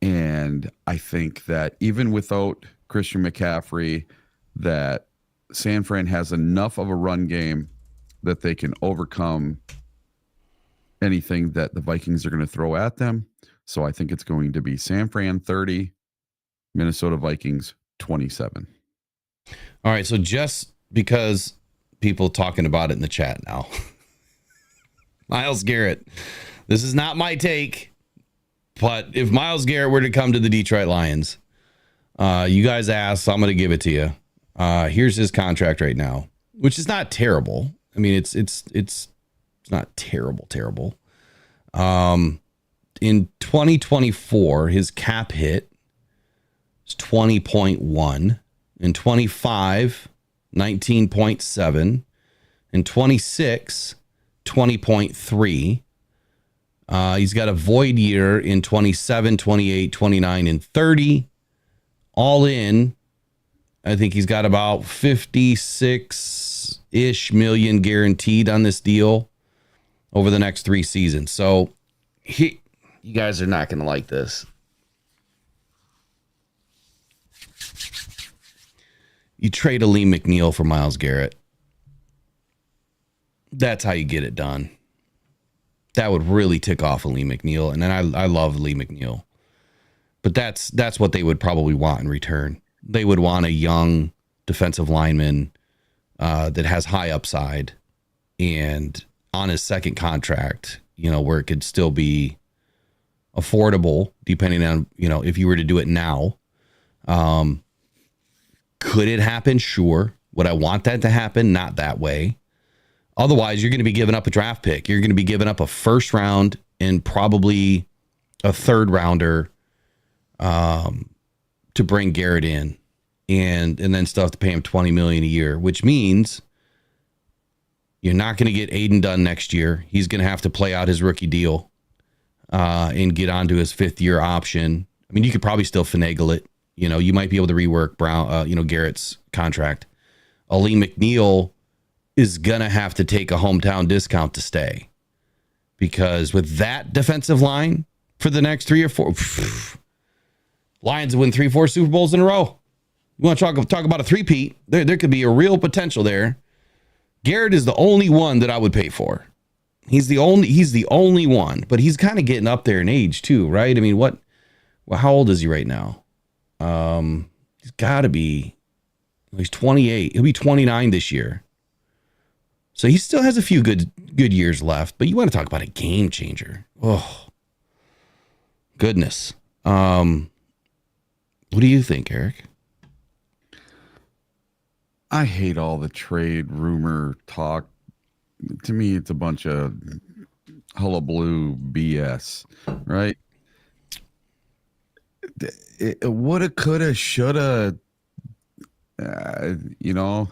S2: And I think that even without Christian McCaffrey, that San Fran has enough of a run game that they can overcome anything that the Vikings are going to throw at them. So I think it's going to be San Fran 30, Minnesota Vikings 27.
S1: All right, so just because people talking about it in the chat now, Myles Garrett, this is not my take, but if Myles Garrett were to come to the Detroit Lions, you guys asked, so I'm going to give it to you. Here's his contract right now, which is not terrible. I mean, it's not terrible. In 2024, his cap hit is 20.1. In 25, 19.7. In 26, 20.3. He's got a void year in 27, 28, 29, and 30. All in, I think he's got about 56-ish million guaranteed on this deal over the next 3 seasons. So you guys are not going to like this. You trade a Lee McNeil for Myles Garrett. That's how you get it done. That would really tick off a Lee McNeil. And then I love Lee McNeil. But that's what they would probably want in return. They would want a young defensive lineman that has high upside and on his second contract, where it could still be affordable depending on, if you were to do it now. Could it happen? Sure. Would I want that to happen? Not that way. Otherwise, you're going to be giving up a draft pick. You're going to be giving up a first round and probably a third rounder to bring Garrett in, and then still have to pay him $20 million a year, which means you're not going to get Aiden Dunn next year. He's going to have to play out his rookie deal and get onto his 5th year option. I mean, you could probably still finagle it. You might be able to rework Garrett's contract. Ali McNeil is going to have to take a hometown discount to stay, because with that defensive line for the next 3 or 4, Lions win 3-4 Super Bowls in a row. You want to talk about a three-peat? There could be a real potential there. Garrett is the only one that I would pay for. He's the only one, but he's kind of getting up there in age too, right? I mean, how old is he right now? He's got to be, he's 28. He'll be 29 this year. So he still has a few good years left, but you want to talk about a game changer. Oh, goodness. What do you think, Eric?
S2: I hate all the trade rumor talk. To me, it's a bunch of hullabaloo BS, right? It woulda, coulda, shoulda, oh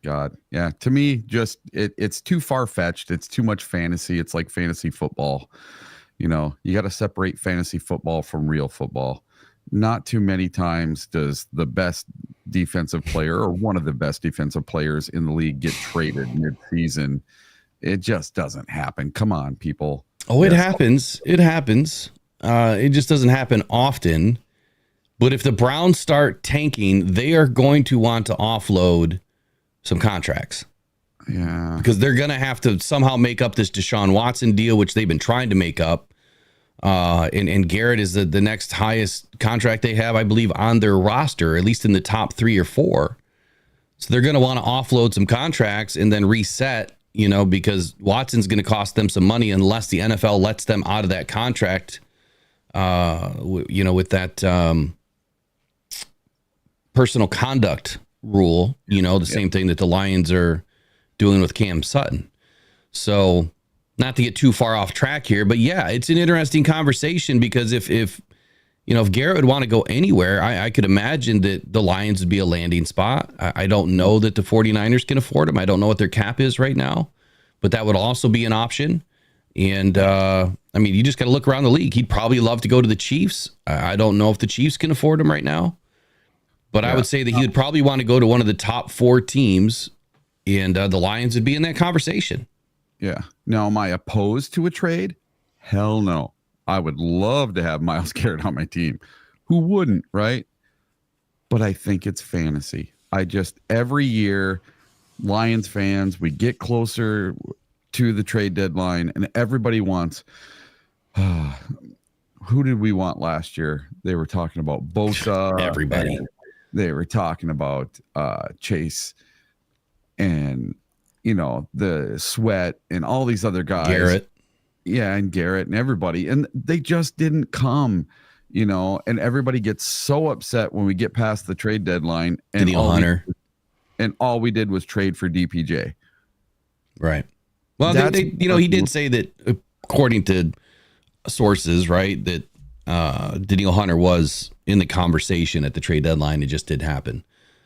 S2: God. Yeah. To me, just it's too far-fetched. It's too much fantasy. It's like fantasy football. You got to separate fantasy football from real football. Not too many times does the best defensive player or one of the best defensive players in the league get traded mid-season. It just doesn't happen. Come on, people.
S1: Oh, it happens. It happens. It just doesn't happen often But if the Browns start tanking, they are going to want to offload some contracts.
S2: Yeah.
S1: Because they're going to have to somehow make up this Deshaun Watson deal, which they've been trying to make up. And Garrett is the next highest contract they have, I believe, on their roster, at least in the top 3 or 4. So they're going to want to offload some contracts and then reset, because Watson's going to cost them some money unless the NFL lets them out of that contract, with that personal conduct rule, the same thing that the Lions are doing with Cam Sutton. So not to get too far off track here, but yeah, it's an interesting conversation because if Garrett would want to go anywhere, I could imagine that the Lions would be a landing spot. I don't know that the 49ers can afford him. I don't know what their cap is right now, but that would also be an option. And you just got to look around the league. He'd probably love to go to the Chiefs. I don't know if the Chiefs can afford him right now, but I would say that he would probably want to go to one of the top 4 teams, and the Lions would be in that conversation.
S2: Yeah. Now, am I opposed to a trade? Hell no. I would love to have Myles Garrett on my team. Who wouldn't, right? But I think it's fantasy. Every year, Lions fans, we get closer to the trade deadline, and everybody wants, who did we want last year? They were talking about Bosa.
S1: Everybody.
S2: They were talking about Chase and, the Sweat and all these other guys.
S1: Garrett.
S2: Yeah, and Garrett and everybody. And they just didn't come, and everybody gets so upset when we get past the trade deadline. And
S1: Hunter.
S2: And all we did was trade for DPJ.
S1: Right. Well, he did say that, according to sources, right, that Danielle Hunter was in the conversation at the trade deadline. It just didn't happen.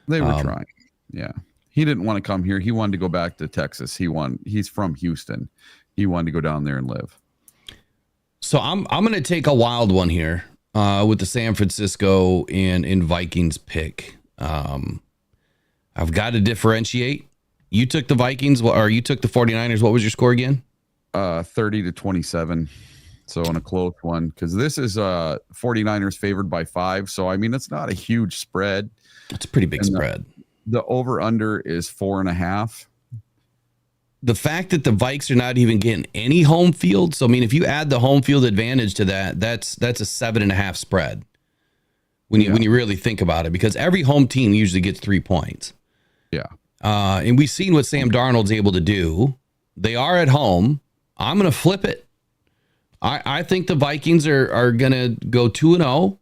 S2: They were trying. Yeah. He didn't want to come here. He wanted to go back to Texas. He's from Houston. He wanted to go down there and live.
S1: So I'm going to take a wild one here with the San Francisco and Vikings pick. I've got to differentiate. You took the Vikings, or you took the 49ers. What was your score again?
S2: 30-27. So in a close one, because this is 49ers favored by 5. So, it's not a huge spread.
S1: It's a pretty big spread.
S2: The over-under is 4.5.
S1: The fact that the Vikes are not even getting any home field. So, if you add the home field advantage to that, that's a 7.5 spread when you really think about it, because every home team usually gets 3 points.
S2: Yeah.
S1: And we've seen what Sam Darnold's able to do. They are at home. I'm going to flip it. I think the Vikings are going to go 2-0.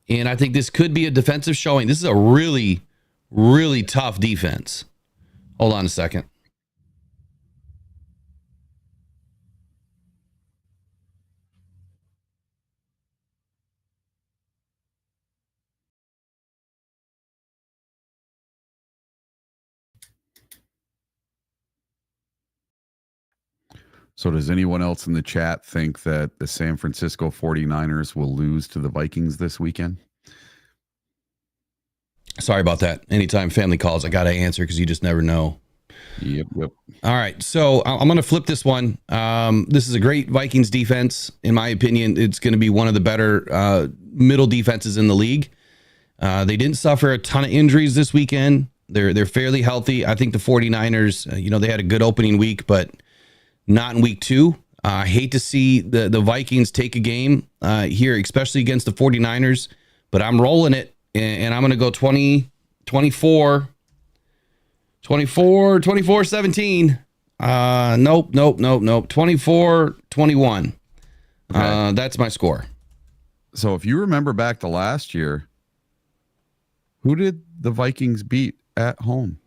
S1: And I think this could be a defensive showing. This is a really, really tough defense. Hold on a second.
S2: So does anyone else in the chat think that the San Francisco 49ers will lose to the Vikings this weekend?
S1: Sorry about that. Anytime family calls, I got to answer because you just never know.
S2: Yep.
S1: All right. So I'm going to flip this one. This is a great Vikings defense. In my opinion, it's going to be one of the better middle defenses in the league. They didn't suffer a ton of injuries this weekend. They're fairly healthy. I think the 49ers, they had a good opening week, but not in week 2. I hate to see the Vikings take a game here, especially against the 49ers, but I'm rolling it, and I'm going to go 24-17. Nope. 24-21.
S2: Okay.
S1: That's my score.
S2: So if you remember back to last year, who did the Vikings beat at home?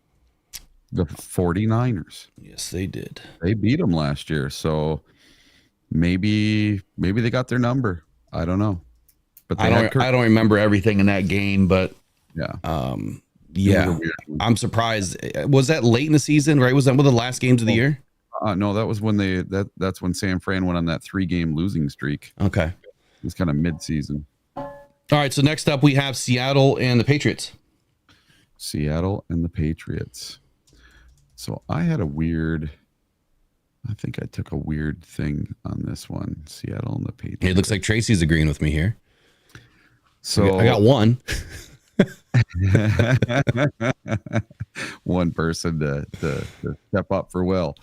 S2: The 49ers.
S1: Yes, they did.
S2: They beat them last year. So maybe they got their number. I don't know. But
S1: I don't remember everything in that game, but
S2: yeah.
S1: Yeah. I'm surprised. Was that late in the season, right? Was that one of the last games of the year?
S2: No, that was when that's when San Fran went on that 3-game losing streak.
S1: Okay.
S2: It was kind of mid-season.
S1: All right, so next up we have Seattle and the Patriots.
S2: Seattle and the Patriots. So I think I took a weird thing on this one. Seattle and the Patriots.
S1: It looks like Tracy's agreeing with me here.
S2: So
S1: I got one.
S2: one person to step up for Will.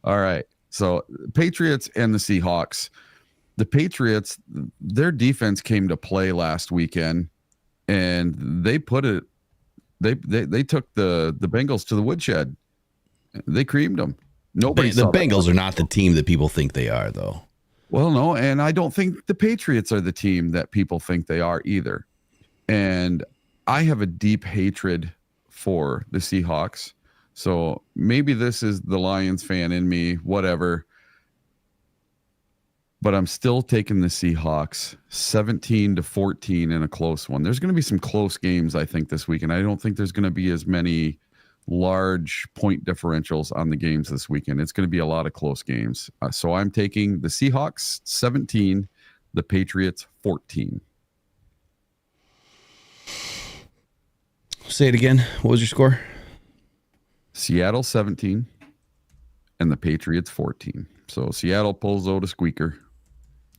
S2: All right. So Patriots and the Seahawks. The Patriots, their defense came to play last weekend, and they put it. They took the Bengals to the woodshed. They creamed them. Nobody.
S1: The Bengals are not the team that people think they are, though.
S2: Well, no, and I don't think the Patriots are the team that people think they are either. And I have a deep hatred for the Seahawks. So maybe this is the Lions fan in me, whatever. But I'm still taking the Seahawks 17-14 in a close one. There's going to be some close games, I think, this weekend. I don't think there's going to be as many large point differentials on the games this weekend. It's going to be a lot of close games. So I'm taking the Seahawks 17, the Patriots 14.
S1: Say it again. What was your score?
S2: Seattle 17 and the Patriots 14. So Seattle pulls out a squeaker.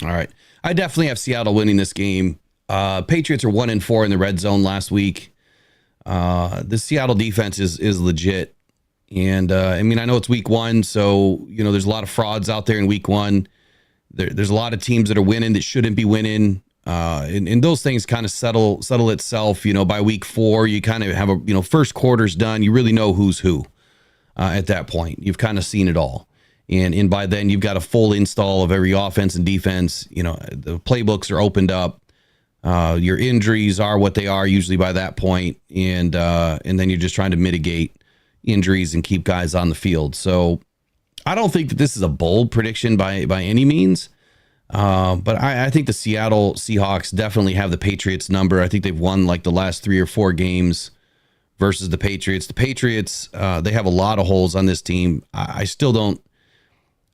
S1: All right. I definitely have Seattle winning this game. Patriots are 1-4 in the red zone last week. The Seattle defense is legit. And I mean, I know it's week one, so there's a lot of frauds out there in week one. There's a lot of teams that are winning that shouldn't be winning. And those things kind of settle itself. By week 4, you kind of have first quarter's done. You really know who's who at that point. You've kind of seen it all. And by then you've got a full install of every offense and defense. The playbooks are opened up. Your injuries are what they are usually by that point. And then you're just trying to mitigate injuries and keep guys on the field. So I don't think that this is a bold prediction by any means. But I think the Seattle Seahawks definitely have the Patriots number. I think they've won like the last 3 or 4 games versus the Patriots. The Patriots, they have a lot of holes on this team.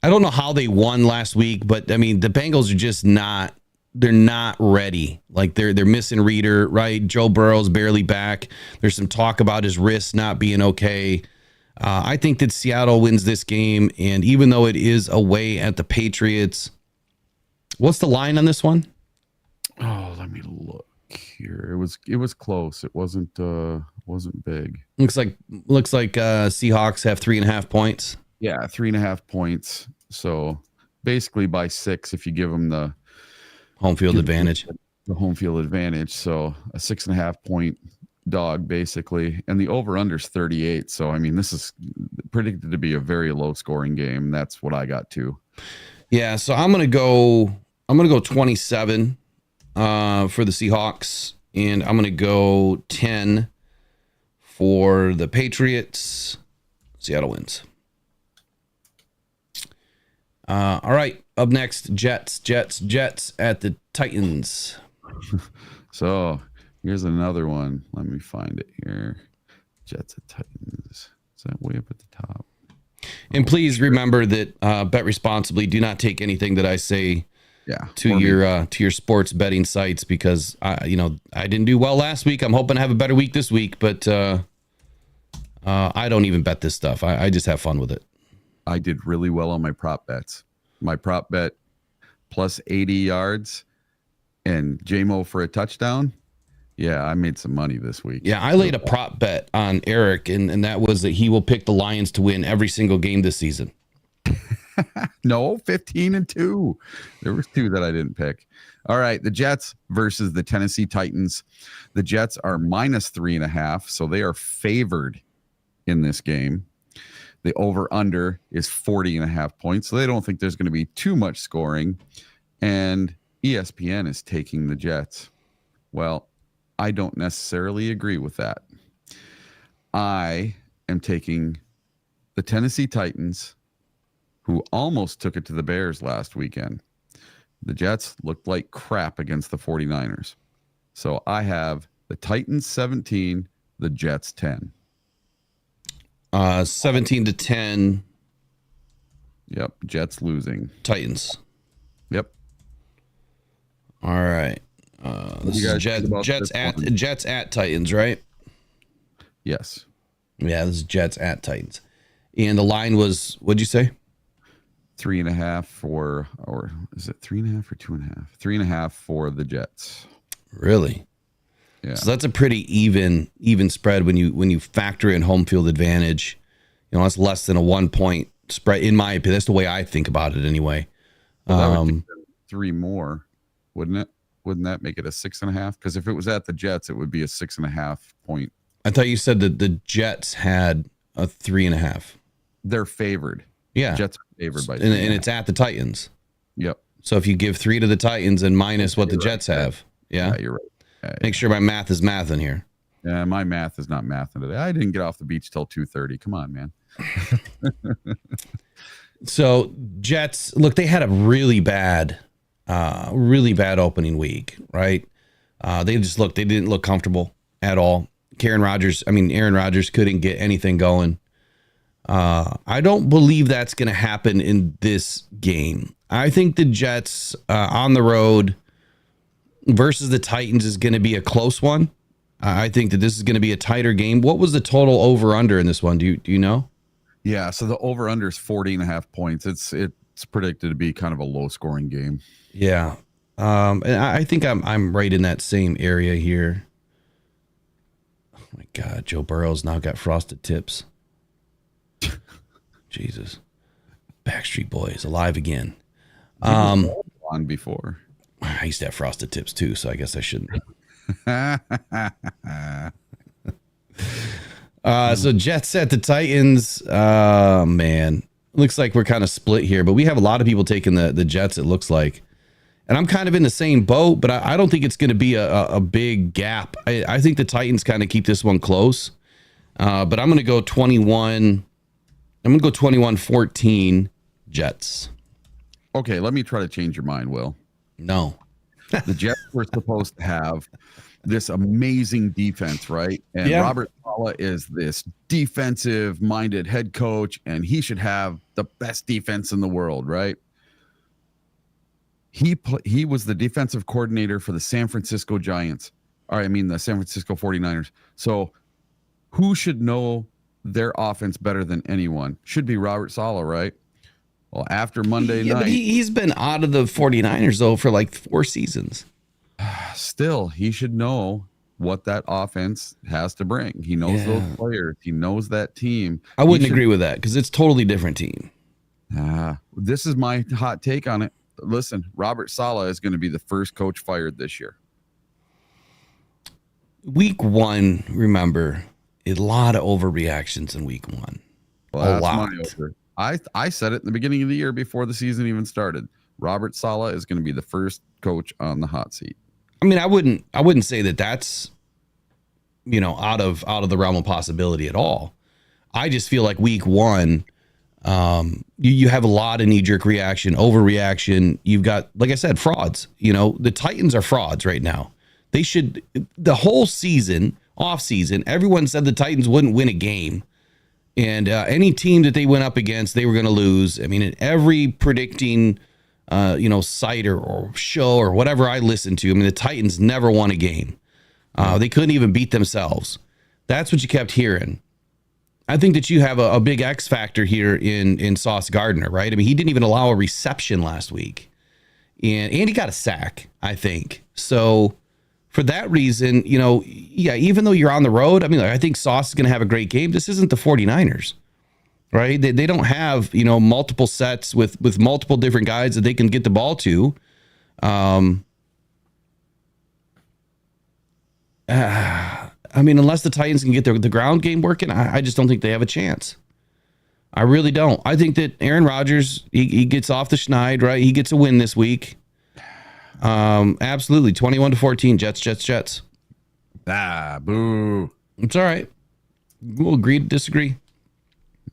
S1: I don't know how they won last week, but I mean, the Bengals are just they're not ready. Like they're missing Reader, right? Joe Burrow's barely back. There's some talk about his wrist not being okay. I think that Seattle wins this game. And even though it is away at the Patriots, what's the line on this one?
S2: Oh, let me look here. It was close. It wasn't big.
S1: Looks like Seahawks have 3.5 points.
S2: Yeah, 3.5 points. So basically by 6 if you give them the
S1: home field advantage.
S2: The home field advantage. So a 6.5 point dog basically, and the over under is 38. So I mean, this is predicted to be a very low scoring game. That's what I got too.
S1: Yeah, so I'm gonna go 27 for the Seahawks, and I'm gonna go 10 for the Patriots. Seattle wins. All right, up next, Jets at the Titans.
S2: So here's another one. Let me find it here. Jets at Titans. Is that way up at the top?
S1: And please remember that bet responsibly. Do not take anything that I say to your sports betting sites, because I didn't do well last week. I'm hoping to have a better week this week, but I don't even bet this stuff. I just have fun with it.
S2: I did really well on my prop bets. My prop bet plus 80 yards and JMO for a touchdown. Yeah, I made some money this week.
S1: Yeah, I laid a prop bet on Eric, and that was that he will pick the Lions to win every single game this season.
S2: No, 15-2. There was 2 that I didn't pick. All right, the Jets versus the Tennessee Titans. The Jets are -3.5, so they are favored in this game. The over-under is 40.5 points, so they don't think there's going to be too much scoring. And ESPN is taking the Jets. Well, I don't necessarily agree with that. I am taking the Tennessee Titans, who almost took it to the Bears last weekend. The Jets looked like crap against the 49ers. So I have the Titans 17, the Jets 10.
S1: 17-10.
S2: Yep, Jets losing.
S1: Titans.
S2: Yep.
S1: All right. This is Jets at Titans, right?
S2: Yes.
S1: Yeah, this is Jets at Titans. And the line was, what'd you say?
S2: 3.5 or is it 3.5 or 2.5? 3.5 for the Jets.
S1: Really?
S2: Yeah.
S1: So that's a pretty even spread when you factor in home field advantage. That's less than a 1 point spread in my opinion. That's the way I think about it anyway.
S2: Well, that would be 3 more, wouldn't it? Wouldn't that make it a 6.5? Because if it was at the Jets, it would be a 6.5 point.
S1: I thought you said that the Jets had a 3.5.
S2: They're favored.
S1: Yeah.
S2: Jets are favored by
S1: and it's at the Titans.
S2: Yep.
S1: So if you give 3 to the Titans and minus what the Jets have. Yeah.
S2: You're right.
S1: Make sure my math is math in here.
S2: Yeah, my math is not math today. I didn't get off the beach till 2:30. Come on, man.
S1: So Jets, look, they had a really bad opening week, right? They didn't look comfortable at all. Aaron Rodgers couldn't get anything going. I don't believe that's going to happen in this game. I think the Jets on the road versus the Titans is going to be a close one. I think that this is going to be a tighter game. What was the total over under in this one? Do you know?
S2: Yeah, so the over under is 40.5 points. It's predicted to be kind of a low scoring game.
S1: Yeah. And I think I'm right in that same area here. Oh my God, Joe Burrow's now got frosted tips. Jesus. Backstreet Boys alive again.
S2: On before.
S1: I used to have frosted tips too, so I guess I shouldn't. So Jets at the Titans. Man, looks like we're kind of split here, but we have a lot of people taking the Jets, it looks like. And I'm kind of in the same boat, but I don't think it's going to be a big gap. I think the Titans kind of keep this one close. But I'm going to go 21. I'm going to go 21-14 Jets.
S2: Okay, let me try to change your mind, Will.
S1: No.
S2: The Jets were supposed to have this amazing defense, right? And
S1: Yeah.
S2: Robert Saleh is this defensive-minded head coach, and he should have the best defense in the world, right? He was the defensive coordinator for the San Francisco Giants. The San Francisco 49ers. So who should know their offense better than anyone? Should be Robert Saleh, right? Well, after Monday night.
S1: But he's been out of the 49ers, though, for like 4 seasons.
S2: Still, he should know what that offense has to bring. He knows those players. He knows that team.
S1: I wouldn't agree with that because it's a totally different team.
S2: This is my hot take on it. Listen, Robert Saleh is going to be the first coach fired this year.
S1: Week 1, remember, a lot of overreactions in week 1.
S2: Well,
S1: a lot.
S2: I said it in the beginning of the year before the season even started. Robert Saleh is going to be the first coach on the hot seat.
S1: I mean, I wouldn't say that that's out of the realm of possibility at all. I just feel like week 1, you have a lot of knee-jerk reaction, overreaction. You've got, like I said, frauds. The Titans are frauds right now. They should, the whole season, off season, everyone said the Titans wouldn't win a game. And any team that they went up against, they were going to lose. I mean, in every predicting, site or show or whatever I listened to, the Titans never won a game. They couldn't even beat themselves. That's what you kept hearing. I think that you have a big X factor here in Sauce Gardner, right? I mean, he didn't even allow a reception last week. And he got a sack, I think. So for that reason, even though you're on the road, I think Sauce is going to have a great game. This isn't the 49ers, right? They don't have, multiple sets with multiple different guys that they can get the ball to. Unless the Titans can get the ground game working, I just don't think they have a chance. I really don't. I think that Aaron Rodgers, he gets off the schneid, right? He gets a win this week. Absolutely. 21-14, Jets.
S2: Boo.
S1: It's all right. We'll agree to disagree.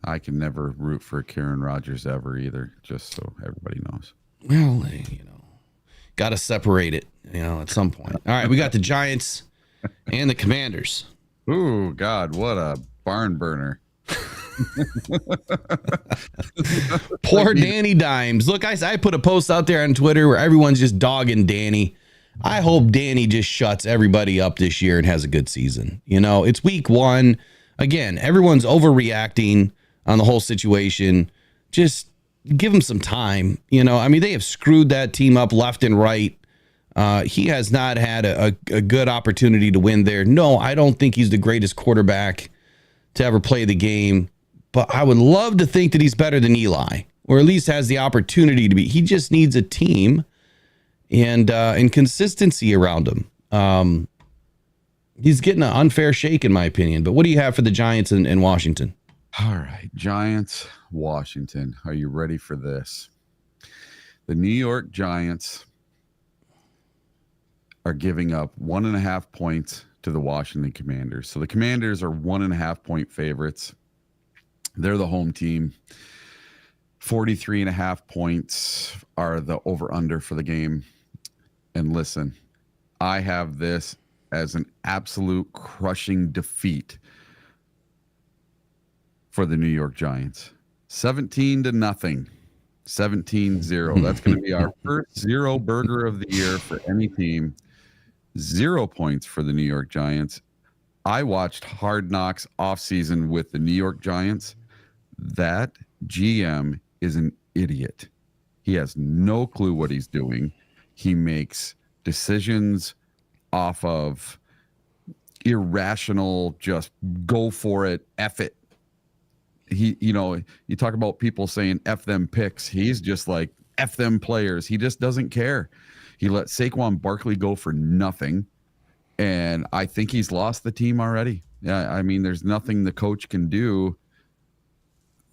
S2: I can never root for Aaron Rodgers ever either, just so everybody knows.
S1: Well, got to separate it, at some point. All right, we got the Giants and the Commanders.
S2: Ooh, God, what a barn burner.
S1: Poor Danny Dimes. Look, I put a post out there on Twitter where everyone's just dogging Danny. I hope Danny just shuts everybody up this year and has a good season. It's week 1. Again, everyone's overreacting on the whole situation. Just give them some time. They have screwed that team up left and right. He has not had a good opportunity to win there. No, I don't think he's the greatest quarterback to ever play the game, but I would love to think that he's better than Eli, or at least has the opportunity to be. He just needs a team and consistency around him. He's getting an unfair shake, in my opinion. But what do you have for the Giants in Washington?
S2: All right, Giants, Washington. Are you ready for this? The New York Giants are giving up 1.5 points to the Washington Commanders. So the Commanders are 1.5 point favorites. They're the home team. 43.5 points are the over-under for the game. And listen, I have this as an absolute crushing defeat for the New York Giants. 17-0. 17-0. That's going to be our first zero burger of the year for any team. 0 points for the New York Giants. I watched Hard Knocks offseason with the New York Giants. That GM is an idiot. He has no clue what he's doing. He makes decisions off of irrational, just go for it, F it. You talk about people saying F them picks. He's just like F them players. He just doesn't care. He let Saquon Barkley go for nothing. And I think he's lost the team already. Yeah, I mean, there's nothing the coach can do.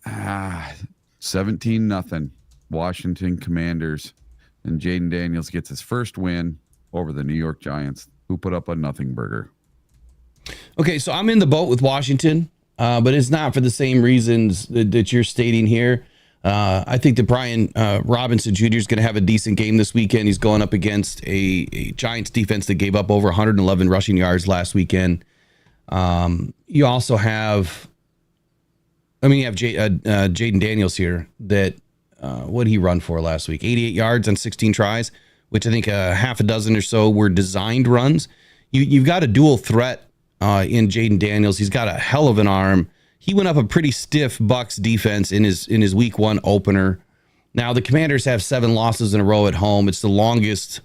S2: 17-0. Washington Commanders. And Jaden Daniels gets his first win over the New York Giants, who put up a nothing burger.
S1: Okay, so I'm in the boat with Washington, but it's not for the same reasons that you're stating here. I think that Brian Robinson Jr. is going to have a decent game this weekend. He's going up against a Giants defense that gave up over 111 rushing yards last weekend. You also have, Jaden Daniels here that, what did he run for last week? 88 yards on 16 tries, which I think half a dozen or so were designed runs. You've got a dual threat in Jaden Daniels. He's got a hell of an arm. He went up a pretty stiff Bucs defense in his week one opener. Now the Commanders have 7 losses in a row at home. It's the longest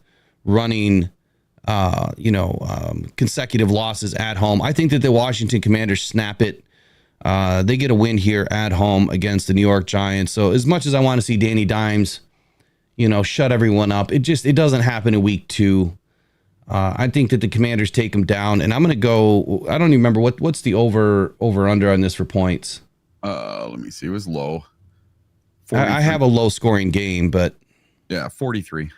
S1: running, consecutive losses at home. I think that the Washington Commanders snap it. They get a win here at home against the New York Giants. So as much as I want to see Danny Dimes, shut everyone up, it doesn't happen in week 2. I think that the Commanders take them down, and I'm going to go. I don't even remember what's the over under on this for points.
S2: Let me see. It was low.
S1: I have a low scoring game, but
S2: yeah, 43.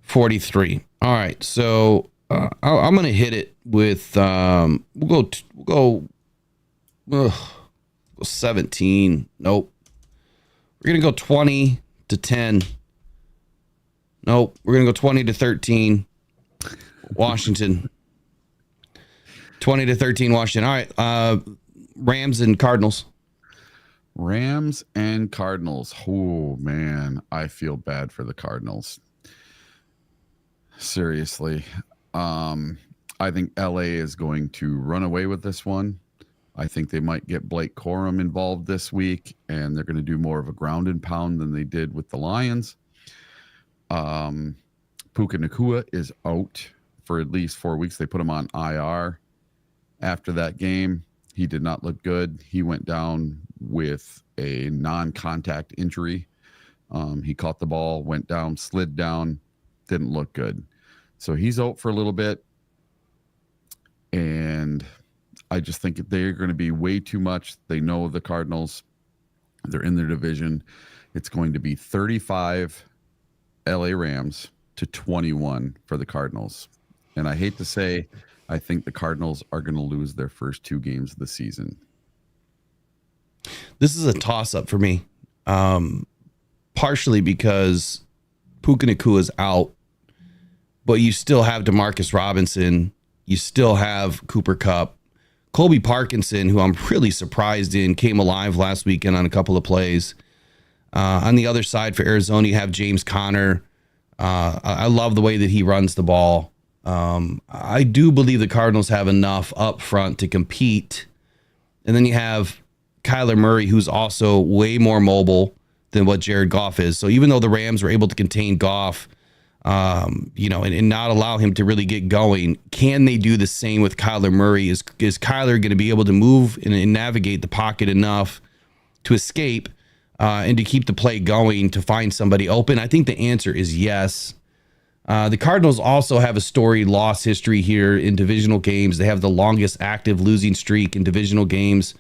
S1: 43. All right, so I'm going to hit it with. We'll go 17. Nope. We're going to go 20-10. Nope. We're going to go 20-13. Washington. 20-13 Washington. All right. Rams and Cardinals.
S2: Rams and Cardinals. Oh, man. I feel bad for the Cardinals. Seriously. I think LA is going to run away with this one. I think they might get Blake Corum involved this week, and they're going to do more of a ground and pound than they did with the Lions. Puka Nacua is out for at least 4 weeks. They put him on IR after that game. He did not look good. He went down with a non-contact injury. He caught the ball, went down, slid down, didn't look good. So he's out for a little bit. And I just think they're going to be way too much. They know the Cardinals. They're in their division. It's going to be 35 LA Rams to 21 for the Cardinals. And I hate to say, I think the Cardinals are going to lose their first 2 games of the season.
S1: This is a toss-up for me, partially because Puka Nacua is out, but you still have DeMarcus Robinson. You still have Cooper Kupp. Colby Parkinson, who I'm really surprised in, came alive last weekend on a couple of plays. On the other side for Arizona, you have James Conner. I love the way that he runs the ball. I do believe the Cardinals have enough up front to compete. And then you have Kyler Murray, who's also way more mobile than what Jared Goff is. So even though the Rams were able to contain Goff, and not allow him to really get going. Can they do the same with Kyler Murray? Is Kyler going to be able to move and navigate the pocket enough to escape and to keep the play going to find somebody open? I think the answer is yes. The Cardinals also have a storied loss history here in divisional games. They have the longest active losing streak in divisional games.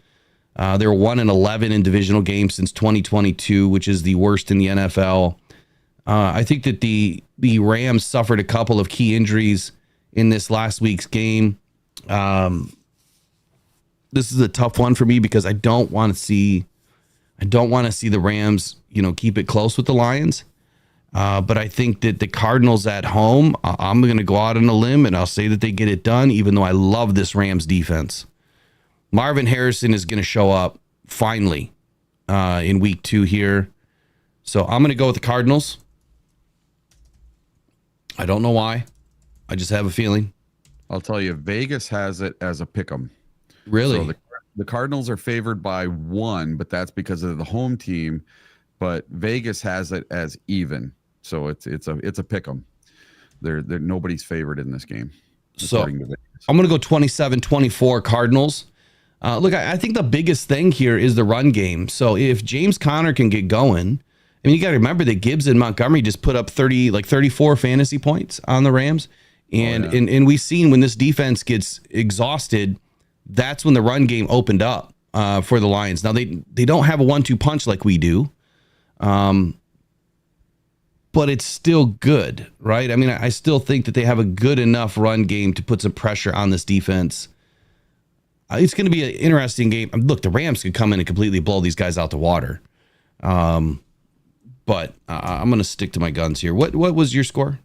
S1: They're 1-11 in divisional games since 2022, which is the worst in the NFL. I think that the Rams suffered a couple of key injuries in this last week's game. This is a tough one for me because I don't want to see the Rams, keep it close with the Lions. But I think that the Cardinals at home, I'm going to go out on a limb and I'll say that they get it done, even though I love this Rams defense. Marvin Harrison is going to show up finally in week 2 here. So I'm going to go with the Cardinals. I don't know why. I just have a feeling.
S2: I'll tell you, Vegas has it as a pick 'em.
S1: Really?
S2: So the Cardinals are favored by 1, but that's because of the home team. But Vegas has it as even. So it's a pick 'em. They're nobody's favored in this game.
S1: So I'm going to go 27-24 Cardinals. Look, I think the biggest thing here is the run game. So if James Conner can get going, you got to remember that Gibbs and Montgomery just put up 34 fantasy points on the Rams. And we've seen when this defense gets exhausted, that's when the run game opened up for the Lions. Now, they don't have a 1-2 punch like we do, but it's still good, right? I still think that they have a good enough run game to put some pressure on this defense. It's going to be an interesting game. Look, the Rams could come in and completely blow these guys out the water. But I'm going to stick to my guns here. What was your score?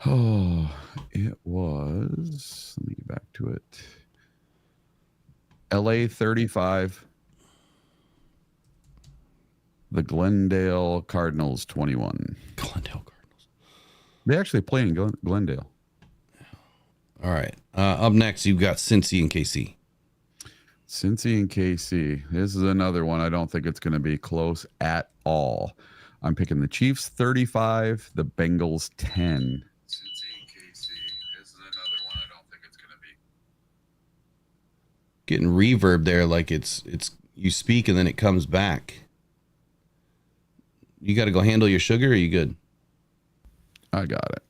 S2: Oh, it was, let me get back to it. LA 35. The Glendale Cardinals 21.
S1: Glendale Cardinals.
S2: They actually play in Glendale.
S1: All right. Up next, you've got Cincy and KC.
S2: Cincy and KC. This is another one. I don't think it's going to be close at all. I'm picking the Chiefs 35, the Bengals 10. Cincy and KC. This is another one. I don't think it's going to be.
S1: Getting reverb there, like it's you speak and then it comes back. You got to go handle your sugar, or are you good?
S2: I got it.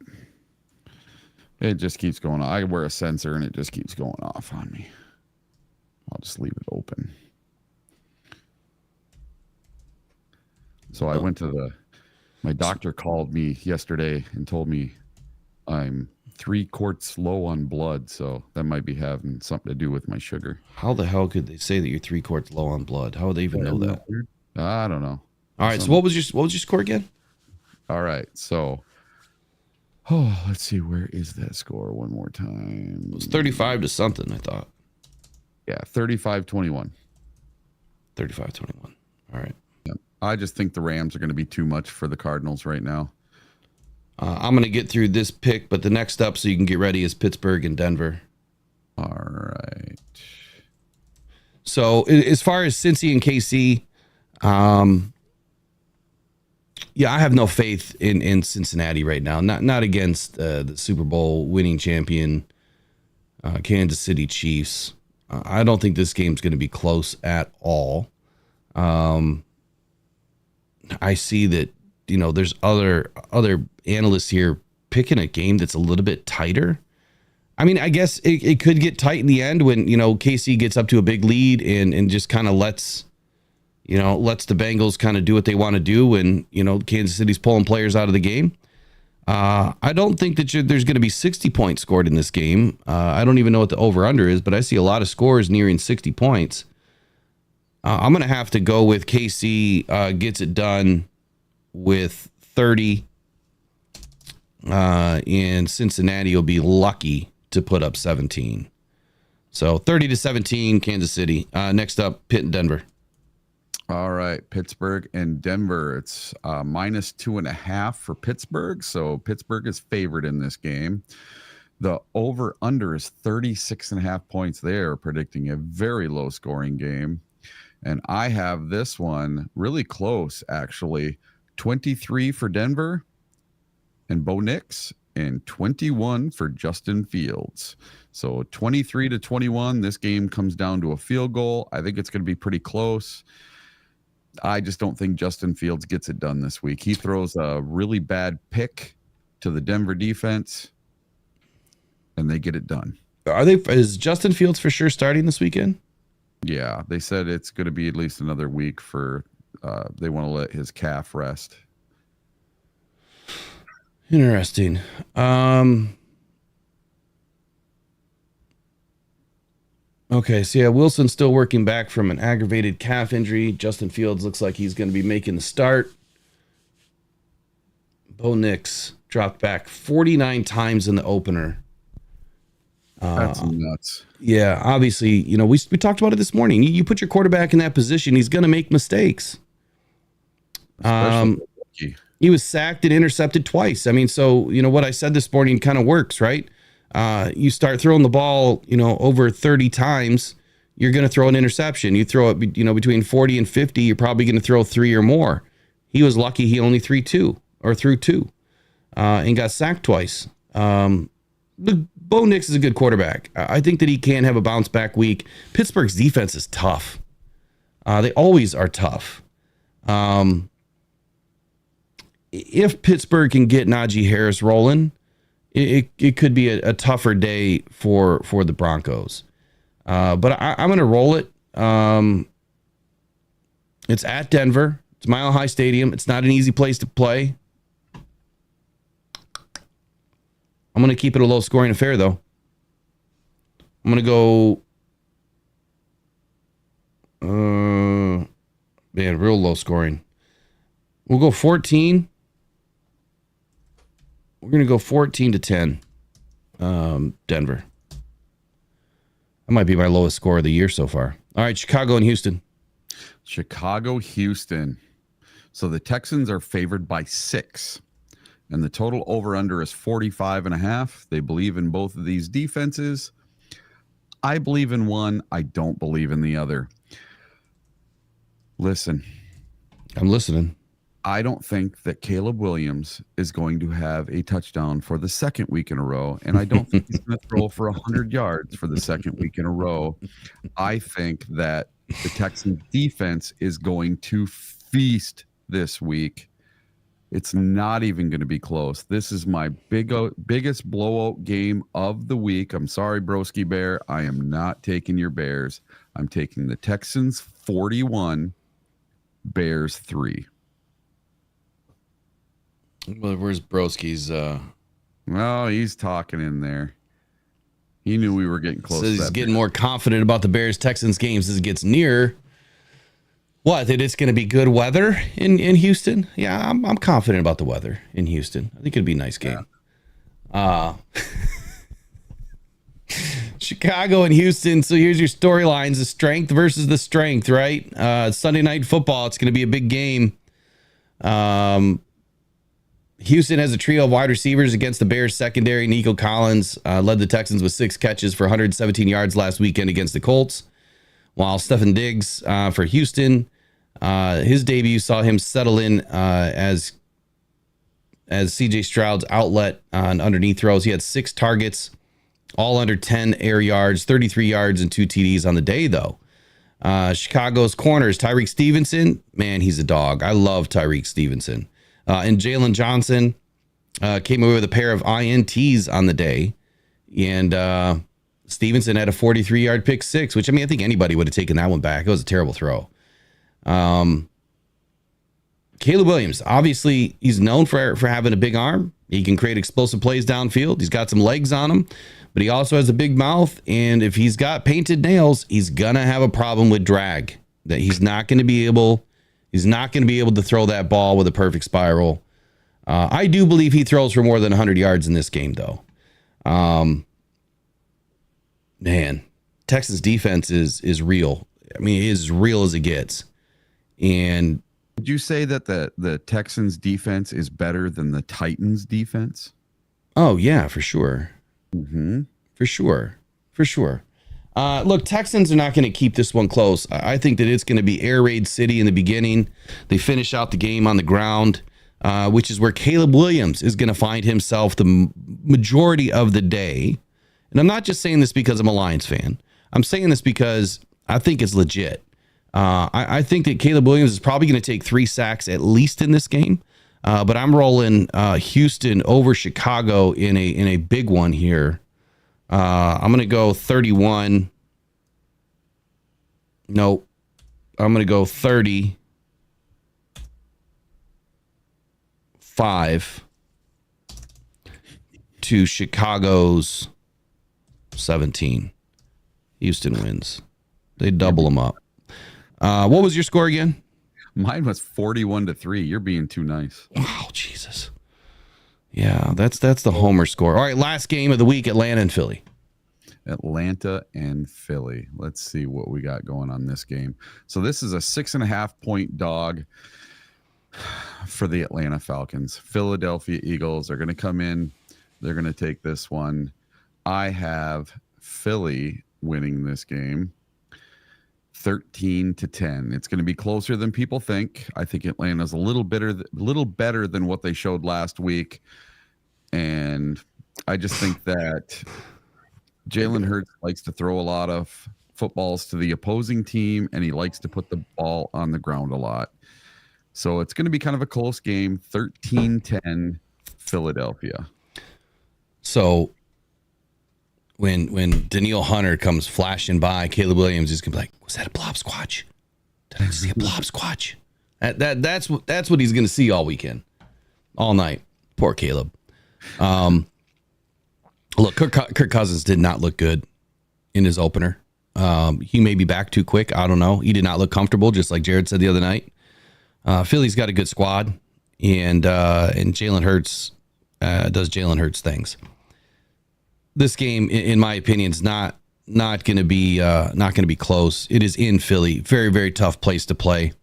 S2: It just keeps going on. I wear a sensor and it just keeps going off on me. I'll just leave it open. So I went to my doctor called me yesterday and told me I'm 3 quarts low on blood. So that might be having something to do with my sugar.
S1: How the hell could they say that you're 3 quarts low on blood? How would they even know that?
S2: I don't know.
S1: All right. So what was your score again?
S2: All right. So, let's see. Where is that score one more time?
S1: It was 35 to something, I thought.
S2: Yeah, 35-21.
S1: 35-21. All right.
S2: Yeah. I just think the Rams are going to be too much for the Cardinals right now.
S1: I'm going to get through this pick, but the next up, so you can get ready, is Pittsburgh and Denver.
S2: All right.
S1: So as far as Cincy and KC, yeah, I have no faith in Cincinnati right now. Not against the Super Bowl winning champion Kansas City Chiefs. I don't think this game's going to be close at all. I see that there's other analysts here picking a game that's a little bit tighter. I guess it could get tight in the end when KC gets up to a big lead and just kind of lets the Bengals kind of do what they want to do when, Kansas City's pulling players out of the game. I don't think that there's going to be 60 points scored in this game. I don't even know what the over-under is, but I see a lot of scores nearing 60 points. I'm going to have to go with KC gets it done with 30, and Cincinnati will be lucky to put up 17. So 30-17, Kansas City. Next up, Pitt and Denver.
S2: All right, Pittsburgh and Denver. It's -2.5 for Pittsburgh. So Pittsburgh is favored in this game. The over-under is 36.5 points. They are predicting a very low-scoring game. And I have this one really close, actually. 23 for Denver, and Bo Nix, and 21 for Justin Fields. So 23-21. This game comes down to a field goal. I think it's going to be pretty close. I just don't think Justin Fields gets it done this week. He throws a really bad pick to the Denver defense, and they get it done.
S1: Is Justin Fields for sure starting this weekend?
S2: Yeah, they said it's going to be at least another week for they want to let his calf rest.
S1: Interesting. Okay, so yeah, Wilson's still working back from an aggravated calf injury. Justin Fields looks like he's going to be making the start. Bo Nix dropped back 49 times in the opener.
S2: That's nuts.
S1: Yeah, obviously, you know, we talked about it this morning. You put your quarterback in that position, he's going to make mistakes. He was sacked and intercepted twice. I mean, so, you know, what I said this morning kind of works, right? You start throwing the ball, you know, over 30 times, you're going to throw an interception. You throw it, you know, between 40 and 50, you're probably going to throw 3 or more. He was lucky he only threw two, and got sacked twice. Bo Nix is a good quarterback. I think that he can have a bounce back week. Pittsburgh's defense is tough. They always are tough. If Pittsburgh can get Najee Harris rolling, it could be a tougher day for the Broncos. But I'm going to roll it. It's at Denver. It's Mile High Stadium. It's not an easy place to play. I'm going to keep it a low-scoring affair, though. I'm going to go... real low-scoring. We'll go 14. We're going to go 14-10. Denver. That might be my lowest score of the year so far. All right, Chicago and Houston.
S2: Chicago-Houston. So the Texans are favored by 6. And the total over-under is 45.5. They believe in both of these defenses. I believe in one. I don't believe in the other. Listen.
S1: I'm listening.
S2: I don't think that Caleb Williams is going to have a touchdown for the second week in a row. And I don't think he's going to throw for 100 yards for the second week in a row. I think that the Texans defense is going to feast this week. It's not even going to be close. This is my biggest blowout game of the week. I'm sorry, Broski Bear. I am not taking your Bears. I'm taking the Texans 41, Bears 3.
S1: Well, where's Broski's?
S2: Well, he's talking in there. He knew we were getting close.
S1: Says he's getting more confident about the Bears-Texans games as it gets near. What, that it's going to be good weather in Houston? Yeah, I'm confident about the weather in Houston. I think it'd be a nice game. Yeah. Chicago and Houston. So here's your storylines: the strength versus the strength, right? Sunday Night Football. It's going to be a big game. Houston has a trio of wide receivers against the Bears secondary. Nico Collins led the Texans with 6 catches for 117 yards last weekend against the Colts. While Stephen Diggs for Houston, his debut saw him settle in as C.J. Stroud's outlet on underneath throws. He had 6 targets, all under 10 air yards, 33 yards, and 2 TDs on the day, though. Chicago's corners, Tyreek Stevenson, man, he's a dog. I love Tyreek Stevenson. And Jalen Johnson came away with a pair of INTs on the day. And Stevenson had a 43-yard pick 6, which, I mean, I think anybody would have taken that one back. It was a terrible throw. Caleb Williams, obviously, he's known for having a big arm. He can create explosive plays downfield. He's got some legs on him, but he also has a big mouth. And if he's got painted nails, he's going to have a problem with drag. That he's not going to be able to throw that ball with a perfect spiral. I do believe he throws for more than 100 yards in this game, though. Man, Texas defense is real. I mean, it is as real as it gets. And
S2: did you say that the Texans defense is better than the Titans defense?
S1: Oh yeah, for sure.
S2: Mm-hmm.
S1: For sure. Look, Texans are not going to keep this one close. I think that it's going to be air raid city in the beginning. They finish out the game on the ground. which is where Caleb Williams is going to find himself the majority of the day. And I'm not just saying this because I'm a Lions fan. I'm saying this because I think it's legit. I think that Caleb Williams is probably going to take 3 sacks at least in this game. But I'm rolling Houston over Chicago in a big one here. I'm going to go 31. Nope. I'm going to go 35 to Chicago's 17. Houston wins. They double them up. What was your score again?
S2: Mine was 41-3. You're being too nice.
S1: Wow, Jesus. Yeah, that's the homer score. All right, last game of the week, Atlanta and Philly.
S2: Atlanta and Philly. Let's see what we got going on this game. So this is a 6.5-point dog for the Atlanta Falcons. Philadelphia Eagles are going to come in. They're going to take this one. I have Philly winning this game 13-10. It's going to be closer than people think. I think Atlanta's a little better than what they showed last week. And I just think that Jalen Hurts likes to throw a lot of footballs to the opposing team, and he likes to put the ball on the ground a lot. So it's going to be kind of a close game, 13-10 Philadelphia.
S1: So when Danielle Hunter comes flashing by, Caleb Williams is going to be like, was that a blob squatch? Did I just see a blob squatch? That's what he's going to see all weekend, all night. Poor Caleb. Look, Kirk Cousins did not look good in his opener. He may be back too quick. I don't know. He did not look comfortable, just like Jared said the other night. Philly's got a good squad, and Jalen Hurts does Jalen Hurts things. This game, in my opinion, is not going to be close. It is in Philly, very, very tough place to play.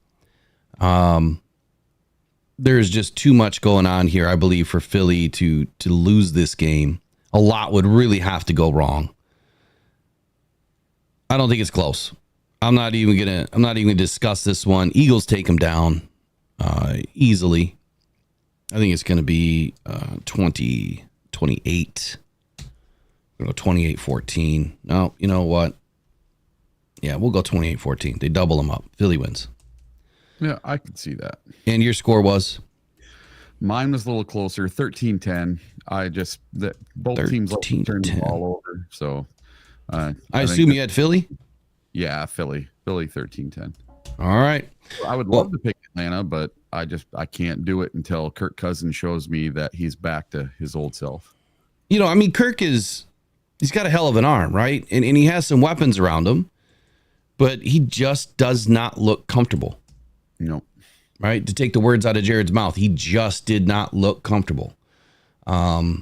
S1: There's just too much going on here, I believe, for Philly to lose this game. A lot would really have to go wrong. I don't think it's close. I'm not even gonna discuss this one. Eagles take them down easily. I think it's gonna be 28. 28-14. No, you know what? Yeah, we'll go 28-14. They double them up. Philly wins.
S2: Yeah, I can see that.
S1: And your score was?
S2: Mine was a little closer, 13-10. Both teams like to turn the ball over. So
S1: I assume you had Philly?
S2: Yeah, Philly 13-10.
S1: All right.
S2: I would love to pick Atlanta, but I can't do it until Kirk Cousins shows me that he's back to his old self.
S1: You know, I mean, he's got a hell of an arm, right? And he has some weapons around him, but he just does not look comfortable.
S2: Nope.
S1: Right? To take the words out of Jared's mouth, he just did not look comfortable. Yeah.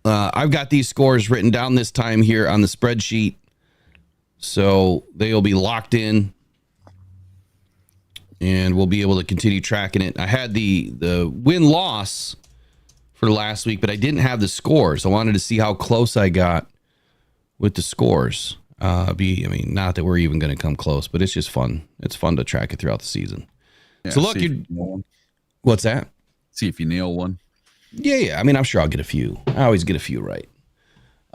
S1: I've got these scores written down this time here on the spreadsheet, so they'll be locked in, and we'll be able to continue tracking it. I had the win-loss for last week, but I didn't have the scores. I wanted to see how close I got with the scores. Not that we're even going to come close, but it's just fun. It's fun to track it throughout the season.
S2: Yeah,
S1: so look, what's that?
S2: See if you nail one.
S1: Yeah. I mean, I'm sure I'll get a few. I always get a few right.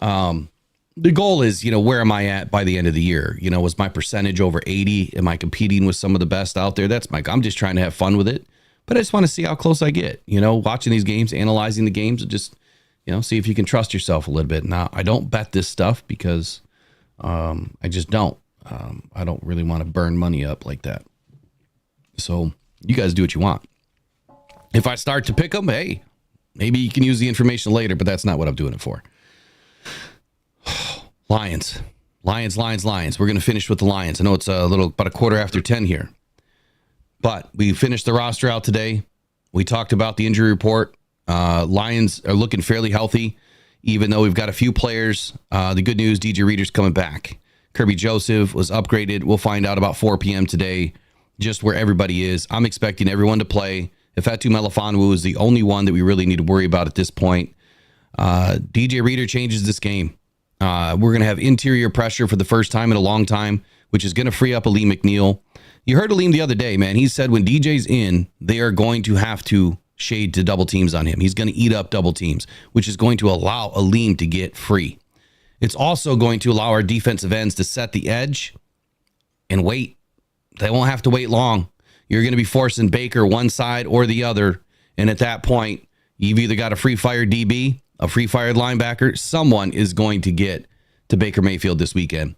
S1: The goal is, where am I at by the end of the year? Was my percentage over 80? Am I competing with some of the best out there? I'm just trying to have fun with it. But I just want to see how close I get, watching these games, analyzing the games, and just, see if you can trust yourself a little bit. Now, I don't bet this stuff because I just don't. I don't really want to burn money up like that. So you guys do what you want. If I start to pick them, hey, maybe you can use the information later, but that's not what I'm doing it for. Lions. We're going to finish with the Lions. I know it's about a quarter after 10 here. But we finished the roster out today. We talked about the injury report. Lions are looking fairly healthy, even though we've got a few players. The good news, DJ Reader's coming back. Kirby Joseph was upgraded. We'll find out about 4 p.m. today just where everybody is. I'm expecting everyone to play. Ifeatu Melifonwu is the only one that we really need to worry about at this point. DJ Reader changes this game. We're going to have interior pressure for the first time in a long time, which is going to free up Aleem McNeil. You heard Aleem the other day, man. He said when DJ's in, they are going to have to shade to double teams on him. He's going to eat up double teams, which is going to allow Aleem to get free. It's also going to allow our defensive ends to set the edge and wait. They won't have to wait long. You're going to be forcing Baker one side or the other. And at that point, you've either got a free fire DB, a free fired linebacker. Someone is going to get to Baker Mayfield this weekend.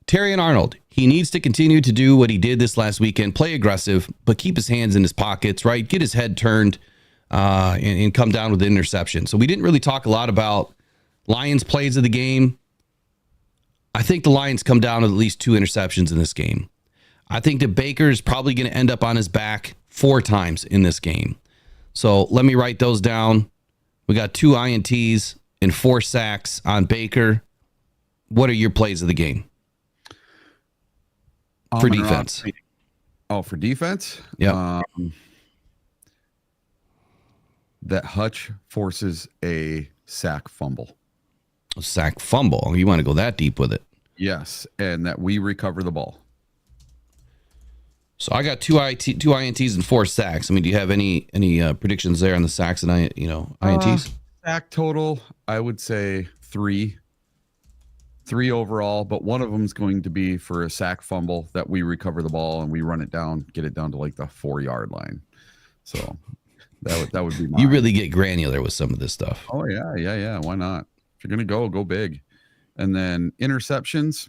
S1: Terry and Arnold, he needs to continue to do what he did this last weekend, play aggressive, but keep his hands in his pockets, right? Get his head turned and come down with the interception. So we didn't really talk a lot about Lions plays of the game. I think the Lions come down with at least 2 interceptions in this game. I think that Baker is probably going to end up on his back 4 times in this game. So let me write those down. We got 2 INTs and 4 sacks on Baker. What are your plays of the game? For defense.
S2: For defense?
S1: Yeah.
S2: That Hutch forces a sack fumble.
S1: A sack fumble. You want to go that deep with it?
S2: Yes, and that we recover the ball.
S1: So I got 2 INTs and 4 sacks. I mean, do you have any predictions there on the sacks and INTs?
S2: Sack total, I would say 3. 3 overall, but one of them is going to be for a sack fumble that we recover the ball and we run it down, get it down to like the 4-yard line. So that would be mine.
S1: You really get granular with some of this stuff.
S2: Oh yeah. Why not? If you're gonna go big. And then interceptions,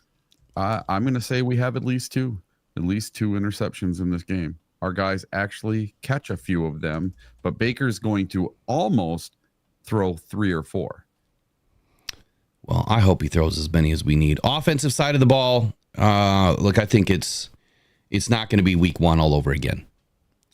S2: I'm gonna say we have at least 2 interceptions in this game. Our guys actually catch a few of them, but Baker's going to almost throw 3 or 4.
S1: Well, I hope he throws as many as we need. Offensive side of the ball, look, I think it's not going to be week 1 all over again.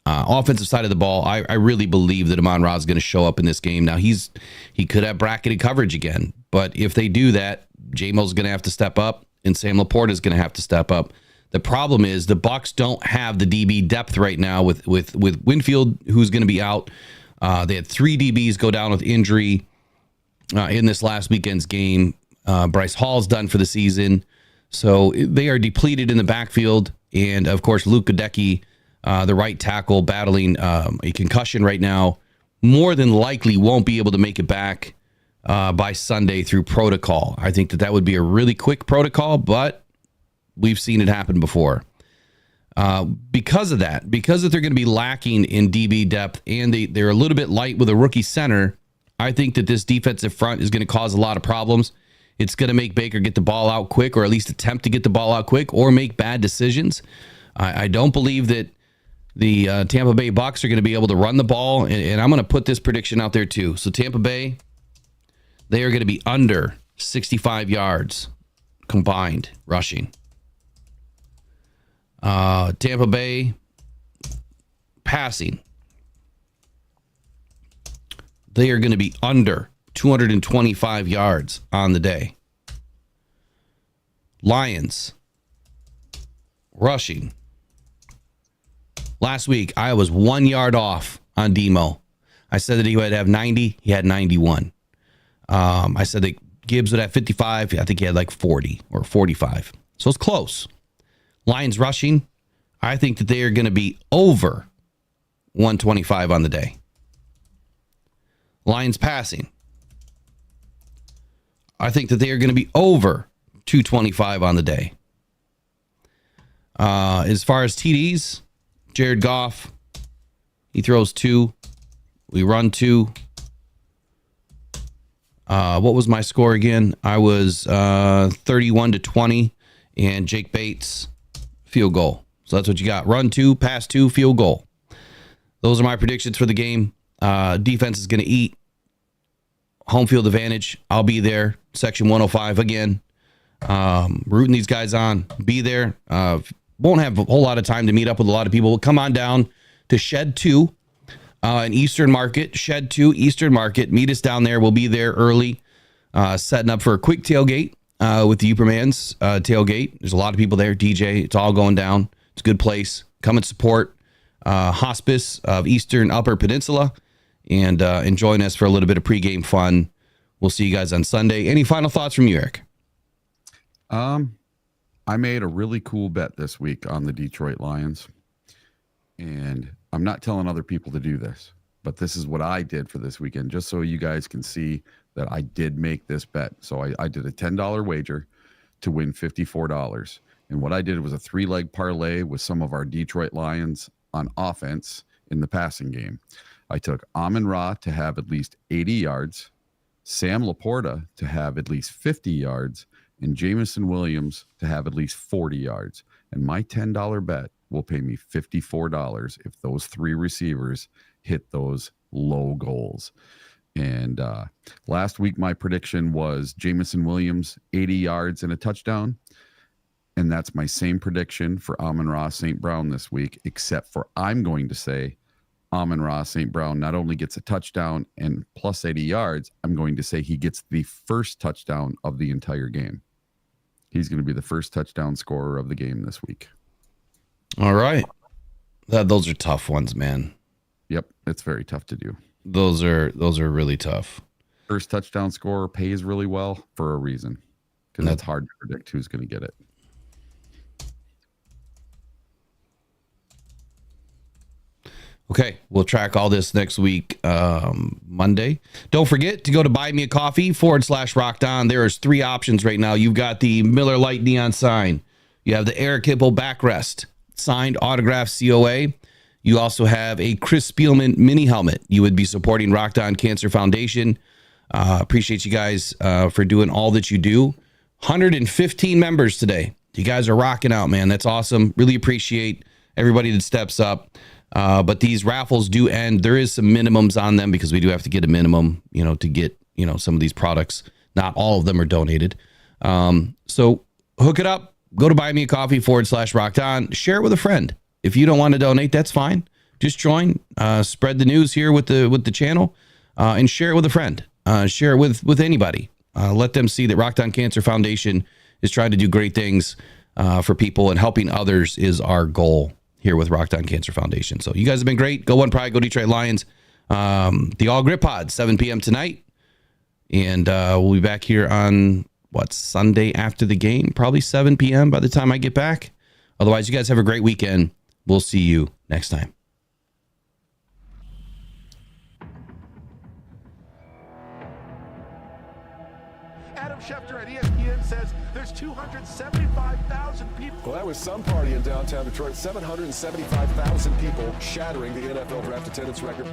S1: Offensive side of the ball, I really believe that Amon-Ra is going to show up in this game. Now, he could have bracketed coverage again, but if they do that, J-Mo's going to have to step up, and Sam Laporta is going to have to step up. The problem is the Bucs don't have the DB depth right now with Winfield, who's going to be out. They had 3 DBs go down with injury in this last weekend's game. Bryce Hall's done for the season. So they are depleted in the backfield. And, of course, Luke Goedeke, the right tackle, battling a concussion right now, more than likely won't be able to make it back by Sunday through protocol. I think that would be a really quick protocol, but we've seen it happen before. Because of that, because they're going to be lacking in DB depth and they're a little bit light with a rookie center, I think that this defensive front is going to cause a lot of problems. It's going to make Baker get the ball out quick, or at least attempt to get the ball out quick, or make bad decisions. I don't believe that the Tampa Bay Bucs are going to be able to run the ball, and I'm going to put this prediction out there too. So Tampa Bay, they are going to be under 65 yards combined rushing. Tampa Bay passing, they are going to be under 225 yards on the day. Lions rushing. Last week, I was 1 yard off on Demo. I said that he would have 90. He had 91. I said that Gibbs would have 55. I think he had like 40 or 45. So it's close. Lions rushing, I think that they are going to be over 125 on the day. Lions passing, I think that they are going to be over 225 on the day. As far as TDs, Jared Goff, he throws 2. We run 2. What was my score again? I was 31-20, and Jake Bates, field goal. So that's what you got. Run 2, pass 2, field goal. Those are my predictions for the game. Defense is going to eat. Home field advantage. I'll be there. Section 105 again. Rooting these guys on. Be there. Won't have a whole lot of time to meet up with a lot of people. We'll come on down to Shed 2 in Eastern Market. Shed 2, Eastern Market. Meet us down there. We'll be there early. Setting up for a quick tailgate with the Uperman's tailgate. There's a lot of people there. DJ. It's all going down. It's a good place. Come and support Hospice of Eastern Upper Peninsula and join us for a little bit of pregame fun. We'll see you guys on Sunday. Any final thoughts from you, Eric?
S2: I made a really cool bet this week on the Detroit Lions. And I'm not telling other people to do this, but this is what I did for this weekend, just so you guys can see that I did make this bet. So I did a $10 wager to win $54. And what I did was a 3-leg parlay with some of our Detroit Lions on offense in the passing game. I took Amon-Ra to have at least 80 yards, Sam Laporta to have at least 50 yards, and Jameson Williams to have at least 40 yards. And my $10 bet will pay me $54 if those 3 receivers hit those low goals. And last week, my prediction was Jameson Williams, 80 yards and a touchdown. And that's my same prediction for Amon-Ra St. Brown this week, except for I'm going to say Amon-Ra St. Brown not only gets a touchdown and plus 80 yards, I'm going to say he gets the first touchdown of the entire game. He's going to be the first touchdown scorer of the game this week.
S1: All right. Those are tough ones, man.
S2: Yep, it's very tough to do.
S1: Those are really tough.
S2: First touchdown scorer pays really well for a reason, because it's hard to predict who's going to get it.
S1: Okay, we'll track all this next week, Monday. Don't forget to go to buymeacoffee.com/rockedon. There's 3 options right now. You've got the Miller Lite neon sign. You have the Eric Hipple backrest, signed autograph COA. You also have a Chris Spielman mini helmet. You would be supporting Rocked On Cancer Foundation. Appreciate you guys for doing all that you do. 115 members today. You guys are rocking out, man. That's awesome. Really appreciate everybody that steps up. But these raffles do end. There is some minimums on them because we do have to get a minimum, to get, some of these products. Not all of them are donated. So hook it up. Go to buymeacoffee.com/rockedon. Share it with a friend. If you don't want to donate, that's fine. Just join, spread the news here with the channel, and share it with a friend. Share it with anybody. Let them see that Rocked On Cancer Foundation is trying to do great things for people, and helping others is our goal here with Rocked On Cancer Foundation. So you guys have been great. Go One Pride, go Detroit Lions. The All Grit Pod, 7 p.m. tonight. And we'll be back here on, Sunday after the game? Probably 7 p.m. by the time I get back. Otherwise, you guys have a great weekend. We'll see you next time.
S5: Adam Schefter at ESPN says there's 275,000 people.
S6: Well, that was some party in downtown Detroit. 775,000 people, shattering the NFL draft attendance record.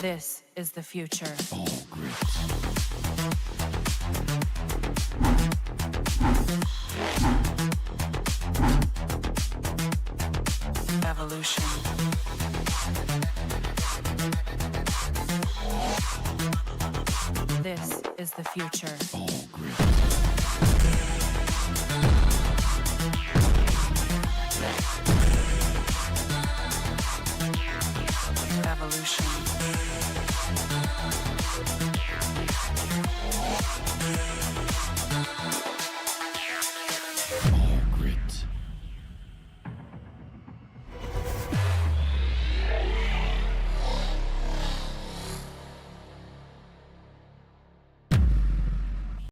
S7: This is the future.
S3: All grit.
S7: Evolution. This is the future.
S3: All grit.